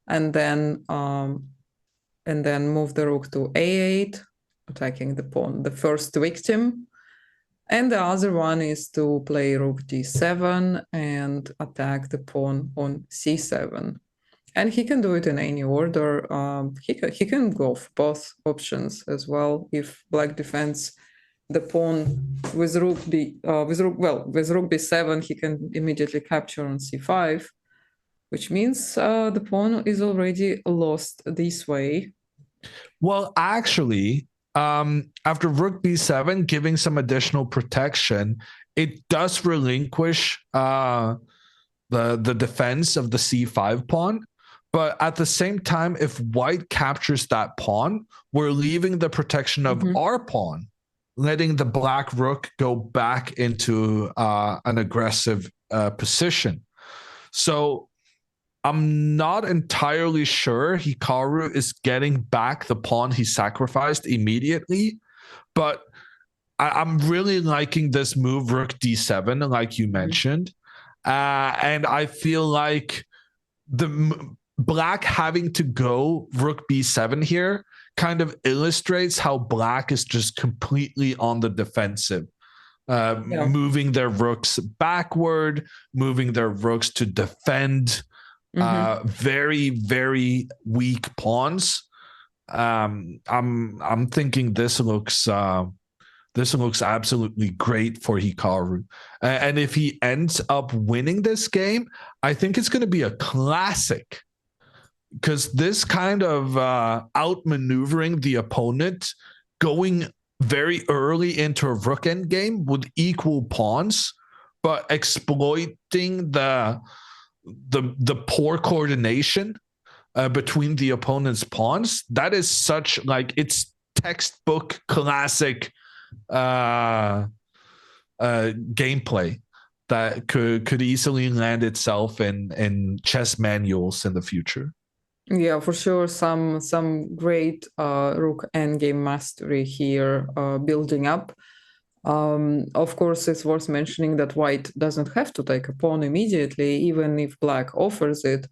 and then move the rook to a8, attacking the pawn, the first victim. And the other one is to play rook d7 and attack the pawn on c7. And he can do it in any order. He can go for both options as well. If black defends the pawn with rook with rook b7, he can immediately capture on c5, which means the pawn is already lost this way. Well, actually, after rook b7, giving some additional protection, it does relinquish the defense of the c5 pawn. But at the same time, if white captures that pawn, we're leaving the protection of our pawn, letting the black rook go back into an aggressive position. So I'm not entirely sure Hikaru is getting back the pawn he sacrificed immediately, but I'm really liking this move, rook d7, like you mentioned. And I feel like black having to go rook b7 here kind of illustrates how black is just completely on the defensive, moving their rooks backward, moving their rooks to defend very, very weak pawns. I'm thinking this looks absolutely great for Hikaru. And if he ends up winning this game, I think it's going to be a classic, because this kind of outmaneuvering the opponent, going very early into a rook endgame with equal pawns, but exploiting the poor coordination between the opponent's pawns, that is such, like, it's textbook classic gameplay that could easily land itself in chess manuals in the future. Yeah, for sure. Some great rook endgame mastery here building up. Of course, it's worth mentioning that white doesn't have to take a pawn immediately, even if black offers it.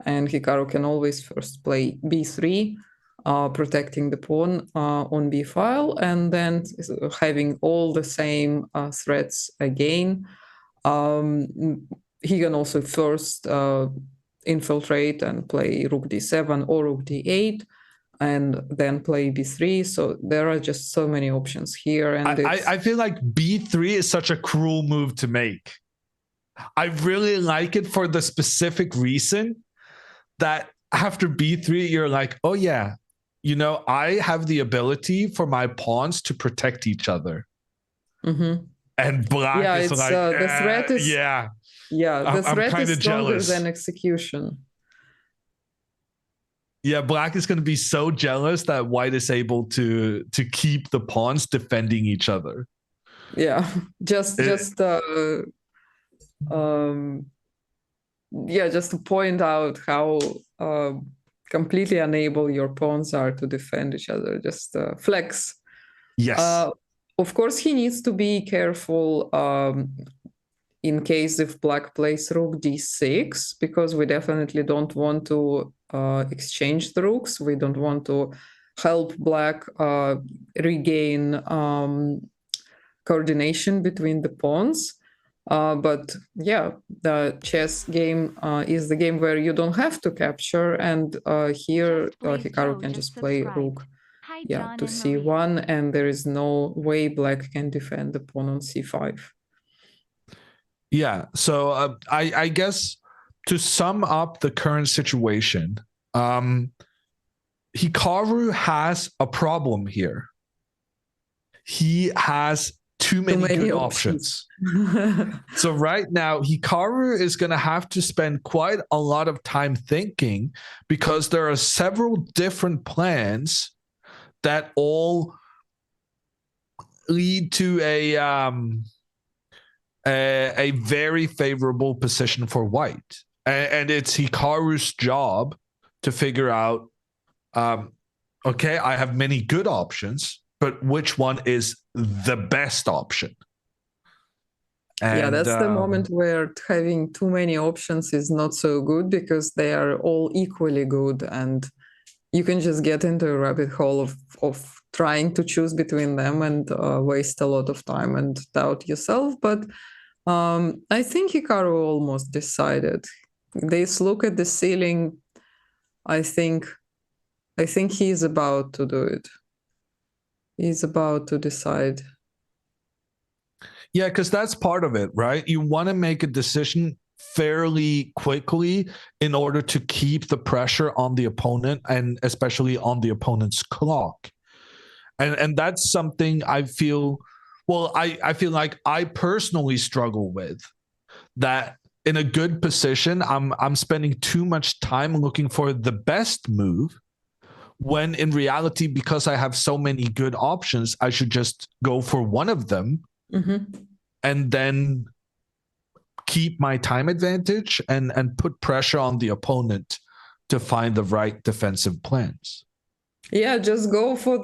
And Hikaru can always first play b3, protecting the pawn on b file, and then having all the same threats again. He can also first infiltrate and play rook d7 or rook d8, and then play b3. So there are just so many options here. And I feel like b3 is such a cruel move to make. I really like it for the specific reason that after b3, you're like, oh yeah, you know, I have the ability for my pawns to protect each other. And black is like, the threat is, the threat is stronger jealous. than execution. Yeah, black is going to be so jealous that white is able to keep the pawns defending each other. Yeah, just to point out how completely unable your pawns are to defend each other. Just flex. Yes. Of course, he needs to be careful in case if black plays rook d6, because we definitely don't want to exchange the rooks. We don't want to help black regain coordination between the pawns. But yeah, the chess game is the game where you don't have to capture, and here Hikaru can just play rook to c1, and there is no way black can defend the pawn on c5. Yeah, so I guess to sum up the current situation, Hikaru has a problem here. He has too many good options. So right now, Hikaru is going to have to spend quite a lot of time thinking, because there are several different plans that all lead to a very favorable position for white. And it's Hikaru's job to figure out, okay, I have many good options, but which one is the best option? And, that's the moment where having too many options is not so good, because they are all equally good, and you can just get into a rabbit hole of trying to choose between them and waste a lot of time and doubt yourself. But I think Hikaru almost decided. This look at the ceiling I think he's about to do it. He's about to decide. Yeah, because that's part of it, right? You want to make a decision fairly quickly in order to keep the pressure on the opponent and especially on the opponent's clock. And that's something I feel, well, I feel like I personally struggle with that. In a good position, I'm spending too much time looking for the best move, when in reality, because I have so many good options, I should just go for one of them and then keep my time advantage and put pressure on the opponent to find the right defensive plans. Yeah, just go for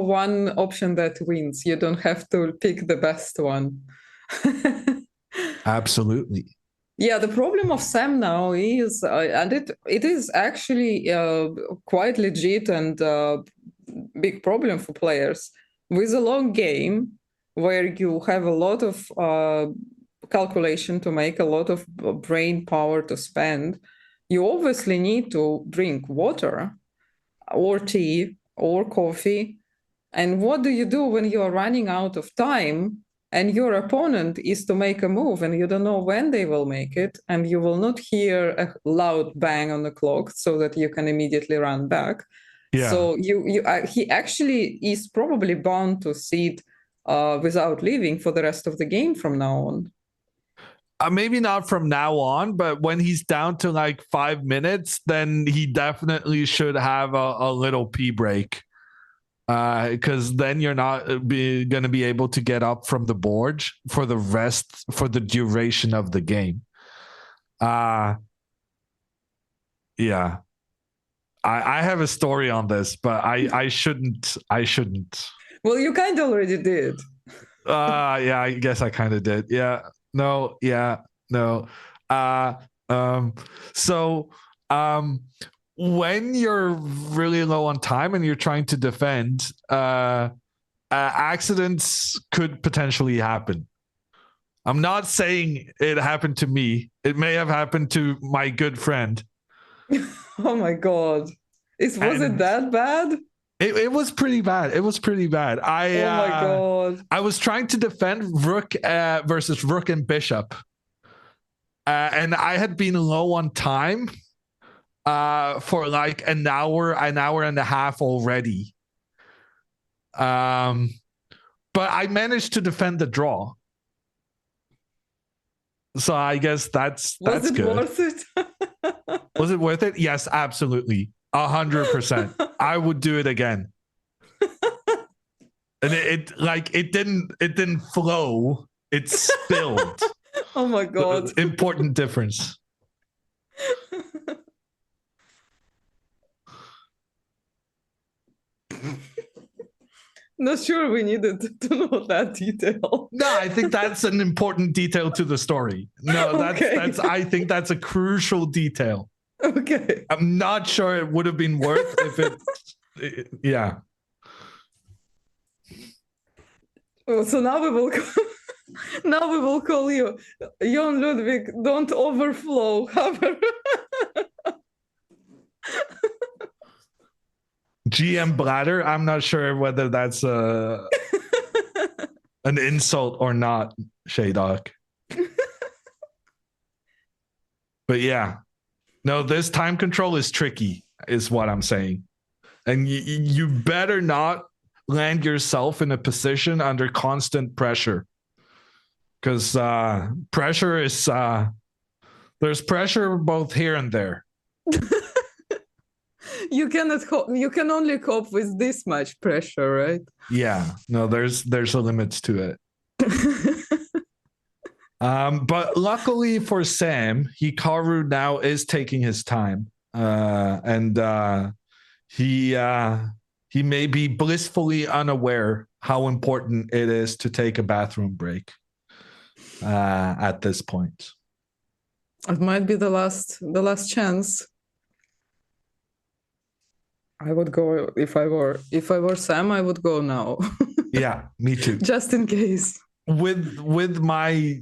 one option that wins. You don't have to pick the best one. Absolutely. Yeah, the problem of Sam now is, and it is actually quite legit and big problem for players with a long game where you have a lot of calculation to make, a lot of brain power to spend. You obviously need to drink water or tea or coffee. And what do you do when you are running out of time and your opponent is to make a move and you don't know when they will make it, and you will not hear a loud bang on the clock so that you can immediately run back? Yeah. So he actually is probably bound to sit without leaving for the rest of the game from now on. Maybe not from now on, but when he's down to like 5 minutes, then he definitely should have a little pee break. Because then you're not going to be able to get up from the board for the duration of the game. Yeah. I have a story on this, but I shouldn't. Well, you kind of already did. Yeah, I guess I kind of did. Yeah. No. Yeah. No. So when you're really low on time and you're trying to defend, accidents could potentially happen. I'm not saying it happened to me. It may have happened to my good friend. Oh my God. Was it that bad? It was pretty bad. It was pretty bad. Oh my God. I was trying to defend Rook versus Rook and Bishop. And I had been low on time for like an hour and a half already. But I managed to defend the draw. So I guess that's good. Was it worth it? Was it worth it? Yes, absolutely. 100%. I would do it again. And it didn't flow. It spilled. Oh my God. Important difference. Not sure we needed to know that detail. No, I think that's an important detail to the story. No, that's I think that's a crucial detail. Okay. I'm not sure it would have been worth if yeah. So now we will call you Jon Ludwig. Don't overflow. GM bladder. I'm not sure whether that's an insult or not, Shaydog. But yeah, no, this time control is tricky, is what I'm saying, and you better not land yourself in a position under constant pressure, because pressure is there's pressure both here and there. You can only cope with this much pressure, right? Yeah, no, there's a limits to it. But luckily for Sam, Hikaru now is taking his time, and he may be blissfully unaware how important it is to take a bathroom break at this point. It might be the last chance. I would go if I were Sam. I would go now. Yeah, me too. Just in case. With my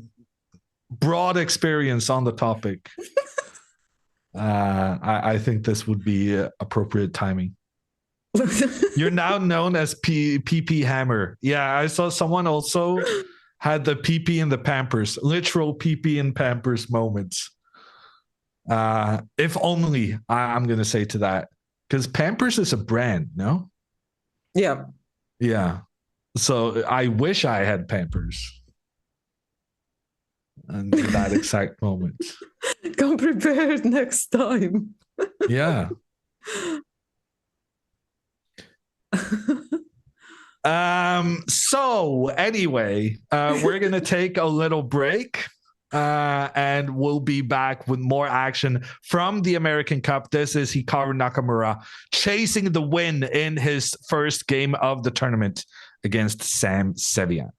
broad experience on the topic, I think this would be appropriate timing. You're now known as PP Hammer. Yeah, I saw someone also had the PP in the Pampers, literal PP in Pampers moments. If only I'm going to say to that, because Pampers is a brand, no? Yeah. Yeah. So I wish I had Pampers in that exact moment. Come prepared next time. Yeah. So anyway, we're gonna take a little break. And we'll be back with more action from the American Cup. This is Hikaru Nakamura chasing the win in his first game of the tournament against Sam Sevian.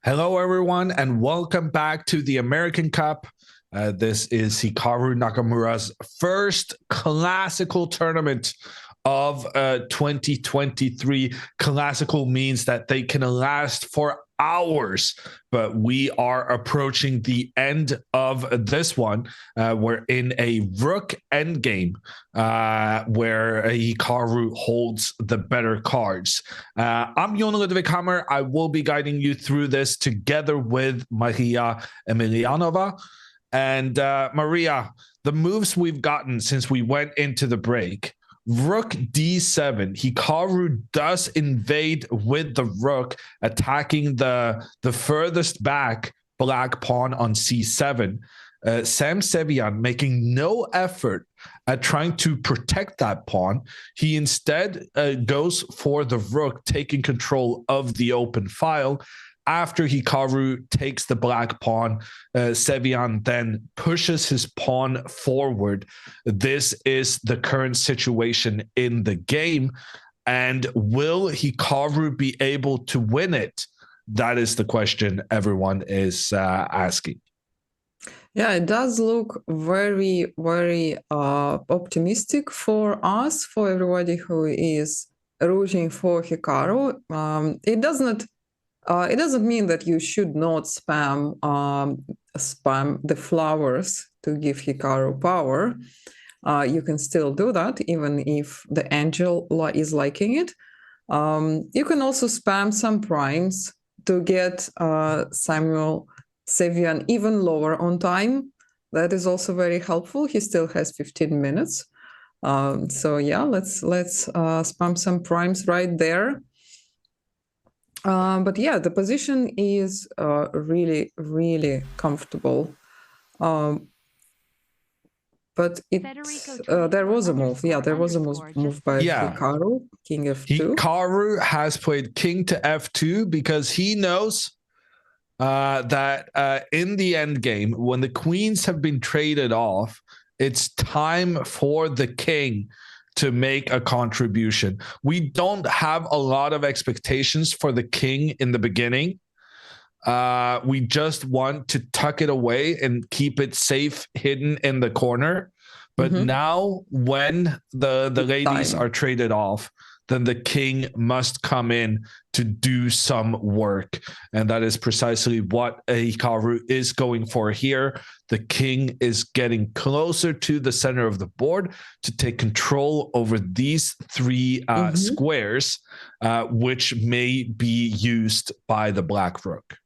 Hello, everyone, and welcome back to the American Cup. This is Hikaru Nakamura's first classical tournament of 2023. Classical means that they can last for hours, but we are approaching the end of this one. We're in a rook endgame where Hikaru holds the better cards. I'm Jon Ludwig Hammer. I will be guiding you through this together with Maria Emilianova. And Maria, the moves we've gotten since we went into the break. Rook d7. Hikaru does invade with the rook, attacking the furthest back black pawn on c7. Sam Sevian making no effort at trying to protect that pawn. He instead goes for the rook, taking control of the open file. After Hikaru takes the black pawn, Sevian then pushes his pawn forward. This is the current situation in the game. And will Hikaru be able to win it? That is the question everyone is asking. Yeah, it does look very, very optimistic for us, for everybody who is rooting for Hikaru. It doesn't mean that you should not spam the flowers to give Hikaru power. You can still do that, even if the angel is liking it. You can also spam some primes to get Samuel Sevian even lower on time. That is also very helpful. He still has 15 minutes. So yeah, let's spam some primes right there. But yeah, the position is really, really comfortable. But there was a move. Yeah, there was a move by Hikaru, king f2. Hikaru has played king to f2 because he knows that in the end game, when the queens have been traded off, it's time for the king to make a contribution. We don't have a lot of expectations for the king in the beginning. We just want to tuck it away and keep it safe, hidden in the corner. But now when the ladies are traded off, then the king must come in to do some work. And that is precisely what Hikaru is going for here. The king is getting closer to the center of the board to take control over these three squares, which may be used by the black rook.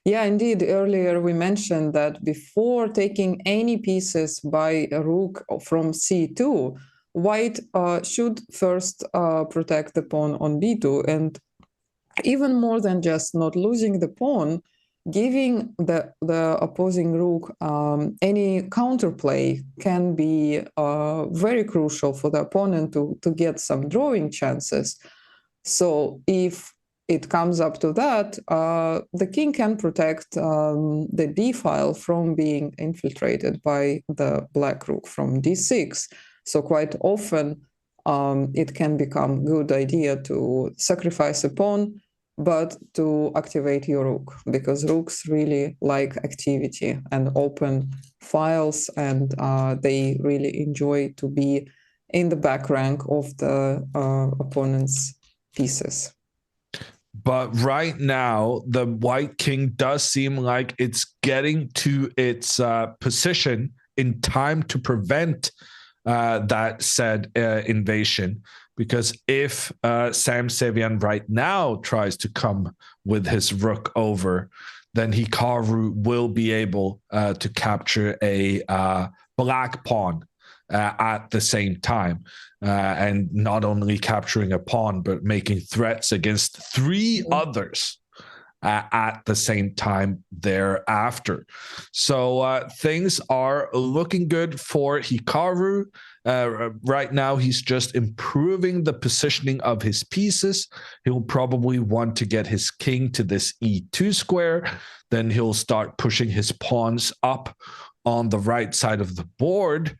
Yeah, indeed. Earlier we mentioned that before taking any pieces by a rook from c2, white should first protect the pawn on b2, and even more than just not losing the pawn, giving the opposing rook any counterplay can be very crucial for the opponent to get some drawing chances. So if it comes up to that, the king can protect the d file from being infiltrated by the black rook from d6. So quite often it can become a good idea to sacrifice a pawn, but to activate your rook, because rooks really like activity and open files, and they really enjoy to be in the back rank of the opponent's pieces. But right now, the white king does seem like it's getting to its position in time to prevent that said invasion. Because if Sam Sevian right now tries to come with his rook over, then Hikaru will be able to capture a black pawn at the same time. And not only capturing a pawn, but making threats against three others at the same time thereafter. So things are looking good for Hikaru. Right now, he's just improving the positioning of his pieces. He'll probably want to get his king to this e2 square. Then he'll start pushing his pawns up on the right side of the board.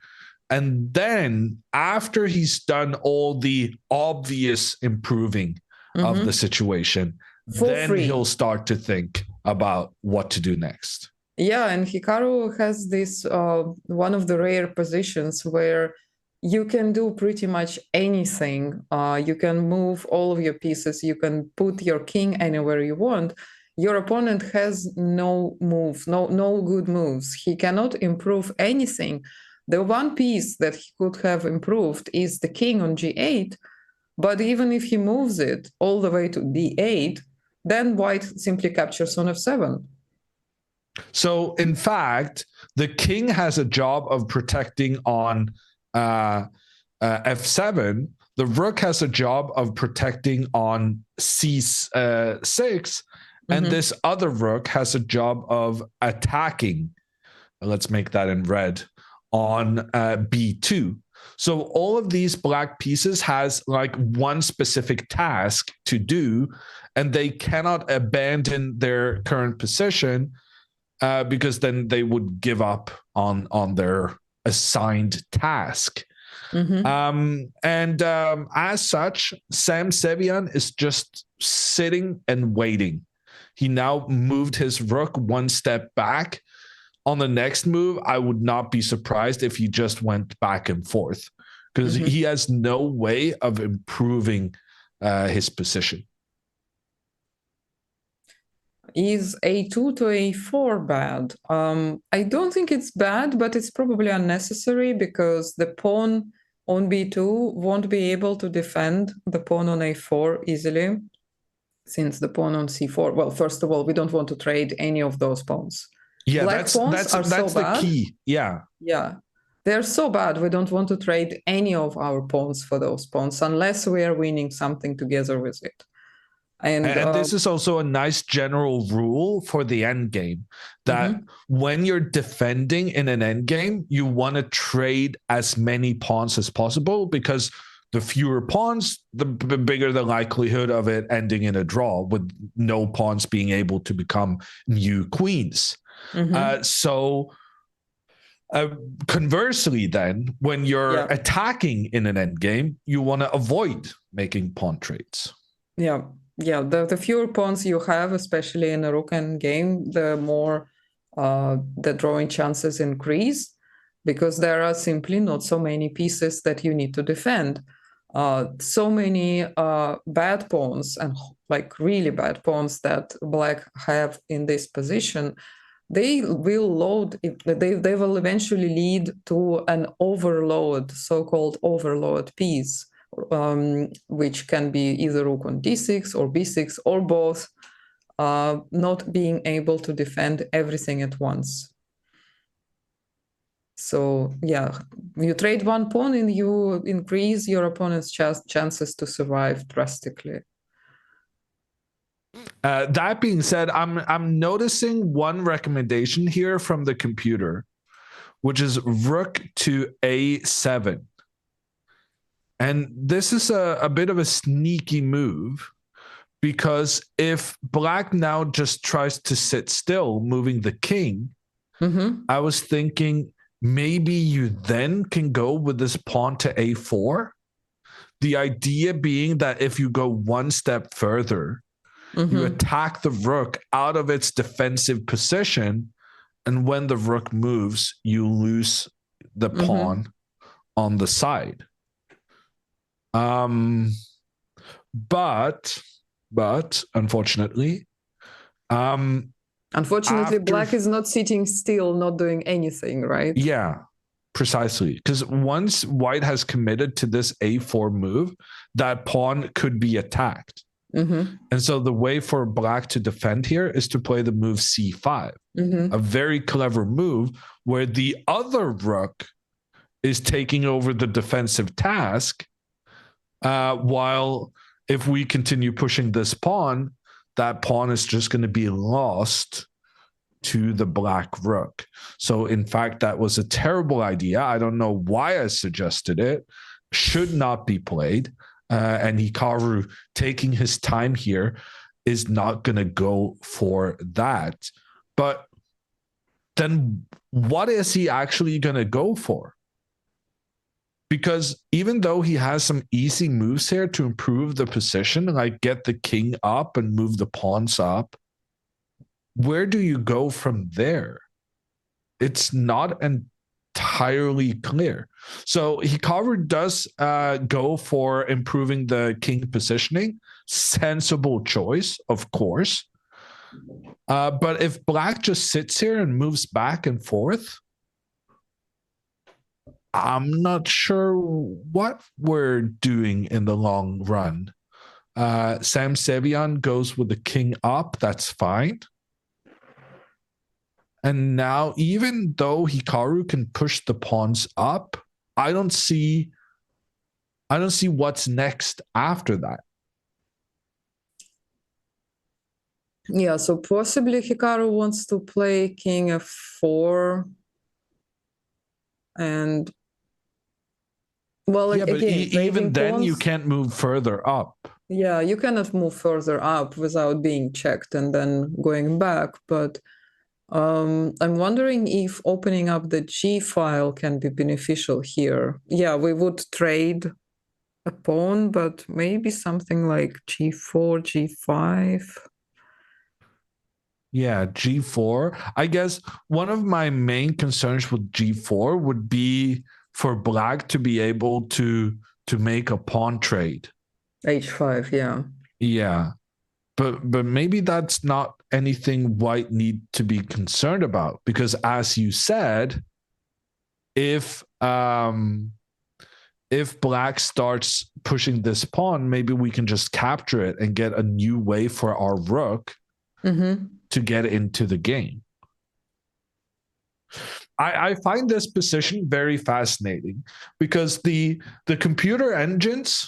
And then after he's done all the obvious improving of the situation, then he'll start to think, about what to do next. Yeah, and Hikaru has this one of the rare positions where you can do pretty much anything. You can move all of your pieces. You can put your king anywhere you want. Your opponent has no moves, no good moves. He cannot improve anything. The one piece that he could have improved is the king on g8, but even if he moves it all the way to d8, then white simply captures on f7. So, in fact, the king has a job of protecting on f7. The rook has a job of protecting on c6, and this other rook has a job of attacking. Let's make that in red on b2. So all of these black pieces has like one specific task to do, and they cannot abandon their current position because then they would give up on their assigned task. As such, Sam Sevian is just sitting and waiting. He now moved his rook one step back. On the next move, I would not be surprised if he just went back and forth, because he has no way of improving his position. Is a2 to a4 bad? I don't think it's bad, but it's probably unnecessary because the pawn on b2 won't be able to defend the pawn on a4 easily, since the pawn on c4. Well, first of all, we don't want to trade any of those pawns. Yeah, Black pawns are so the bad. key. Yeah. They're so bad. We don't want to trade any of our pawns for those pawns unless we are winning something together with it. And this is also a nice general rule for the endgame, that when you're defending in an endgame, you want to trade as many pawns as possible, because the fewer pawns, the bigger the likelihood of it ending in a draw, with no pawns being able to become new queens. Conversely, then, when you're attacking in an endgame, you want to avoid making pawn trades. The fewer pawns you have, especially in a rook endgame, the more the drawing chances increase, because there are simply not so many pieces that you need to defend. So many bad pawns, and like really bad pawns that black have in this position, they will load, they will eventually lead to an overload, so-called overload piece, which can be either rook on d6 or b6 or both, not being able to defend everything at once. So you trade one pawn and you increase your opponent's chances to survive drastically. That being said, I'm noticing one recommendation here from the computer, which is rook to a7. And this is a bit of a sneaky move, because if black now just tries to sit still, moving the king, I was thinking maybe you then can go with this pawn to a4. The idea being that if you go one step further, you attack the rook out of its defensive position, and when the rook moves, you lose the pawn on the side. But unfortunately, black is not sitting still, not doing anything, right? Yeah, precisely. Because once white has committed to this a4 move, that pawn could be attacked. And so the way for black to defend here is to play the move c5, a very clever move where the other rook is taking over the defensive task, while if we continue pushing this pawn, that pawn is just going to be lost to the black rook. So in fact, that was a terrible idea. I don't know why I suggested it. Should not be played. And Hikaru, taking his time here, is not going to go for that. But then what is he actually going to go for? Because even though he has some easy moves here to improve the position, like get the king up and move the pawns up, where do you go from there? It's not entirely clear. So Hikaru does go for improving the king positioning. Sensible choice, of course. But if black just sits here and moves back and forth, I'm not sure what we're doing in the long run. Sam Sevian goes with the king up. That's fine. And now, even though Hikaru can push the pawns up, I don't see what's next after that. Yeah, so possibly Hikaru wants to play king f4. And well, Yeah, but again, even then pawns, you can't move further up. Yeah, you cannot move further up without being checked and then going back. But I'm wondering if opening up the G file can be beneficial here. Yeah, we would trade a pawn, but maybe something like G4, G5. Yeah, G4. I guess one of my main concerns with G4 would be for black to be able to make a pawn trade. H5, yeah. Yeah. But maybe that's not anything white need to be concerned about, because as you said, if black starts pushing this pawn, maybe we can just capture it and get a new way for our rook to get into the game. I find this position very fascinating because the computer engines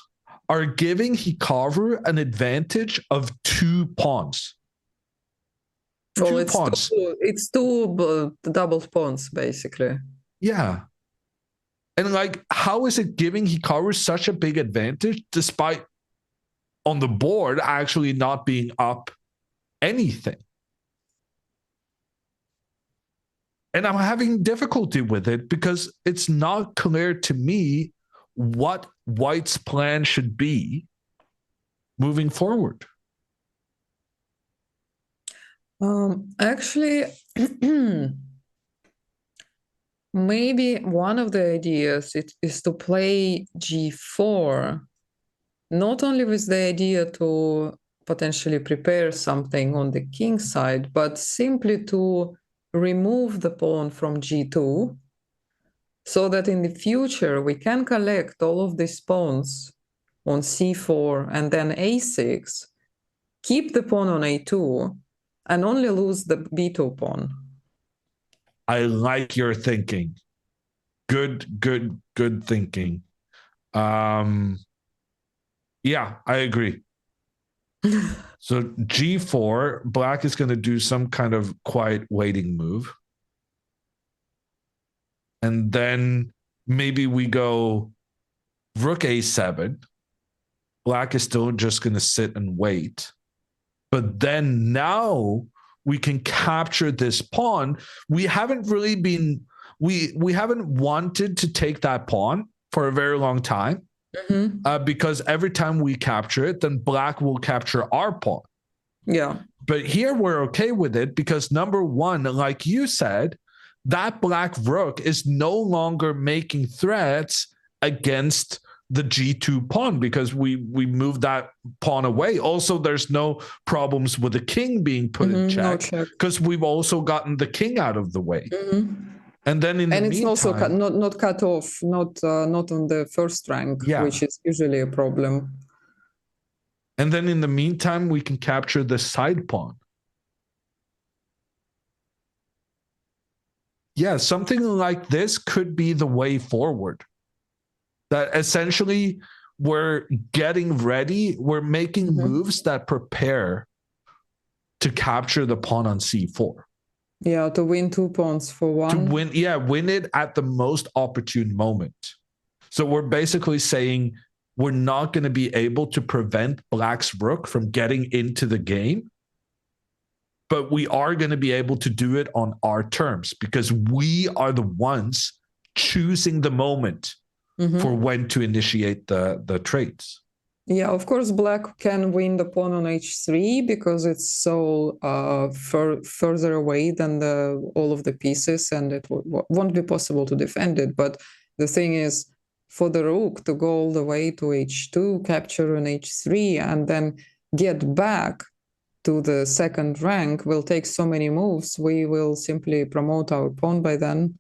are giving Hikaru an advantage of 2 pawns. Well, it's two double pawns, basically. Yeah. And like, how is it giving Hikaru such a big advantage despite on the board actually not being up anything? And I'm having difficulty with it because it's not clear to me what white's plan should be moving forward. Actually, maybe one of the ideas is to play G4, not only with the idea to potentially prepare something on the king side, but simply to remove the pawn from G2 so that in the future we can collect all of these pawns on C4 and then A6, keep the pawn on A2, and only lose the B2 pawn. I like your thinking. Good thinking. Yeah, I agree. So G4, black is going to do some kind of quiet waiting move. And then maybe we go rook A7. Black is still just going to sit and wait. But then now we can capture this pawn. We haven't really been, we haven't wanted to take that pawn for a very long time. Because every time we capture it, then black will capture our pawn. Yeah. But here we're okay with it because number one, like you said, that black rook is no longer making threats against the G2 pawn because we moved that pawn away. Also, there's no problems with the king being put in check because we've also gotten the king out of the way. And then it's meantime, also not cut off, not on the first rank, which is usually a problem. And then in the meantime, we can capture the side pawn. Yeah, something like this could be the way forward. That essentially we're getting ready, we're making moves that prepare to capture the pawn on C4. Yeah, to win 2 pawns for 1. To win it at the most opportune moment. So we're basically saying we're not going to be able to prevent black's rook from getting into the game, but we are going to be able to do it on our terms because we are the ones choosing the moment for when to initiate the trades. Yeah, of course, black can win the pawn on h3 because it's so further away than all of the pieces, and it won't be possible to defend it. But the thing is, for the rook to go all the way to h2, capture on h3, and then get back to the second rank will take so many moves. We will simply promote our pawn by then.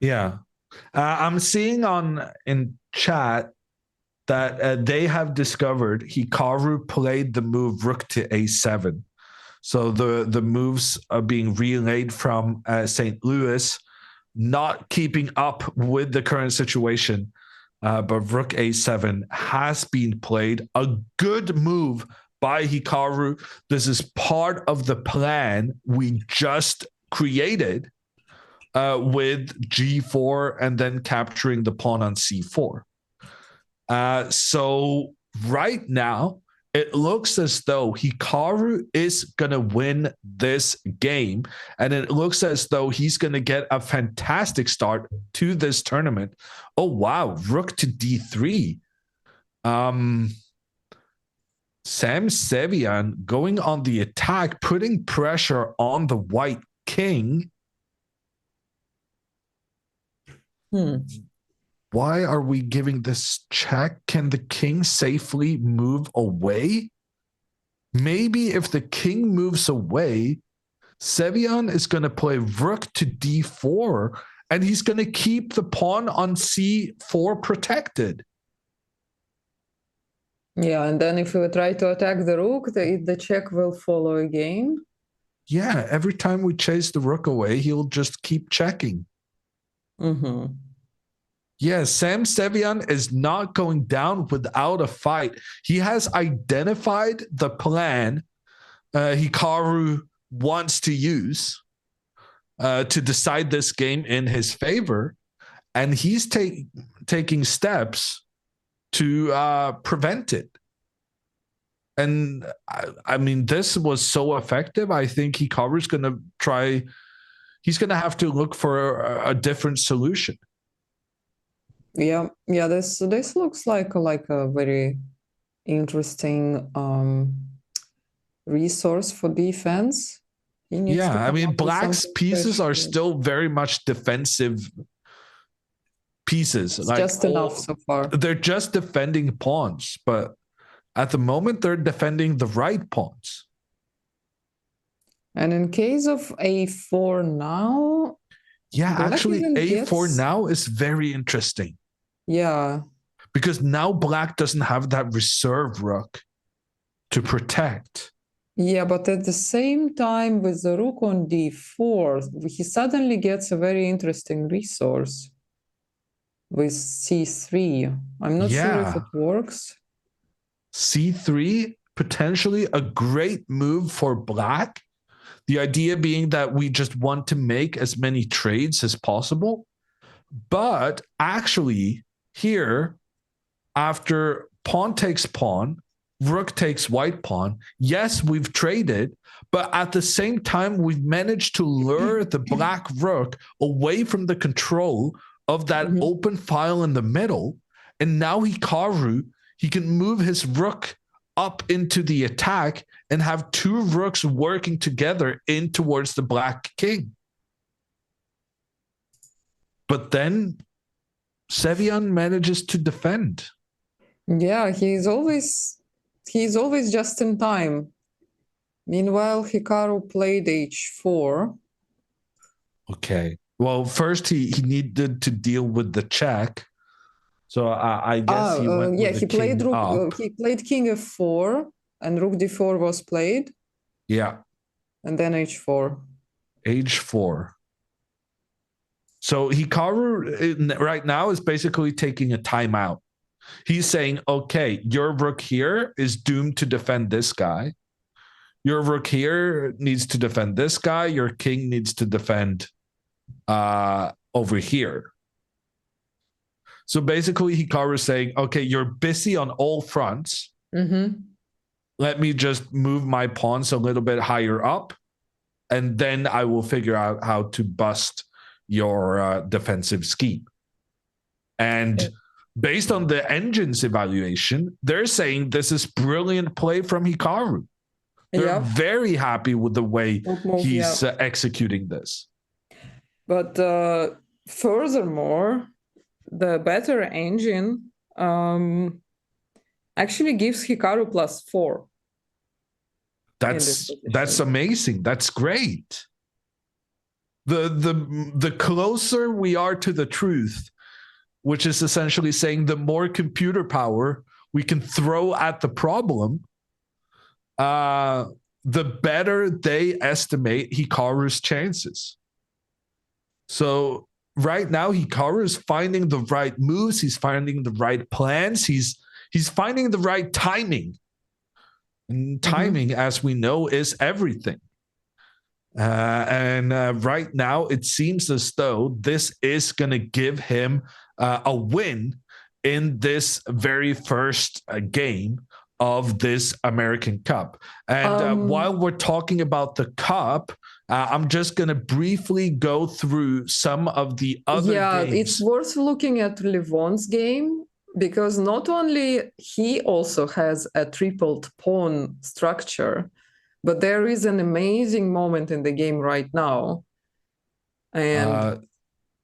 Yeah. I'm seeing in chat that they have discovered Hikaru played the move rook to a7. So the moves are being relayed from St. Louis, not keeping up with the current situation. But rook a7 has been played. A good move by Hikaru. This is part of the plan we just created with g4 and then capturing the pawn on c4. So right now, it looks as though Hikaru is going to win this game. And it looks as though he's going to get a fantastic start to this tournament. Oh, wow. Rook to d3. Sam Sevian going on the attack, putting pressure on the white king. Why are we giving this check? Can the king safely move away? Maybe if the king moves away, Sevian is going to play rook to d4, and he's going to keep the pawn on c4 protected. Yeah, and then if we try to attack the rook, the check will follow again. Yeah, every time we chase the rook away, he'll just keep checking. Mm-hmm. Yeah, Sam Sevian is not going down without a fight. He has identified the plan Hikaru wants to use to decide this game in his favor, and he's taking steps to prevent it. And I mean, this was so effective. I think Hikaru's going to try. He's going to have to look for a different solution. Yeah. This looks like a very interesting resource for defense. Yeah, I mean, black's pieces are still very much defensive pieces. It's like just enough so far. They're just defending pawns, but at the moment they're defending the right pawns. And in case of a4 now, yeah, actually a4 now is very interesting. Yeah, because now black doesn't have that reserve rook to protect. Yeah, but at the same time, with the rook on d4, he suddenly gets a very interesting resource with c3. I'm not sure if it works. c3, potentially a great move for black. The idea being that we just want to make as many trades as possible. But actually, here, after pawn takes pawn, rook takes white pawn, yes, we've traded, but at the same time, we've managed to lure the black rook away from the control of that open file in the middle. And now Hikaru, he can move his rook up into the attack and have two rooks working together in towards the black king. But then Sevian manages to defend. Yeah, he's always just in time. Meanwhile, Hikaru played h4. Okay. Well, first he needed to deal with the check. So I guess he went with the played king rook. up. He played king f4, and rook d4 was played. Yeah. And then h4. h4. So Hikaru right now is basically taking a timeout. He's saying, okay, your rook here is doomed to defend this guy. Your rook here needs to defend this guy. Your king needs to defend over here. So basically, Hikaru is saying, okay, you're busy on all fronts. Let me just move my pawns a little bit higher up, and then I will figure out how to bust your defensive scheme. And based on the engine's evaluation, they're saying this is brilliant play from Hikaru. They're very happy with the way he's executing this. But furthermore, the better engine actually gives Hikaru +4. That's amazing. That's great. The closer we are to the truth, which is essentially saying the more computer power we can throw at the problem, the better they estimate Hikaru's chances. So right now, Hikaru is finding the right moves. He's finding the right plans. He's finding the right timing. And timing, as we know, is everything. And right now, it seems as though this is going to give him a win in this very first game of this American Cup. And while we're talking about the Cup, I'm just going to briefly go through some of the other games. It's worth looking at Levon's game, because not only he also has a tripled pawn structure, but there is an amazing moment in the game right now. And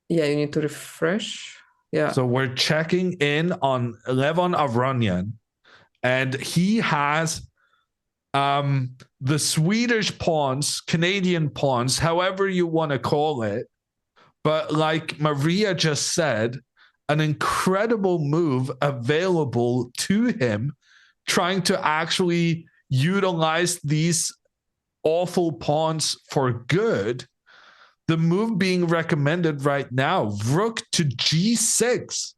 you need to refresh. Yeah. So we're checking in on Levon Avranyan, and he has the Swedish pawns, Canadian pawns, however you want to call it. But like Maria just said, an incredible move available to him, trying to actually utilize these awful pawns for good. The move being recommended right now, rook to g6,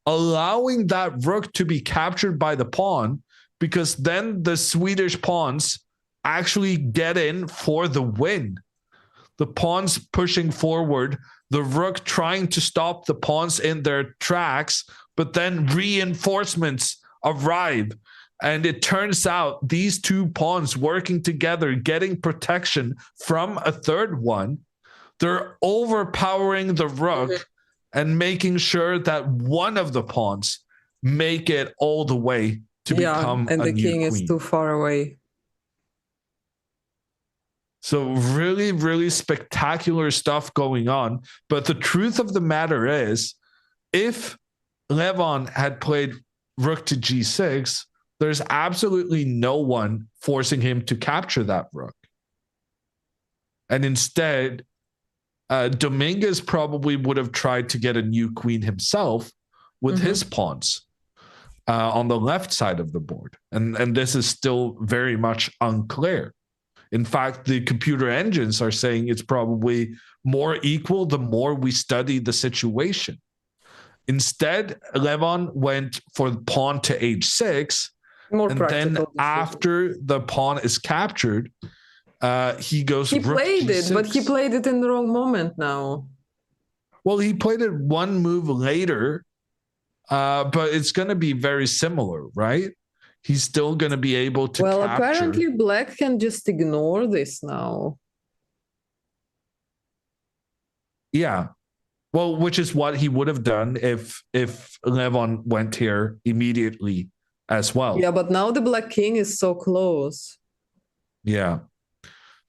allowing that rook to be captured by the pawn, because then the Swedish pawns actually get in for the win. The pawns pushing forward, the rook trying to stop the pawns in their tracks, but then reinforcements arrive. And it turns out these two pawns working together, getting protection from a third one, they're overpowering the rook and making sure that one of the pawns make it all the way to become and a the new king queen. is too far away. So really, really spectacular stuff going on. But the truth of the matter is, if Levon had played rook to g6, there's absolutely no one forcing him to capture that rook. And instead, Dominguez probably would have tried to get a new queen himself with his pawns on the left side of the board. And this is still very much unclear. In fact, the computer engines are saying it's probably more equal the more we study the situation. Instead, Levon went for the pawn to h6. And then after the pawn is captured, he goes. He played it, but he played it in the wrong moment now. Well, he played it one move later, but it's going to be very similar, right? He's still going to be able to capture. Apparently Black can just ignore this now. Yeah. Well, which is what he would have done if Levon went here immediately as well. Yeah, but now the Black King is so close. Yeah.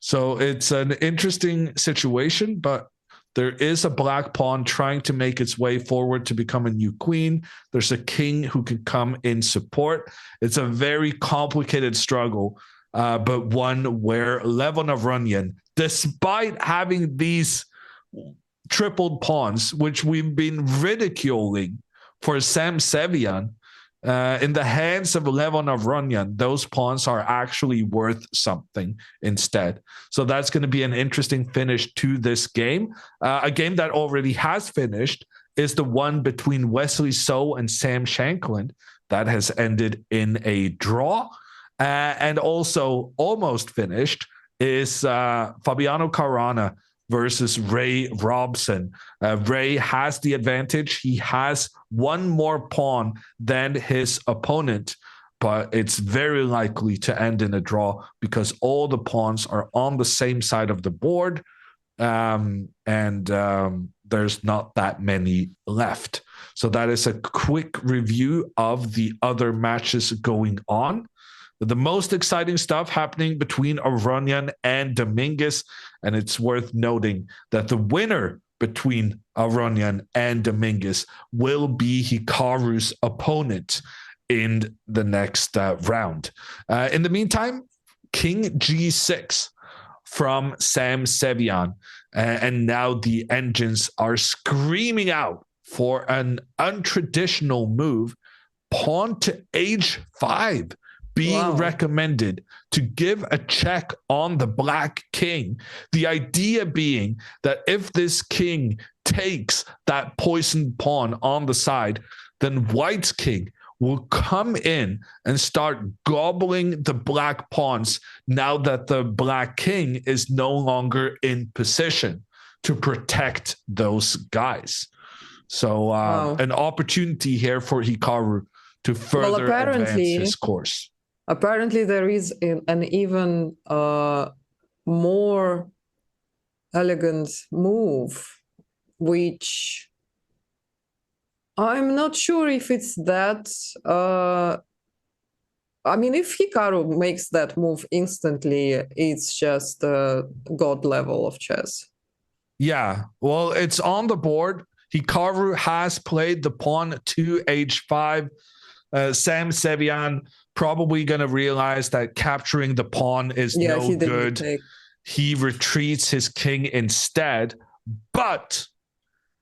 So it's an interesting situation, but there is a black pawn trying to make its way forward to become a new queen. There's a king who can come in support. It's a very complicated struggle, but one where Levon Avranyan, despite having these tripled pawns, which we've been ridiculing for Sam Sevian, in the hands of Levon Avranyan, those pawns are actually worth something instead. So that's going to be an interesting finish to this game. A game that already has finished is the one between Wesley So and Sam Shankland that has ended in a draw. And also almost finished is Fabiano Caruana versus Ray Robson. Ray has the advantage. He has one more pawn than his opponent, but it's very likely to end in a draw because all the pawns are on the same side of the board. there's not that many left. So that is a quick review of the other matches going on. The most exciting stuff happening between Aronian and Dominguez. And it's worth noting that the winner between Aronian and Dominguez will be Hikaru's opponent in the next round. In the meantime, King G6 from Sam Sevian. And now the engines are screaming out for an untraditional move, pawn to h5 being recommended to give a check on the black king. The idea being that if this king takes that poisoned pawn on the side, then white's king will come in and start gobbling the black pawns now that the black king is no longer in position to protect those guys. So an opportunity here for Hikaru to further advance his course. Apparently there is an even more elegant move, which I'm not sure if it's that. I mean, if Hikaru makes that move instantly, it's just god level of chess. Yeah, well, it's on the board. Hikaru has played the pawn to h5. Sam Sevian probably going to realize that capturing the pawn is no good. He retreats his king instead. But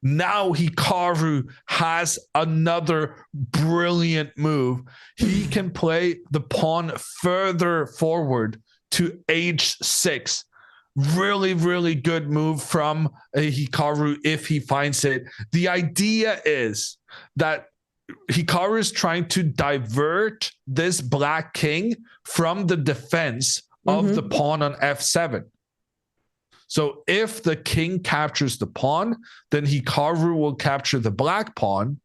now Hikaru has another brilliant move. He can play the pawn further forward to h6. Really, really good move from Hikaru if he finds it. The idea is that Hikaru is trying to divert this black king from the defense of the pawn on f7. So if the king captures the pawn, then Hikaru will capture the black pawn.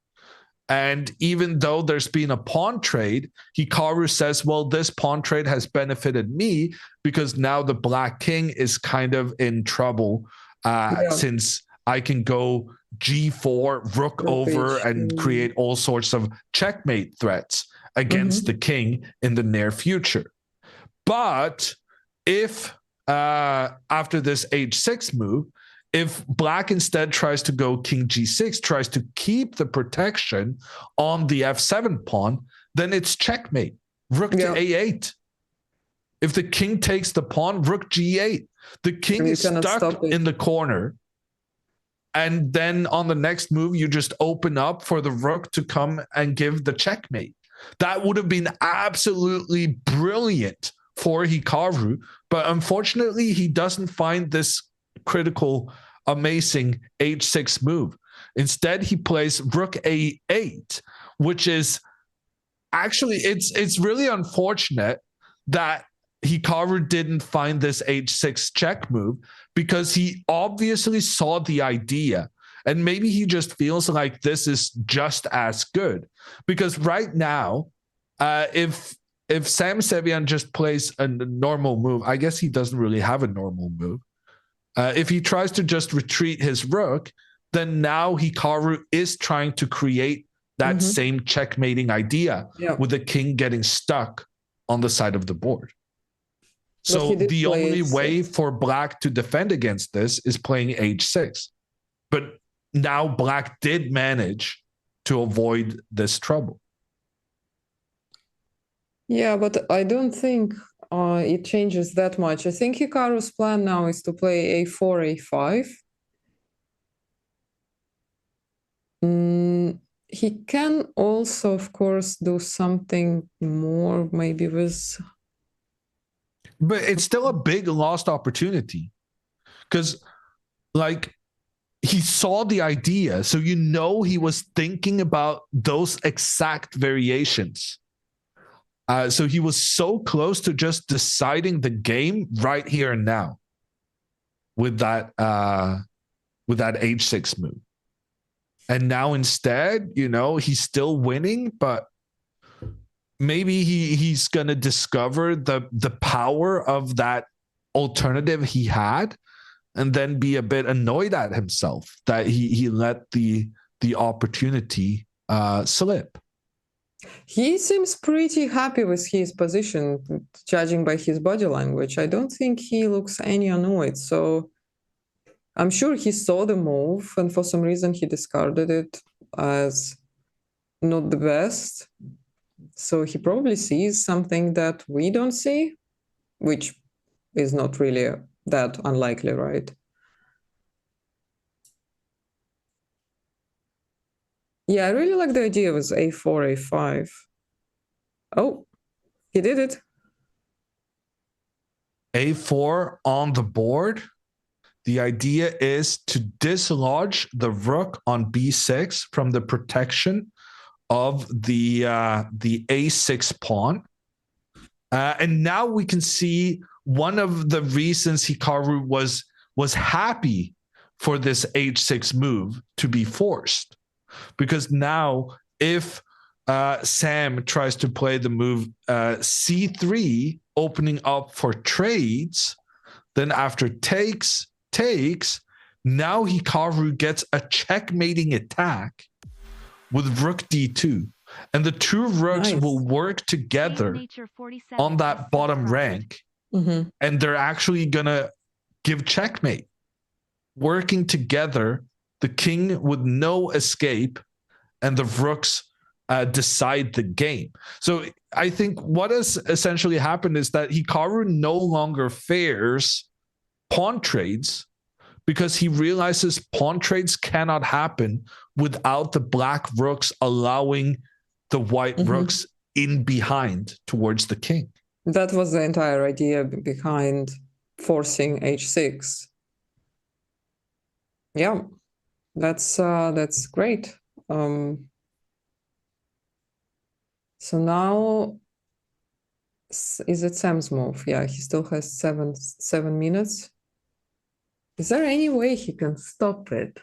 And even though there's been a pawn trade, Hikaru says, well, this pawn trade has benefited me because now the black king is kind of in trouble since I can go g4, rook over, and create all sorts of checkmate threats against the king in the near future. But if after this h6 move, if black instead tries to go king g6, tries to keep the protection on the f7 pawn, then it's checkmate, rook to a8. If the king takes the pawn, rook g8. The king is stuck in the corner. And then on the next move, you just open up for the rook to come and give the checkmate. That would have been absolutely brilliant for Hikaru, but unfortunately, he doesn't find this critical, amazing h6 move. Instead, he plays rook a8, which is actually, it's really unfortunate that Hikaru didn't find this h6 check move because he obviously saw the idea. And maybe he just feels like this is just as good. Because right now, if Sam Sevian just plays a normal move, I guess he doesn't really have a normal move. If he tries to just retreat his rook, then now Hikaru is trying to create that same checkmating idea with the king getting stuck on the side of the board. So the only way for black to defend against this is playing h6. But now black did manage to avoid this trouble. Yeah, but I don't think it changes that much. I think Hikaru's plan now is to play a4, a5. He can also, of course, do something more, maybe with... But it's still a big lost opportunity because, like, he saw the idea. So, you know, he was thinking about those exact variations. So he was so close to just deciding the game right here and now with that h6 move. And now instead, you know, he's still winning, but maybe he's going to discover the power of that alternative he had. and then be a bit annoyed at himself that he let the opportunity slip. He seems pretty happy with his position, judging by his body language. I don't think he looks any annoyed. So I'm sure he saw the move, and for some reason he discarded it as not the best. So he probably sees something that we don't see, which is not really that unlikely, right? Yeah, I really like the idea with a4, a5. Oh, he did it. a4 on the board. The idea is to dislodge the rook on b6 from the protection of the a6 pawn. And now we can see one of the reasons Hikaru was happy for this h6 move to be forced. Because now if Sam tries to play the move c3, opening up for trades, then after takes, now Hikaru gets a checkmating attack with rook d2. And the two rooks will work together on that bottom rank. Mm-hmm. And they're actually going to give checkmate. Working together, the king with no escape, and the rooks decide the game. So I think what has essentially happened is that Hikaru no longer fears pawn trades because he realizes pawn trades cannot happen without the black rooks allowing the white rooks in behind towards the king. That was the entire idea behind forcing h6. Yeah, that's great. So now, is it Sam's move? Yeah, he still has seven minutes. Is there any way he can stop it?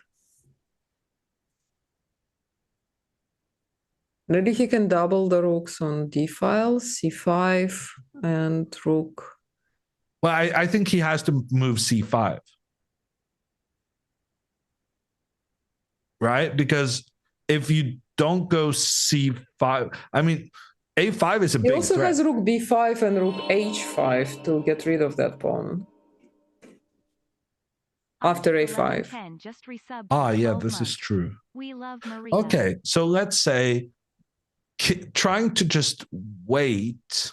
Maybe he can double the rooks on d file, c5, and rook. Well, I think he has to move c5. Right? Because if you don't go c5, I mean, a5 is a big threat. He also has rook b5 and rook h5 to get rid of that pawn. After a5. Ah, yeah, this is true. We love Maria. Okay, so let's say trying to just wait.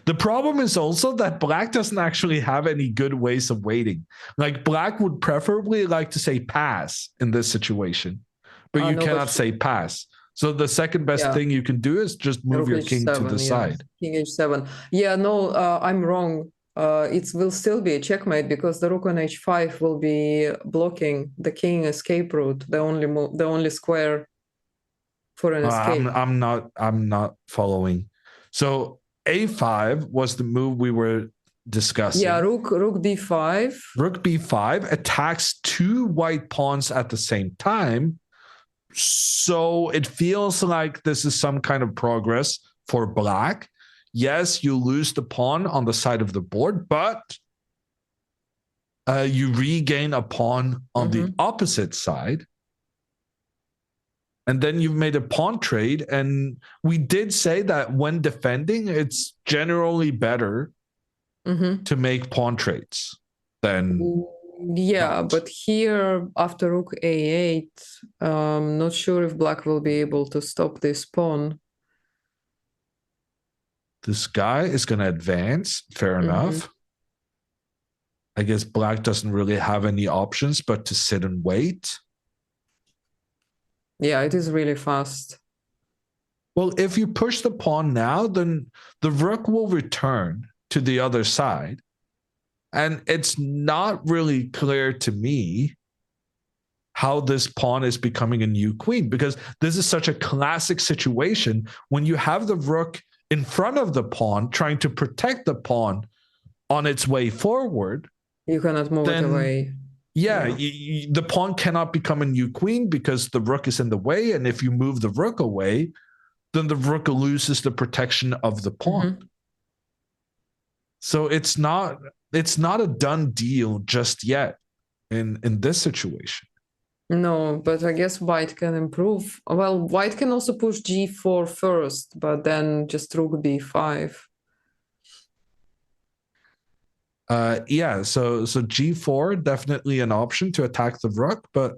The problem is also that black doesn't actually have any good ways of waiting. Like black would preferably like to say pass in this situation, but you cannot say pass. So the second best thing you can do is just move your king to the side. King h7. Yeah, no, I'm wrong. It will still be a checkmate because the rook on h5 will be blocking the king escape route, the only square for an escape. I'm not following. So a5 was the move we were discussing. Yeah, rook b5. Rook b5 attacks two white pawns at the same time. So it feels like this is some kind of progress for black. Yes, you lose the pawn on the side of the board, but you regain a pawn on the opposite side. And then you've made a pawn trade. And we did say that when defending, it's generally better to make pawn trades than... Yeah, but here, after rook a8, not sure if black will be able to stop this pawn. This guy is going to advance. Fair enough. I guess black doesn't really have any options but to sit and wait. Yeah, it is really fast. Well, if you push the pawn now, then the rook will return to the other side. And it's not really clear to me how this pawn is becoming a new queen, because this is such a classic situation when you have the rook in front of the pawn trying to protect the pawn on its way forward. You cannot move it away. Yeah, the pawn cannot become a new queen because the rook is in the way. And if you move the rook away, then the rook loses the protection of the pawn. So it's not a done deal just yet. in this situation. No, but I guess white can improve. Well, white can also push g4 first, but then just rook b5. Yeah, so g4 definitely an option to attack the rook, but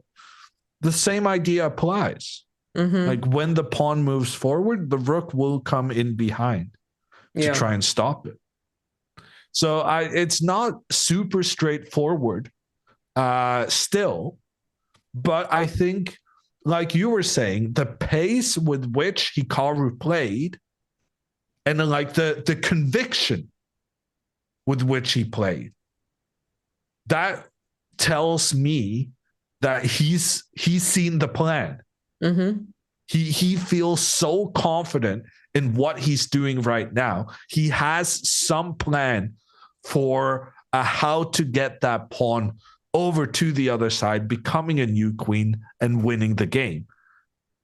the same idea applies. Like when the pawn moves forward, the rook will come in behind to try and stop it. So it's not super straightforward still, but I think, like you were saying, the pace with which Hikaru played and like the conviction with which he played, that tells me that he's seen the plan. He feels so confident in what he's doing right now. He has some plan for how to get that pawn over to the other side, becoming a new queen and winning the game.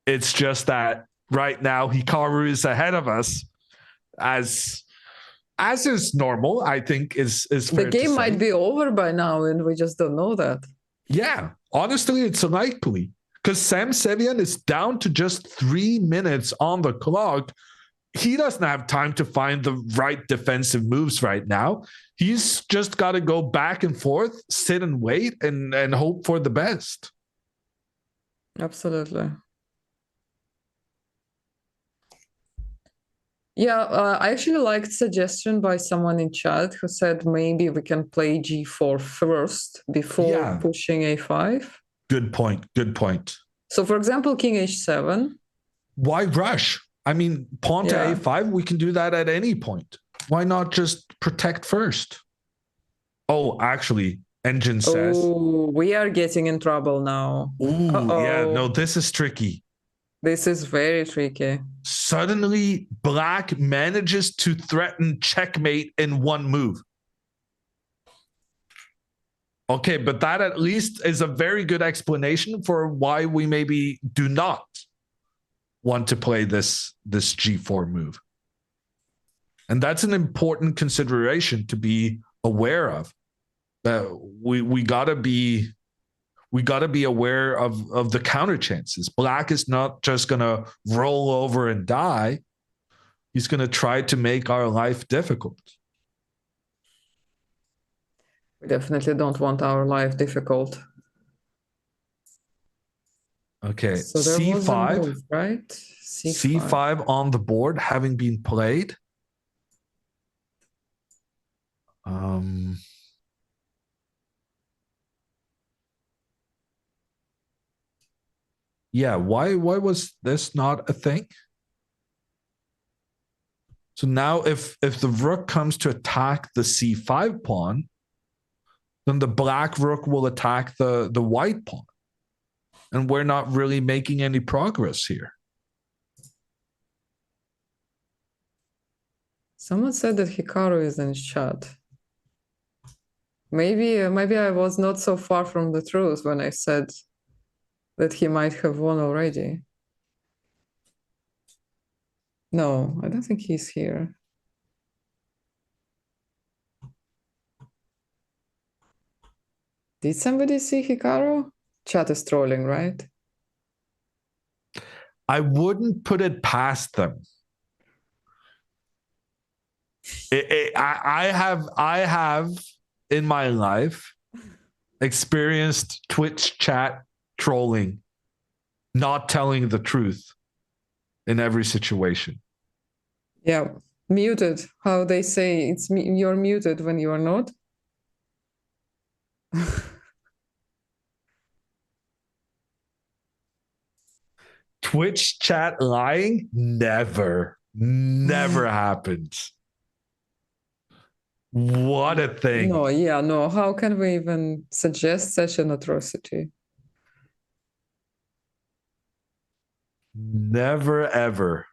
It's just that right now Hikaru is ahead of us, as is normal. I think is fair. The game might be over by now, and we just don't know that. Yeah, honestly, it's likely. Because Sam Sevian is down to just 3 minutes on the clock. He doesn't have time to find the right defensive moves right now. He's just got to go back and forth, sit and wait, and hope for the best. Absolutely. Yeah, I actually liked suggestion by someone in chat who said maybe we can play g4 first before pushing a5. Good point. Good point. So, for example, king h7. Why rush? I mean, pawn to a5, we can do that at any point. Why not just protect first? Oh, actually, Engine says. Oh, we are getting in trouble now. Yeah, no, this is tricky. This is very tricky. Suddenly, black manages to threaten checkmate in one move. Okay, but that at least is a very good explanation for why we maybe do not want to play this g4 move. And that's an important consideration to be aware of. We gotta be aware of the counter chances. Black is not just gonna roll over and die. He's gonna try to make our life difficult. We definitely don't want our life difficult. Okay, so there C5, was a move, right? C5 on the board having been played. Yeah, why was this not a thing? So now if the rook comes to attack the c5 pawn, then the black rook will attack the white pawn. And we're not really making any progress here. Someone said that Hikaru is in chat. Maybe I was not so far from the truth when I said that he might have won already. No, I don't think he's here. Did somebody see Hikaru? Chat is trolling, right? I wouldn't put it past them. I have in my life experienced Twitch chat trolling, not telling the truth in every situation. Yeah, muted. How they say it's you're muted when you are not. Twitch chat lying? Never happens. What a thing. No, yeah, no. How can we even suggest such an atrocity? Never, ever.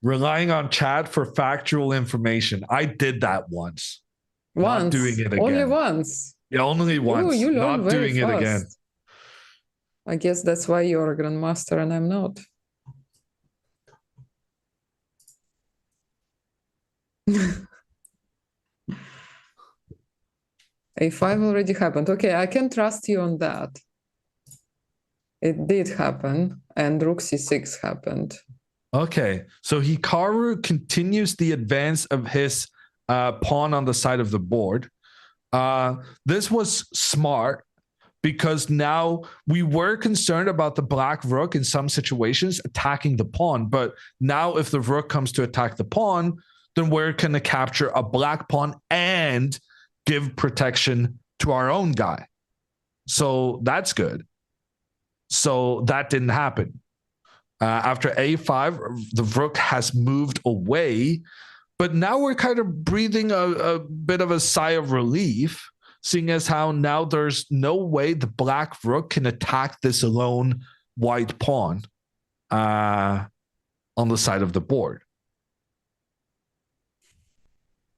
Relying on chat for factual information. I did that once. Not doing it again. Only once. Yeah, only once. You learn not doing it again. I guess that's why you're a grandmaster and I'm not. A5 already happened. Okay, I can trust you on that. It did happen, and rook c6 happened. Okay, so Hikaru continues the advance of his pawn on the side of the board. This was smart because now we were concerned about the black rook in some situations attacking the pawn. But now if the rook comes to attack the pawn, then we're going to capture a black pawn and give protection to our own guy. So that's good. So that didn't happen. After a5, the rook has moved away, but now we're kind of breathing a bit of a sigh of relief, seeing as how now there's no way the black rook can attack this lone white pawn on the side of the board.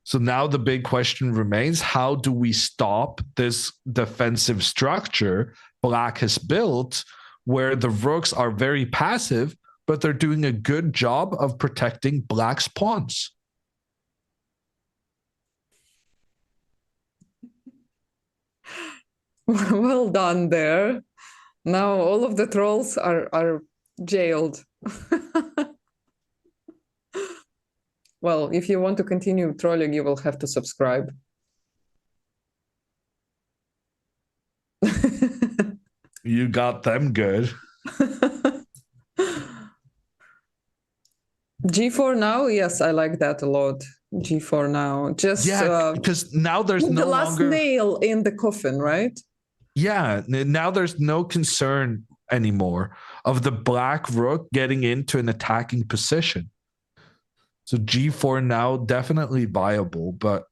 So now the big question remains, how do we stop this defensive structure black has built where the rooks are very passive, but they're doing a good job of protecting black's pawns? Well done there. Now all of the trolls are jailed. Well, if you want to continue trolling, you will have to subscribe. You got them good. G4 now? Yes, I like that a lot. G4 now. Just because now there's no the last longer nail in the coffin, right? Yeah, now there's no concern anymore of the black rook getting into an attacking position. So G4 now definitely viable, but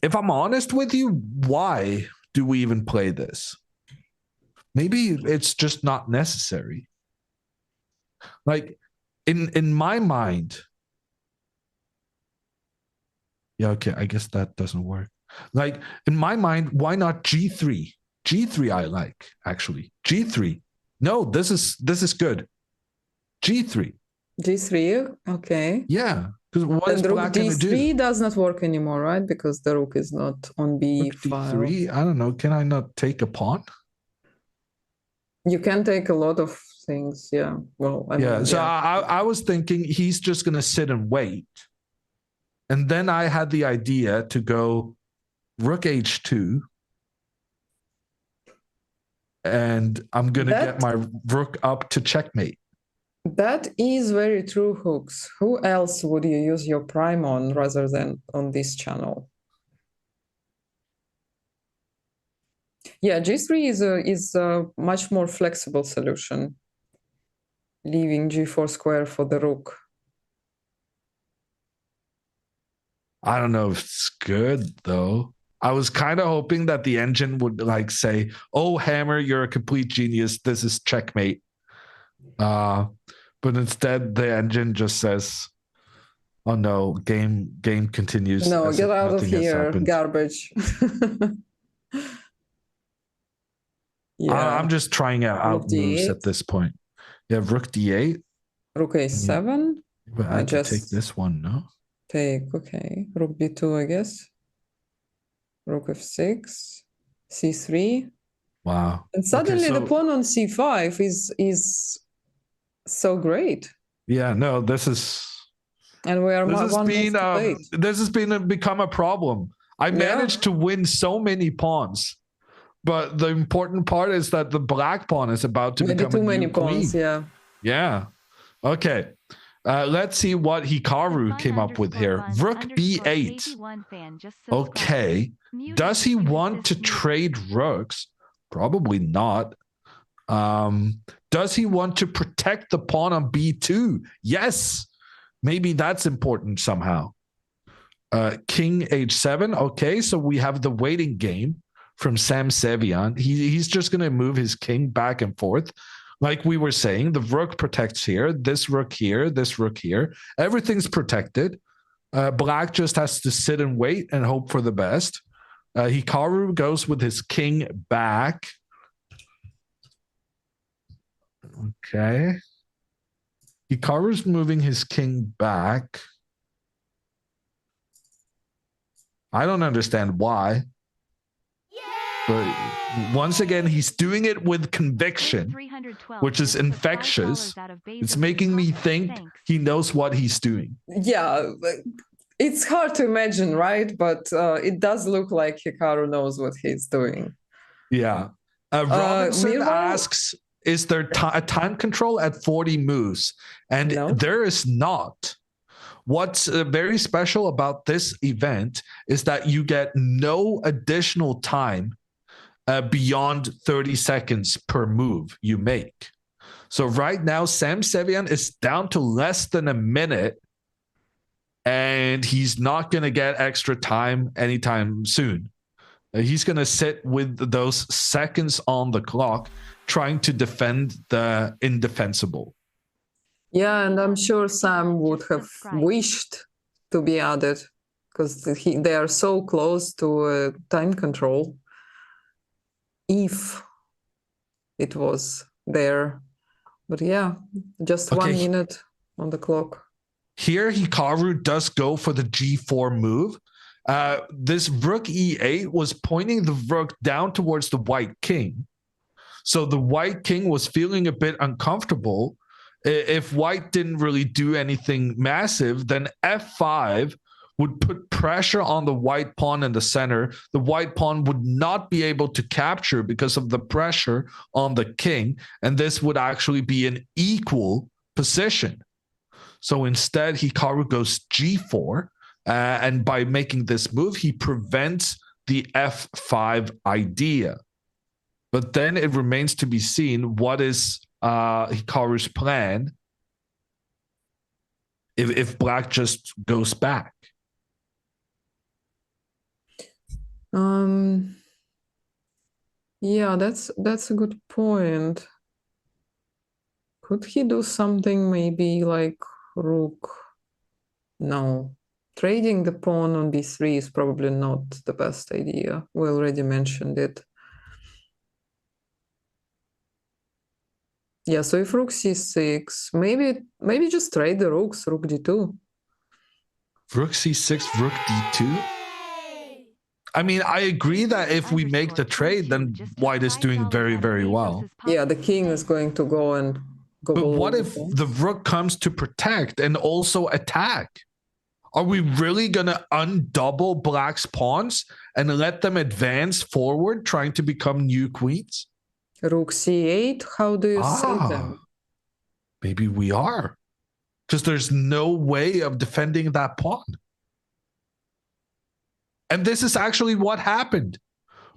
if I'm honest with you, why do we even play this? Maybe it's just not necessary. Like in my mind, yeah, okay, I guess that doesn't work. Like in my mind, why not G3? G3 I like actually. G3. No, this is good. G3. G3, okay. Yeah, because what is And rook black going to do? D3 does not work anymore, right? Because the rook is not on B Rook file. D3. I don't know. Can I not take a pawn? You can take a lot of things, yeah. Well, I mean, So yeah. I was thinking he's just going to sit and wait. And then I had the idea to go rook H2. And I'm going to get my rook up to checkmate. That is very true, Hooks. Who else would you use your prime on rather than on this channel? Yeah, G3 is a much more flexible solution, leaving G4 square for the rook. I don't know if it's good, though. I was kind of hoping that the engine would like say, "Oh, Hammer, you're a complete genius. This is checkmate." But instead, the engine just says, "Oh no, game continues." No, get out of here, garbage. I'm just trying out moves at this point. You have rook d8. Rook a7. But I just take this one, no? Take, okay. Rook b2, I guess. Rook f6, c3. Wow. And suddenly the pawn on c5 is so great. Yeah, no, this is... And we are this has become a problem. I managed to win so many pawns, but the important part is that the black pawn is about to become too many pawns. Queen. Yeah. Okay. Let's see what Hikaru came up with here. Rook b8. Okay. Does he want to trade rooks? Probably not. Does he want to protect the pawn on b2? Yes. Maybe that's important somehow. King h7. Okay, so we have the waiting game from Sam Sevian. He's just going to move his king back and forth. Like we were saying, the rook protects here, this rook here, this rook here. Everything's protected. Black just has to sit and wait and hope for the best. Hikaru goes with his king back. Okay. Hikaru's moving his king back. I don't understand why. But once again, he's doing it with conviction, which is infectious. It's making me think he knows what he's doing. Yeah, it's hard to imagine, right? But it does look like Hikaru knows what he's doing. Yeah. Robinson asks, is there a time control at 40 moves? And there is not. What's very special about this event is that you get no additional time beyond 30 seconds per move you make. So right now, Sam Sevian is down to less than a minute, and he's not going to get extra time anytime soon. He's going to sit with those seconds on the clock, trying to defend the indefensible. Yeah, and I'm sure Sam would have wished to be added because they are so close to time control. If it was there. But yeah, just 1 minute on the clock. Here, Hikaru does go for the G4 move. This rook E8 was pointing the rook down towards the white king. So the white king was feeling a bit uncomfortable. If white didn't really do anything massive, then F5 would put pressure on the white pawn in the center. The white pawn would not be able to capture because of the pressure on the king. And this would actually be an equal position. So instead, Hikaru goes G4. And by making this move, he prevents the F5 idea. But then it remains to be seen what is Hikaru's plan if black just goes back. Yeah, that's a good point. Could he do something maybe like rook? No. Trading the pawn on b3 is probably not the best idea. We already mentioned it. Yeah, so if rook c6, maybe just trade the rooks, rook d2. Rook c6, rook d2? I mean, I agree that if we make the trade, then white is doing very, very well. Yeah, the king is going to go and go. But what if the rook comes to protect and also attack? Are we really going to undouble black's pawns and let them advance forward, trying to become new queens? Rook c8, how do you see them? Maybe we are. Because there's no way of defending that pawn. And this is actually what happened.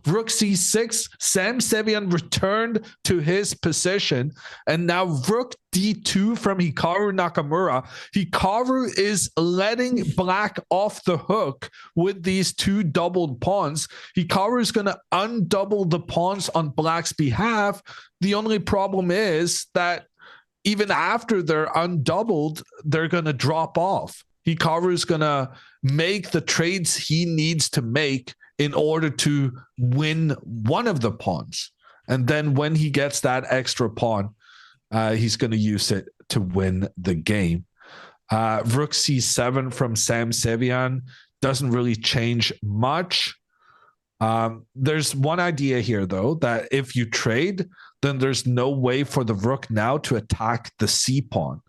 Rook c6, Sam Sevian returned to his position, and now rook d2 from Hikaru Nakamura. Hikaru is letting black off the hook with these two doubled pawns. Hikaru is going to undouble the pawns on black's behalf. The only problem is that even after they're undoubled, they're going to drop off. Hikaru is going to make the trades he needs to make in order to win one of the pawns. And then when he gets that extra pawn, he's going to use it to win the game. Rook c7 from Sam Sevian doesn't really change much. There's one idea here, though, that if you trade, then there's no way for the rook now to attack the c pawn.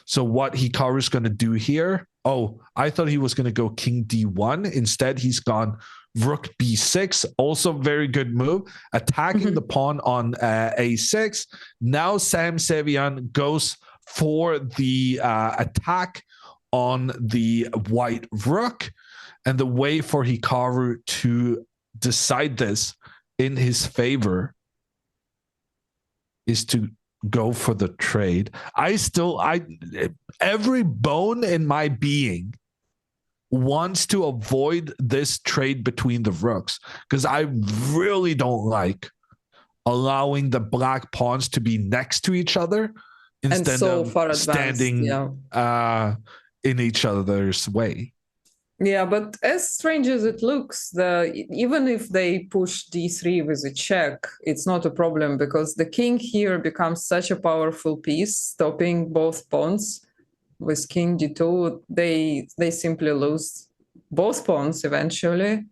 So what Hikaru is going to do here, I thought he was going to go king d1. Instead, he's gone rook b6, also very good move, attacking the pawn on a6. Now Sam Sevian goes for the attack on the white rook. And the way for Hikaru to decide this in his favor is to go for the trade. Every bone in my being wants to avoid this trade between the rooks because I really don't like allowing the black pawns to be next to each other instead of standing in each other's way. Yeah, but as strange as it looks, even if they push d3 with a check, it's not a problem because the king here becomes such a powerful piece, stopping both pawns. With king d2, they simply lose both pawns eventually.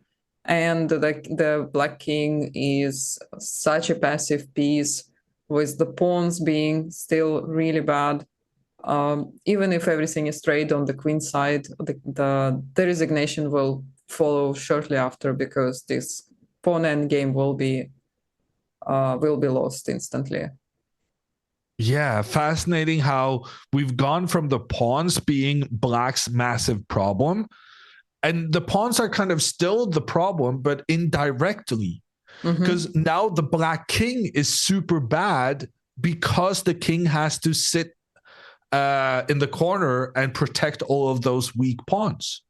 And the black king is such a passive piece, with the pawns being still really bad. Even if everything is straight on the queen side, the resignation will follow shortly after, because this pawn endgame will be lost instantly. Yeah, fascinating how we've gone from the pawns being black's massive problem, and the pawns are kind of still the problem, but indirectly. Because now the black king is super bad because the king has to sit in the corner and protect all of those weak pawns.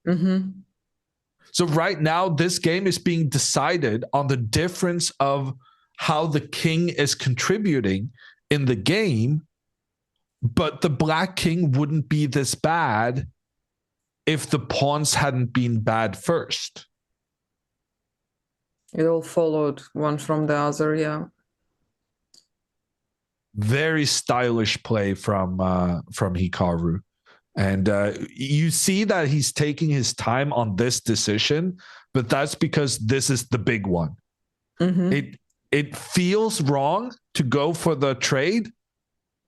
So right now, this game is being decided on the difference of how the king is contributing in the game, but the black king wouldn't be this bad if the pawns hadn't been bad first. It all followed one from the other, yeah. Very stylish play from Hikaru. And you see that he's taking his time on this decision, but that's because this is the big one. It feels wrong to go for the trade,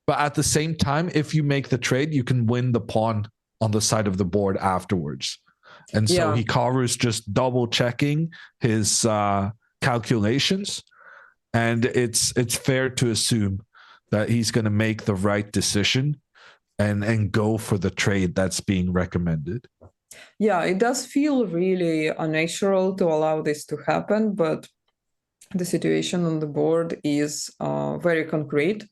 but at the same time, if you make the trade, you can win the pawn on the side of the board afterwards. And so Hikaru is just double checking his calculations, and it's fair to assume that he's going to make the right decision and go for the trade that's being recommended. Yeah, it does feel really unnatural to allow this to happen, but the situation on the board is very concrete,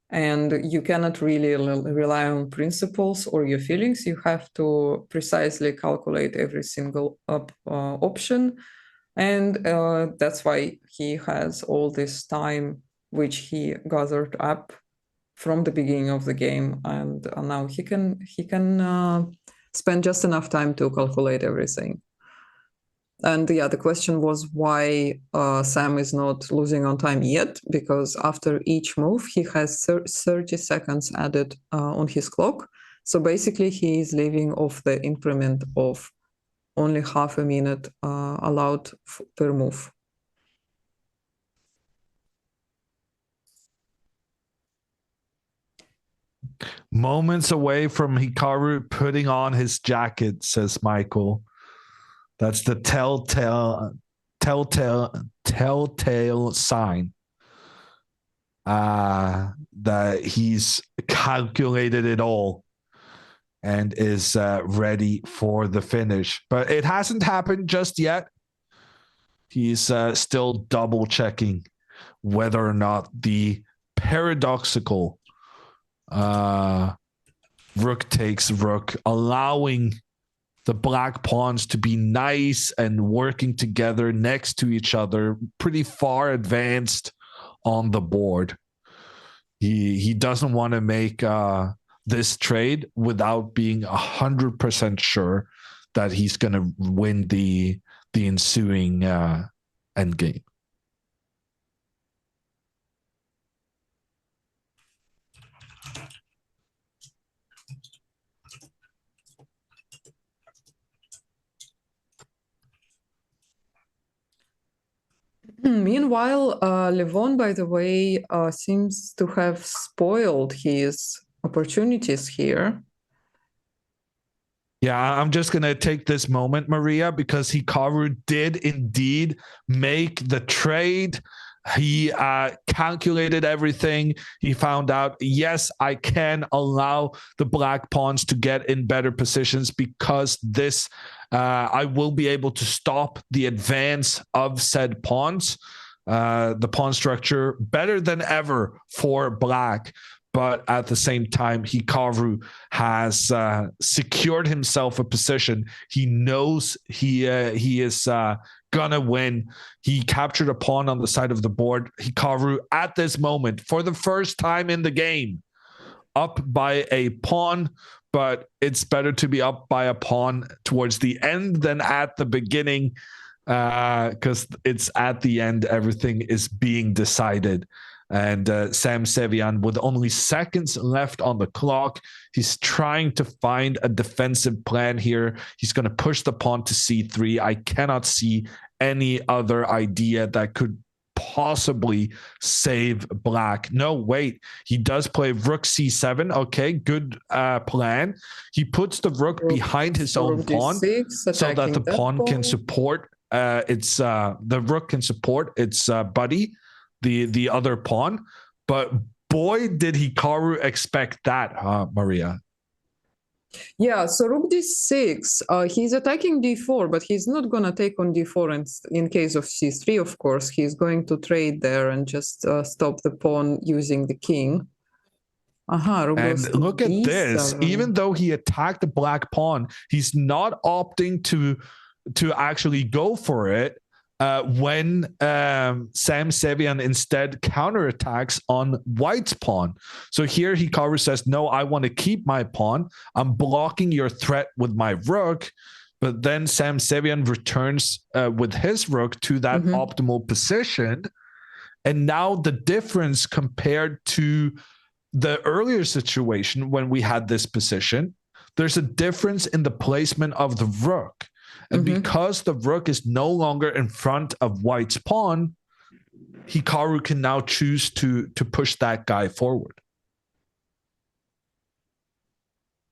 and you cannot really rely on principles or your feelings. You have to precisely calculate every single option, and that's why he has all this time which he gathered up from the beginning of the game, and now he can spend just enough time to calculate everything. And yeah, the question was why Sam is not losing on time yet, because after each move, he has 30 seconds added on his clock. So basically, he is living off the increment of only half a minute allowed per move. Moments away from Hikaru putting on his jacket, says Michael. That's the telltale sign that he's calculated it all and is ready for the finish. But it hasn't happened just yet. He's still double checking whether or not the paradoxical rook takes rook, allowing the black pawns to be nice and working together next to each other, pretty far advanced on the board. He doesn't want to make this trade without being 100% sure that he's going to win the ensuing endgame. Meanwhile, Levon, by the way, seems to have spoiled his opportunities here. Yeah, I'm just going to take this moment, Maria, because Hikaru did indeed make the trade. He calculated everything. He found out, yes, I can allow the black pawns to get in better positions because this, I will be able to stop the advance of said pawns. The pawn structure better than ever for black. But at the same time, Hikaru has secured himself a position. He knows he is gonna win. He captured a pawn on the side of the board. Hikaru, at this moment, for the first time in the game, up by a pawn, but it's better to be up by a pawn towards the end than at the beginning, because it's at the end everything is being decided. And Sam Sevian, with only seconds left on the clock, he's trying to find a defensive plan here. He's going to push the pawn to c3. I cannot see any other idea that could possibly save black. No, wait. He does play rook c7. Okay, good plan. He puts the rook behind his own pawn so that the pawn can support the rook can support its buddy, the other pawn. But boy, did Hikaru expect that, Maria. Yeah, so rook d6, he's attacking d4, but he's not going to take on d4 in case of c3, of course. He's going to trade there and just stop the pawn using the king. And look at this. Even though he attacked the black pawn, he's not opting to actually go for it when Sam Sevian instead counterattacks on white's pawn. So here Hikaru says, no, I want to keep my pawn. I'm blocking your threat with my rook. But then Sam Sevian returns with his rook to that optimal position. And now the difference compared to the earlier situation when we had this position, there's a difference in the placement of the rook. And because the rook is no longer in front of white's pawn, Hikaru can now choose to push that guy forward.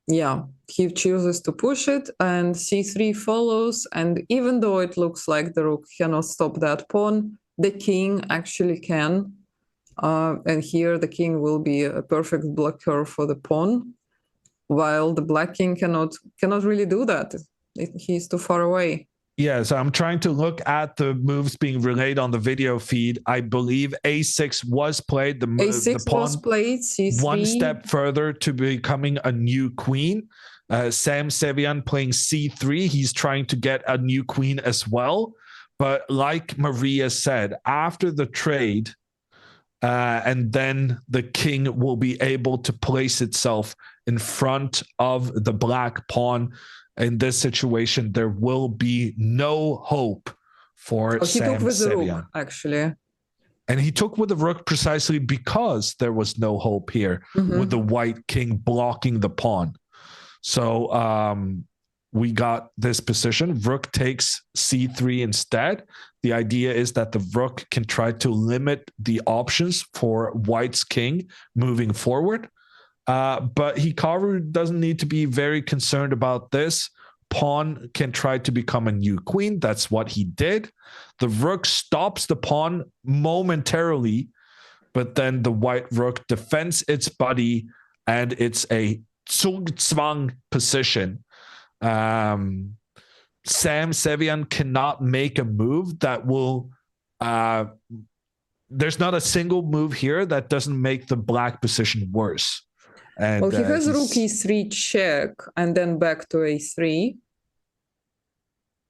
Yeah, he chooses to push it, and c3 follows. And even though it looks like the rook cannot stop that pawn, the king actually can. And here the king will be a perfect blocker for the pawn, while the black king cannot really do that. He's too far away. Yeah, so I'm trying to look at the moves being relayed on the video feed. I believe a6 was played. A6 the pawn was played, c3. One step further to becoming a new queen. Sam Sevian playing c3. He's trying to get a new queen as well. But like Maria said, after the trade, and then the king will be able to place itself in front of the black pawn. In this situation, there will be no hope for Sam He took with Sevian. the rook, actually. And he took with the rook precisely because there was no hope here with the white king blocking the pawn. So we got this position. Rook takes c3 instead. The idea is that the rook can try to limit the options for white's king moving forward. But Hikaru doesn't need to be very concerned about this. Pawn can try to become a new queen. That's what he did. The rook stops the pawn momentarily, but then the white rook defends its buddy, and it's a zugzwang position. Sam Sevian cannot make a move that will... there's not a single move here that doesn't make the black position worse. And, well, he has rook e3 check and then back to a3.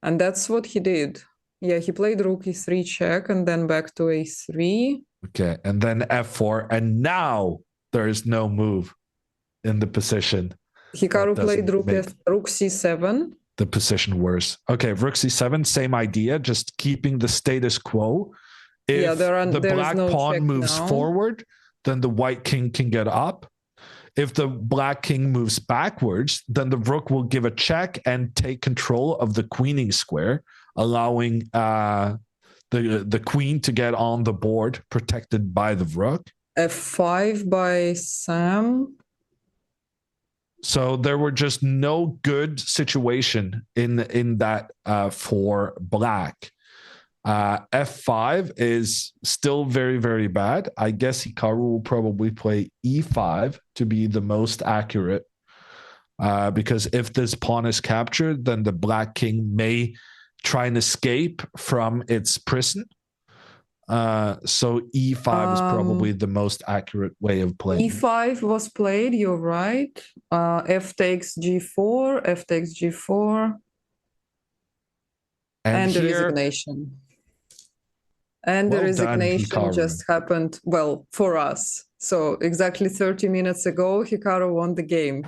And that's what he did. Yeah, he played rook e3 check and then back to a3. Okay, and then f4. And now there is no move in the position. Hikaru played rook c7. The position worse. Okay, rook c7, same idea, just keeping the status quo. If the black pawn moves forward, then the white king can get up. If the black king moves backwards, then the rook will give a check and take control of the queening square, allowing the queen to get on the board, protected by the rook. f5 by Sam. So there were just no good situation in that for black. F5 is still very, very bad. I guess Hikaru will probably play E5 to be the most accurate, because if this pawn is captured, then the black king may try and escape from its prison. So E5 is probably the most accurate way of playing. E5 was played, you're right. F takes G4, F takes G4. And the resignation. And the resignation just happened, well, for us. So exactly 30 minutes ago, Hikaru won the game.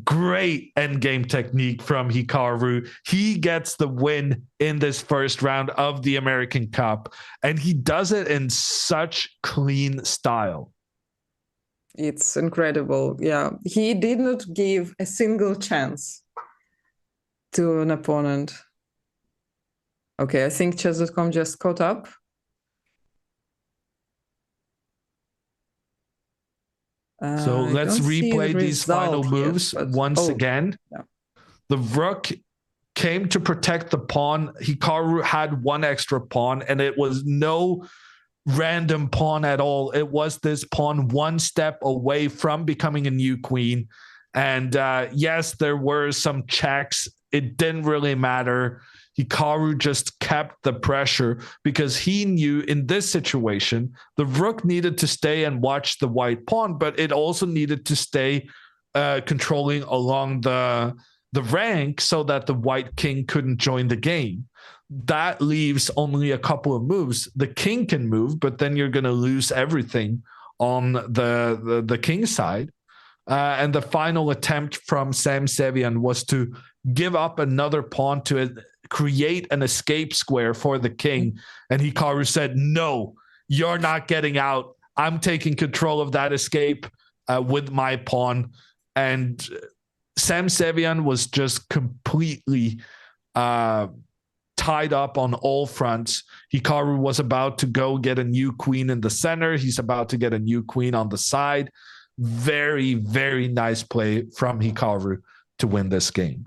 Great endgame technique from Hikaru. He gets the win in this first round of the American Cup, and he does it in such clean style. It's incredible. Yeah, he did not give a single chance to an opponent. Okay, I think chess.com just caught up. So let's replay these final moves once again. Yeah. The rook came to protect the pawn. Hikaru had one extra pawn, and it was no random pawn at all. It was this pawn one step away from becoming a new queen. And yes, there were some checks. It didn't really matter. Hikaru just kept the pressure because he knew in this situation, the rook needed to stay and watch the white pawn, but it also needed to stay controlling along the rank so that the white king couldn't join the game. That leaves only a couple of moves. The king can move, but then you're going to lose everything on the king side. And the final attempt from Sam Sevian was to give up another pawn to create an escape square for the king. And Hikaru said, no, you're not getting out. I'm taking control of that escape with my pawn. And Sam Sevian was just completely tied up on all fronts. Hikaru was about to go get a new queen in the center. He's about to get a new queen on the side. Very, very nice play from Hikaru to win this game.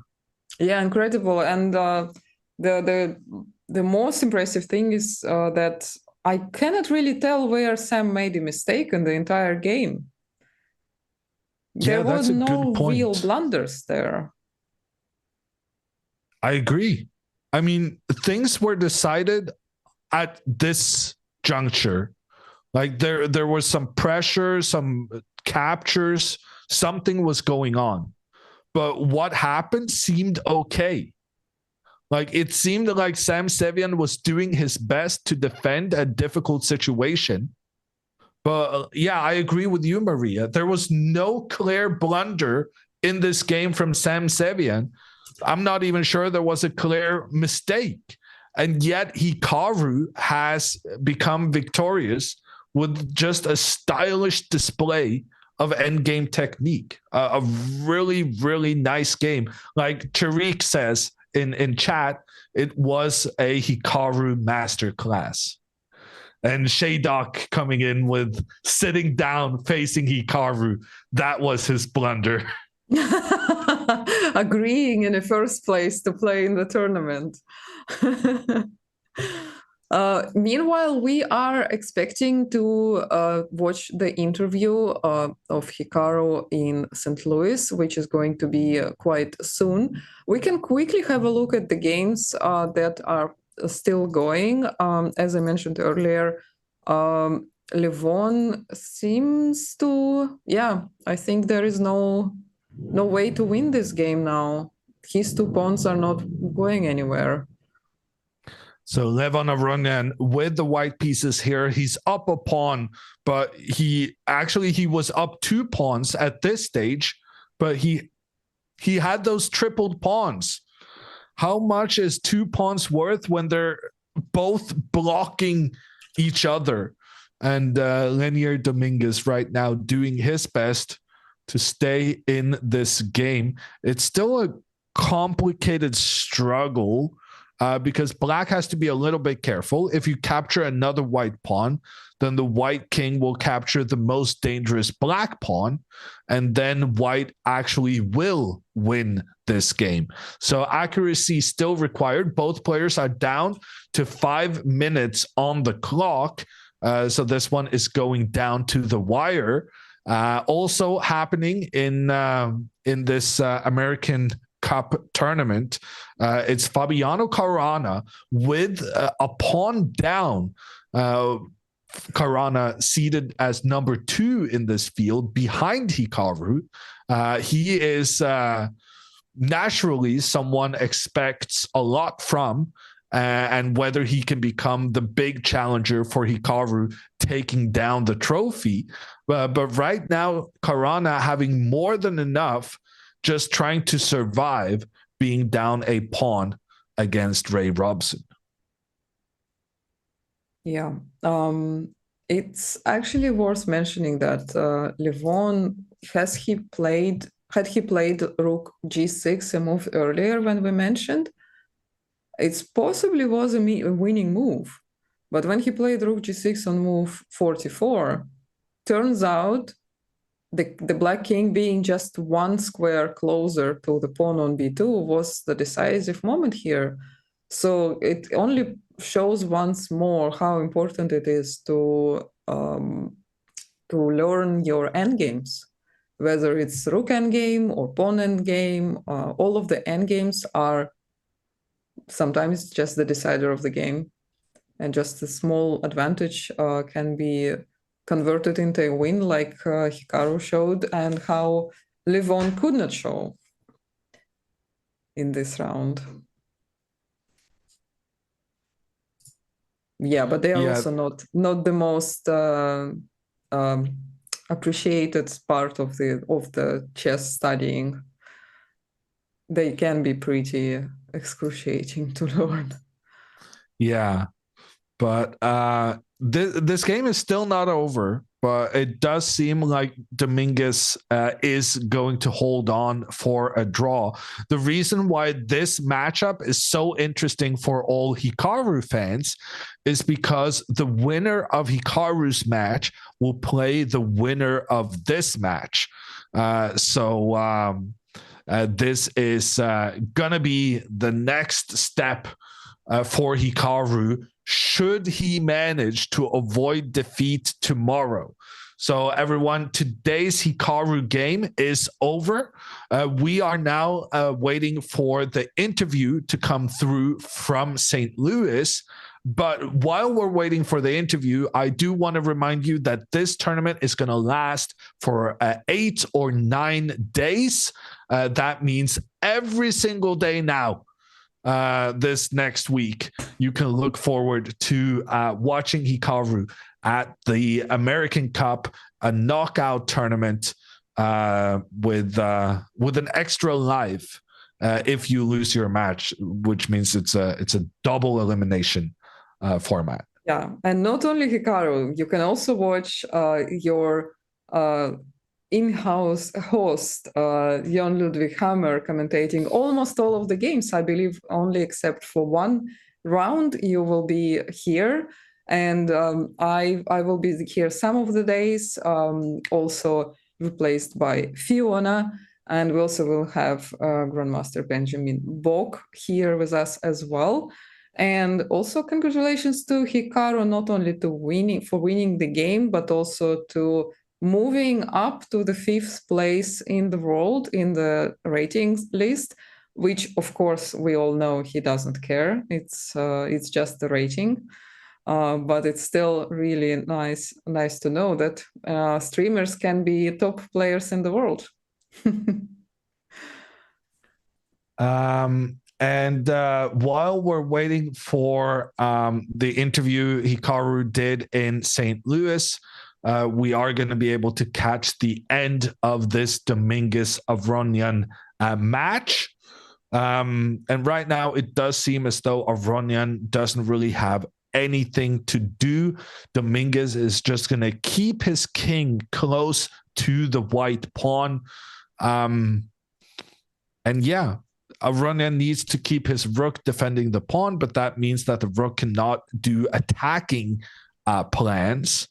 Yeah, incredible. And the most impressive thing is that I cannot really tell where Sam made a mistake in the entire game. There was no real blunders there. I agree. I mean, things were decided at this juncture. Like there was some pressure, some captures, something was going on. But what happened seemed okay. Like it seemed like Sam Sevian was doing his best to defend a difficult situation. But yeah, I agree with you, Maria. There was no clear blunder in this game from Sam Sevian. I'm not even sure there was a clear mistake. And yet Hikaru has become victorious with just a stylish display of endgame technique. A really, really nice game. Like Tariq says in chat, it was a Hikaru masterclass. And Shaydok coming in with sitting down facing Hikaru. That was his blunder. Agreeing in the first place to play in the tournament. Meanwhile, we are expecting to watch the interview of Hikaru in St. Louis, which is going to be quite soon. We can quickly have a look at the games that are still going. As I mentioned earlier, Levon seems to, I think there is no way to win this game now. His two pawns are not going anywhere. So Levon Aronian with the white pieces here, he's up a pawn, but he was up 2 pawns at this stage, but he had those tripled pawns. How much is 2 pawns worth when they're both blocking each other? And Lenier Dominguez right now doing his best to stay in this game. It's still a complicated struggle because black has to be a little bit careful. If you capture another white pawn, then the white king will capture the most dangerous black pawn, and then white actually will win this game. So accuracy still required. Both players are down to 5 minutes on the clock. So this one is going down to the wire. Also happening in this American Cup tournament, it's Fabiano Caruana with a pawn down. Caruana seated as number 2 in this field behind Hikaru. He is naturally someone expects a lot from, and whether he can become the big challenger for Hikaru taking down the trophy. But right now, Caruana having more than enough just trying to survive being down a pawn against Ray Robson. Yeah. It's actually worth mentioning that Levon, had he played rook g6, a move earlier when we mentioned, it possibly was a winning move. But when he played rook g6 on move 44, turns out the black king being just one square closer to the pawn on b2 was the decisive moment here. So it only shows once more how important it is to learn your endgames, whether it's rook endgame or pawn endgame. All of the endgames are sometimes just the decider of the game, and just a small advantage can be converted into a win, like Hikaru showed, and how Levon could not show in this round. Yeah, but they are also not the most appreciated part of the chess studying. They can be pretty excruciating to learn. Yeah, but this game is still not over. But it does seem like Dominguez is going to hold on for a draw. The reason why this matchup is so interesting for all Hikaru fans is because the winner of Hikaru's match will play the winner of this match. So this is going to be the next step for Hikaru, should he manage to avoid defeat tomorrow. So everyone, today's Hikaru game is over. We are now waiting for the interview to come through from St. Louis. But while we're waiting for the interview, I do want to remind you that this tournament is going to last for 8 or 9 days. That means every single day now, this next week, you can look forward to watching Hikaru at the American Cup, a knockout tournament with an extra life if you lose your match, which means it's a double elimination format. Yeah, and not only Hikaru, you can also watch your in-house host, Jon Ludwig Hammer, commentating almost all of the games. I believe only except for one round you will be here, and I will be here some of the days, also replaced by Fiona, and we also will have Grandmaster Benjamin Bok here with us as well. And also congratulations to Hikaru, not only to winning the game, but also to moving up to the 5th place in the world in the ratings list, which of course we all know he doesn't care. It's just the rating. But it's still really nice to know that streamers can be top players in the world. And while we're waiting for the interview Hikaru did in St. Louis, we are going to be able to catch the end of this Dominguez-Avronyan match. And right now, it does seem as though Avronyan doesn't really have anything to do. Dominguez is just going to keep his king close to the white pawn. And yeah, Avronyan needs to keep his rook defending the pawn, but that means that the rook cannot do attacking plans.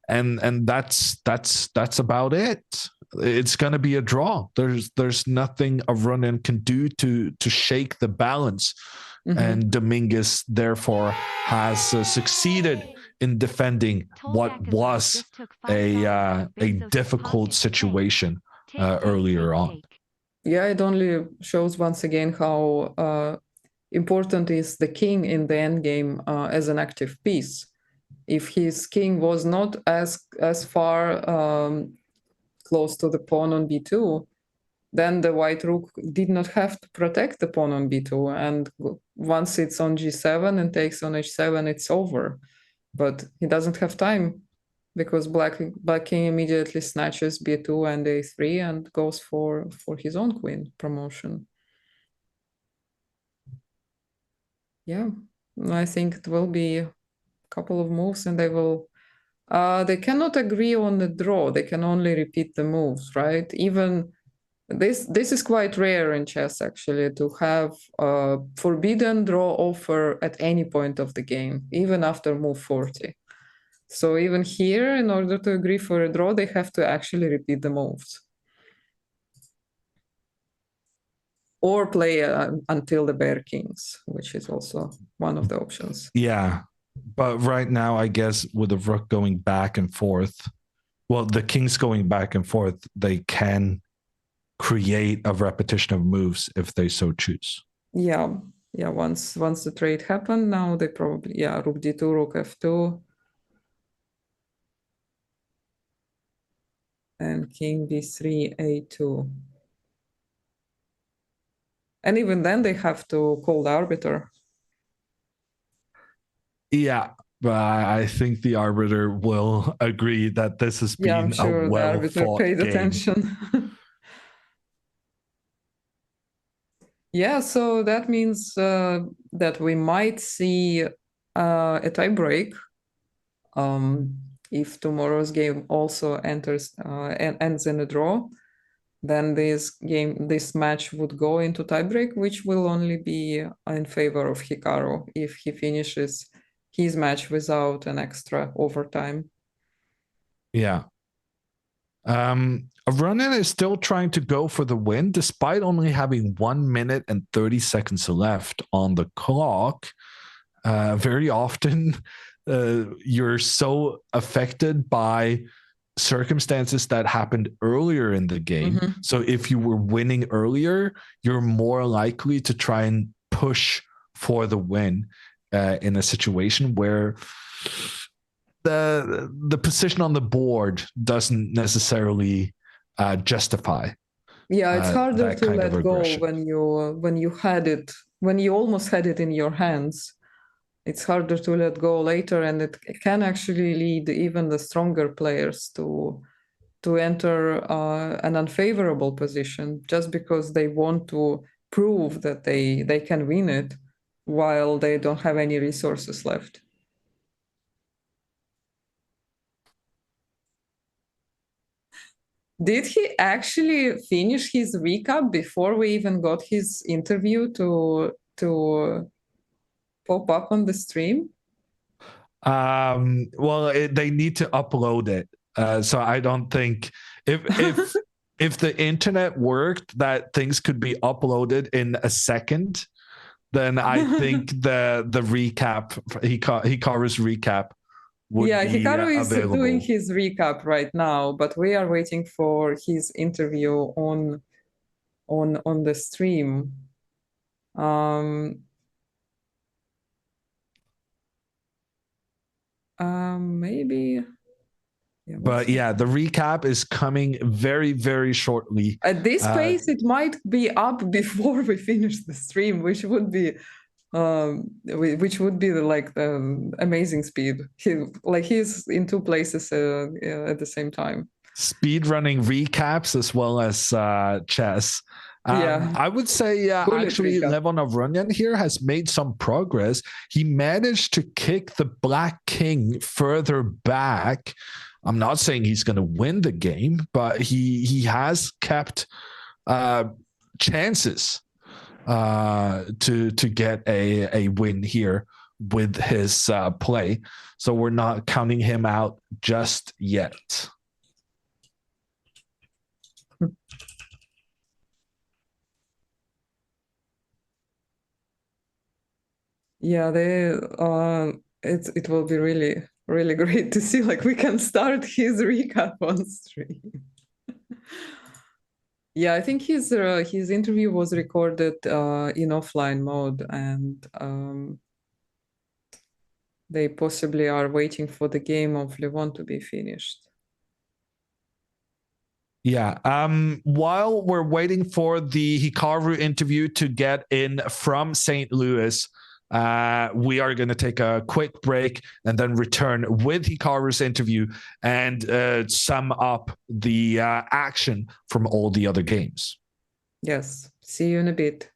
And that's about it. It's going to be a draw. There's nothing Avronyan can do to shake the balance. Mm-hmm. And Dominguez therefore has succeeded in defending what was a difficult situation earlier on. Yeah, it only shows once again how important is the king in the endgame as an active piece. If his king was not as far close to the pawn on b2, then the white rook did not have to protect the pawn on b2. And once it's on g7 and takes on h7, it's over. But he doesn't have time because Black King immediately snatches b2 and a3 and goes for his own queen promotion. Yeah, I think it will be a couple of moves and they will. They cannot agree on the draw. They can only repeat the moves, right? Even this is quite rare in chess, actually, to have a forbidden draw offer at any point of the game, even after move 40. So even here, in order to agree for a draw, they have to actually repeat the moves. Or play until the bear kings, which is also one of the options. Yeah. But right now, I guess with the rook going back and forth, well, the kings going back and forth, they can create a repetition of moves if they so choose. Yeah. Yeah, once the trade happened, now they probably, yeah, rook d2, rook f2. And king b3, a2. And even then they have to call the arbiter. Yeah, but I think the arbiter will agree that this has been I'm sure a well-fought the arbiter paid game. attention. Yeah, so that means that we might see a tie break if tomorrow's game also enters and ends in a draw. Then this match would go into tiebreak, which will only be in favor of Hikaru if he finishes his match without an extra overtime. Yeah. Ronan is still trying to go for the win despite only having 1 minute and 30 seconds left on the clock. Very often, you're so affected by circumstances that happened earlier in the game. Mm-hmm. So if you were winning earlier, you're more likely to try and push for the win in a situation where the position on the board doesn't necessarily justify. Yeah, it's harder to let go when you almost had it in your hands. It's harder to let go later, and it can actually lead even the stronger players to enter an unfavorable position just because they want to prove that they can win it while they don't have any resources left. Did he actually finish his recap before we even got his interview to pop up on the stream? Well, they need to upload it, so I don't think if if the internet worked that things could be uploaded in a second, then I think the recap, Hikaru's recap, would be Hikaru is available. doing his recap right now, but we are waiting for his interview on the stream. Maybe. Yeah, but yeah, the recap is coming very, very shortly. At this pace, it might be up before we finish the stream, which would be like amazing speed. He's in two places at the same time. Speed running recaps as well as chess. I would say actually Levon Avronian here has made some progress. He managed to kick the Black King further back. I'm not saying he's going to win the game, but he has kept chances to get a win here with his play. So we're not counting him out just yet. Yeah, it will be really, really great to see, like, we can start his recap on stream. Yeah, I think his interview was recorded in offline mode, and they possibly are waiting for the game of Levon to be finished. Yeah. While we're waiting for the Hikaru interview to get in from St. Louis, We are going to take a quick break and then return with Hikaru's interview and sum up the action from all the other games. Yes. See you in a bit.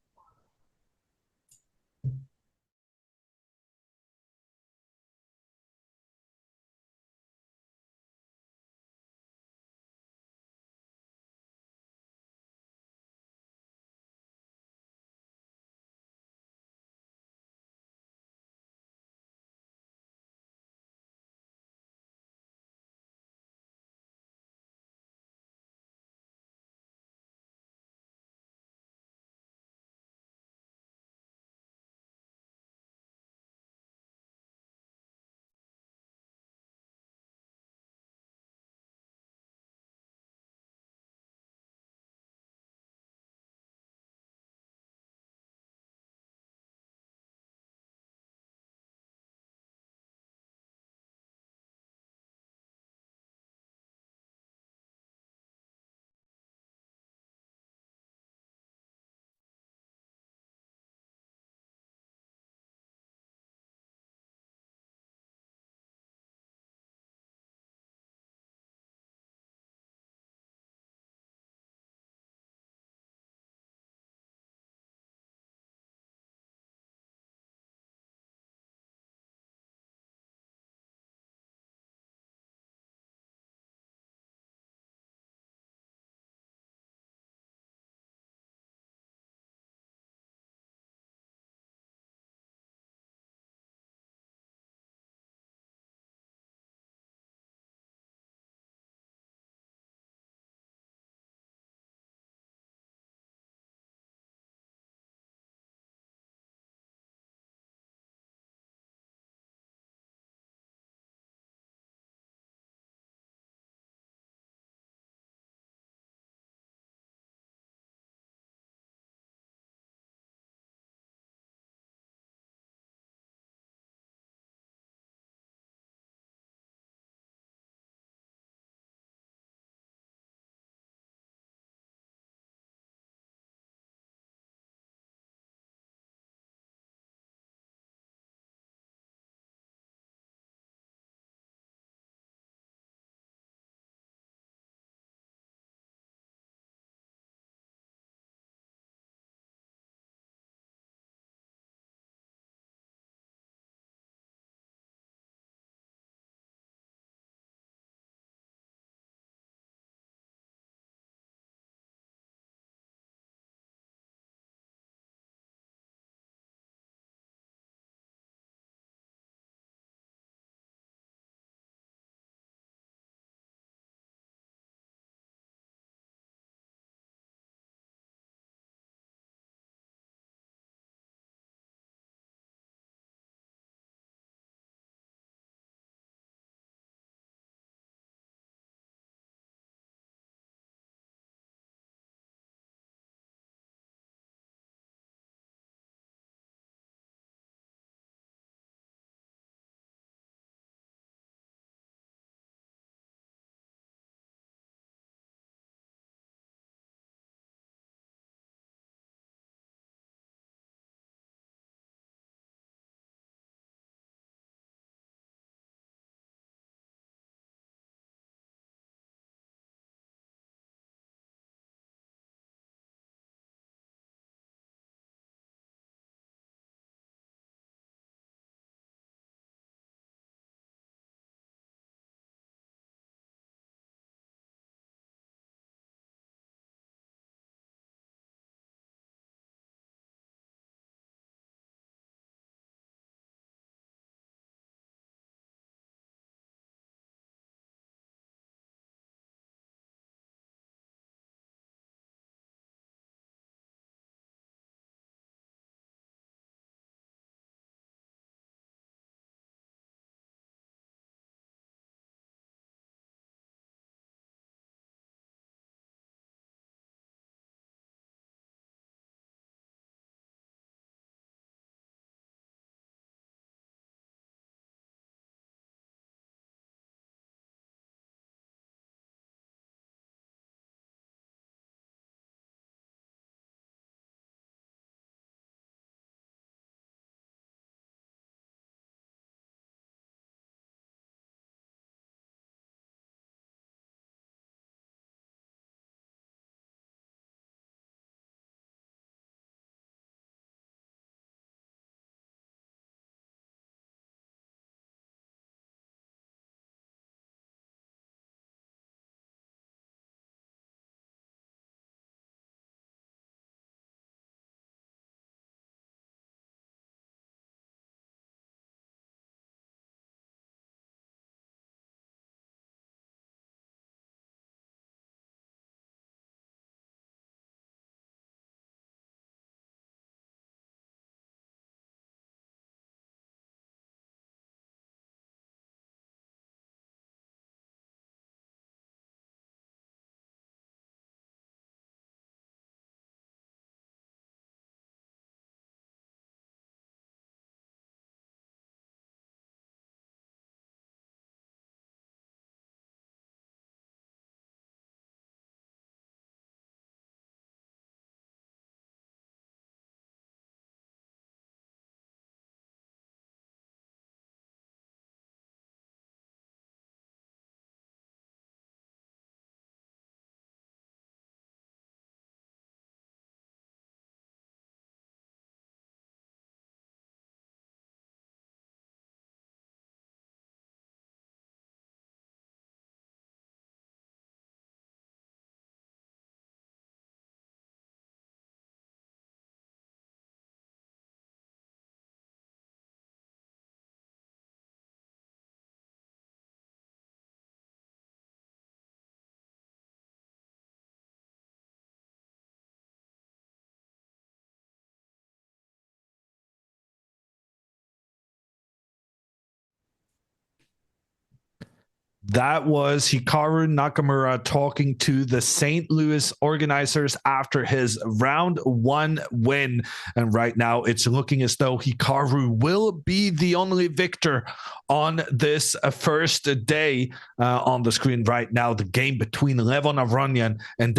That was Hikaru Nakamura talking to the St. Louis organizers after his round 1 win. And right now it's looking as though Hikaru will be the only victor on this first day. On the screen right now, the game between Levon Avronian and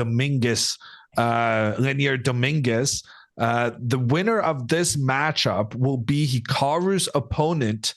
Linear Dominguez. The winner of this matchup will be Hikaru's opponent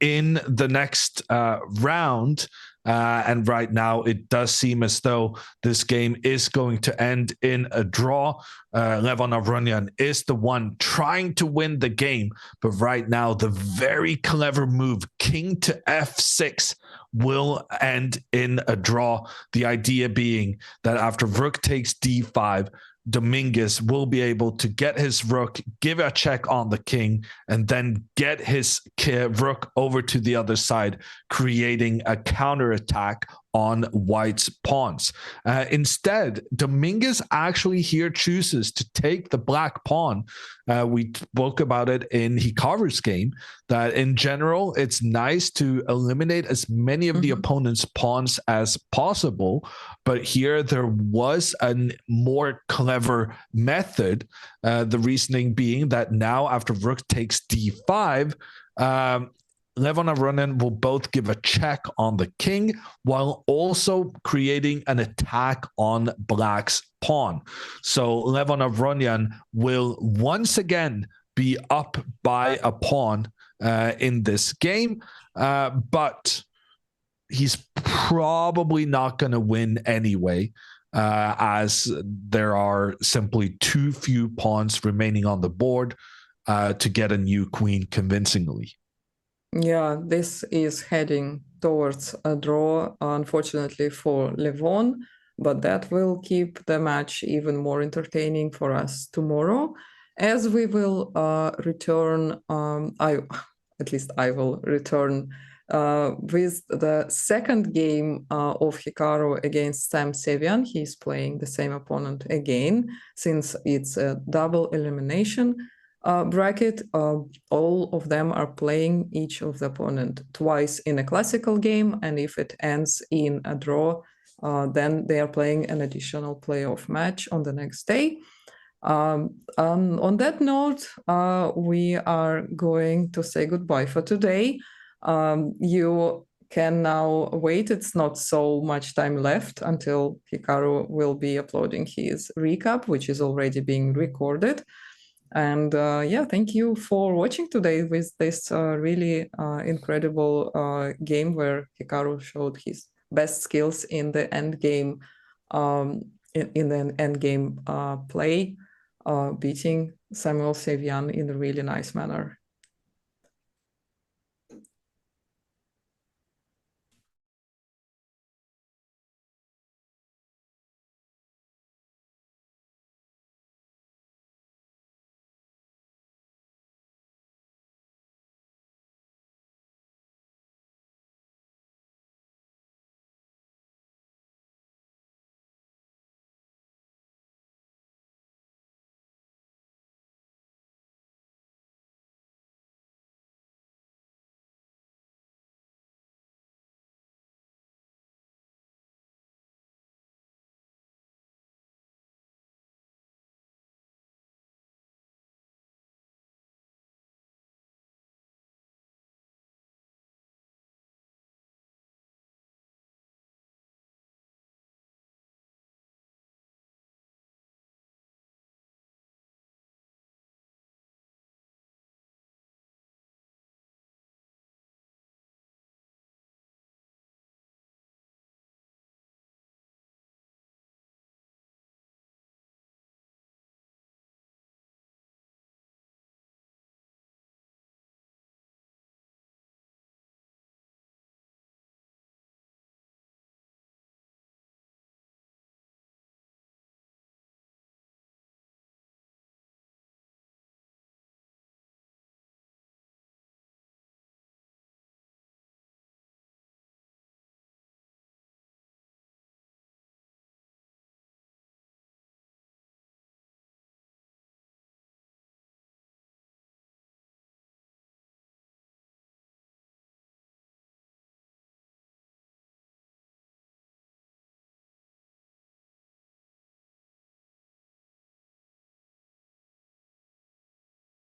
in the next round. And right now, it does seem as though this game is going to end in a draw. Levon Avronian is the one trying to win the game. But right now, the very clever move, king to f6, will end in a draw. The idea being that after rook takes d5, Dominguez will be able to get his rook, give a check on the king, and then get his rook over to the other side, creating a counterattack on White's pawns. Instead, Dominguez actually here chooses to take the black pawn. We spoke about it in Hikaru's game, that in general, it's nice to eliminate as many of the opponent's pawns as possible. But here there was a more clever method. The reasoning being that now after rook takes d5, Levon Avronian will both give a check on the king while also creating an attack on black's pawn. So Levon Avronian will once again be up by a pawn in this game, but he's probably not going to win anyway, as there are simply too few pawns remaining on the board to get a new queen convincingly. Yeah, this is heading towards a draw, unfortunately for Levon, but that will keep the match even more entertaining for us tomorrow, as we will return, at least I will return with the second game of Hikaru against Sam Sevian. He's playing the same opponent again, since it's a double elimination bracket. All of them are playing each of the opponent twice in a classical game, and if it ends in a draw, then they are playing an additional playoff match on the next day. On that note, we are going to say goodbye for today. You can now wait. It's not so much time left until Hikaru will be uploading his recap, which is already being recorded. And yeah, thank you for watching today with this really incredible game where Hikaru showed his best skills in the endgame, in the endgame play, beating Samuel Sevian in a really nice manner.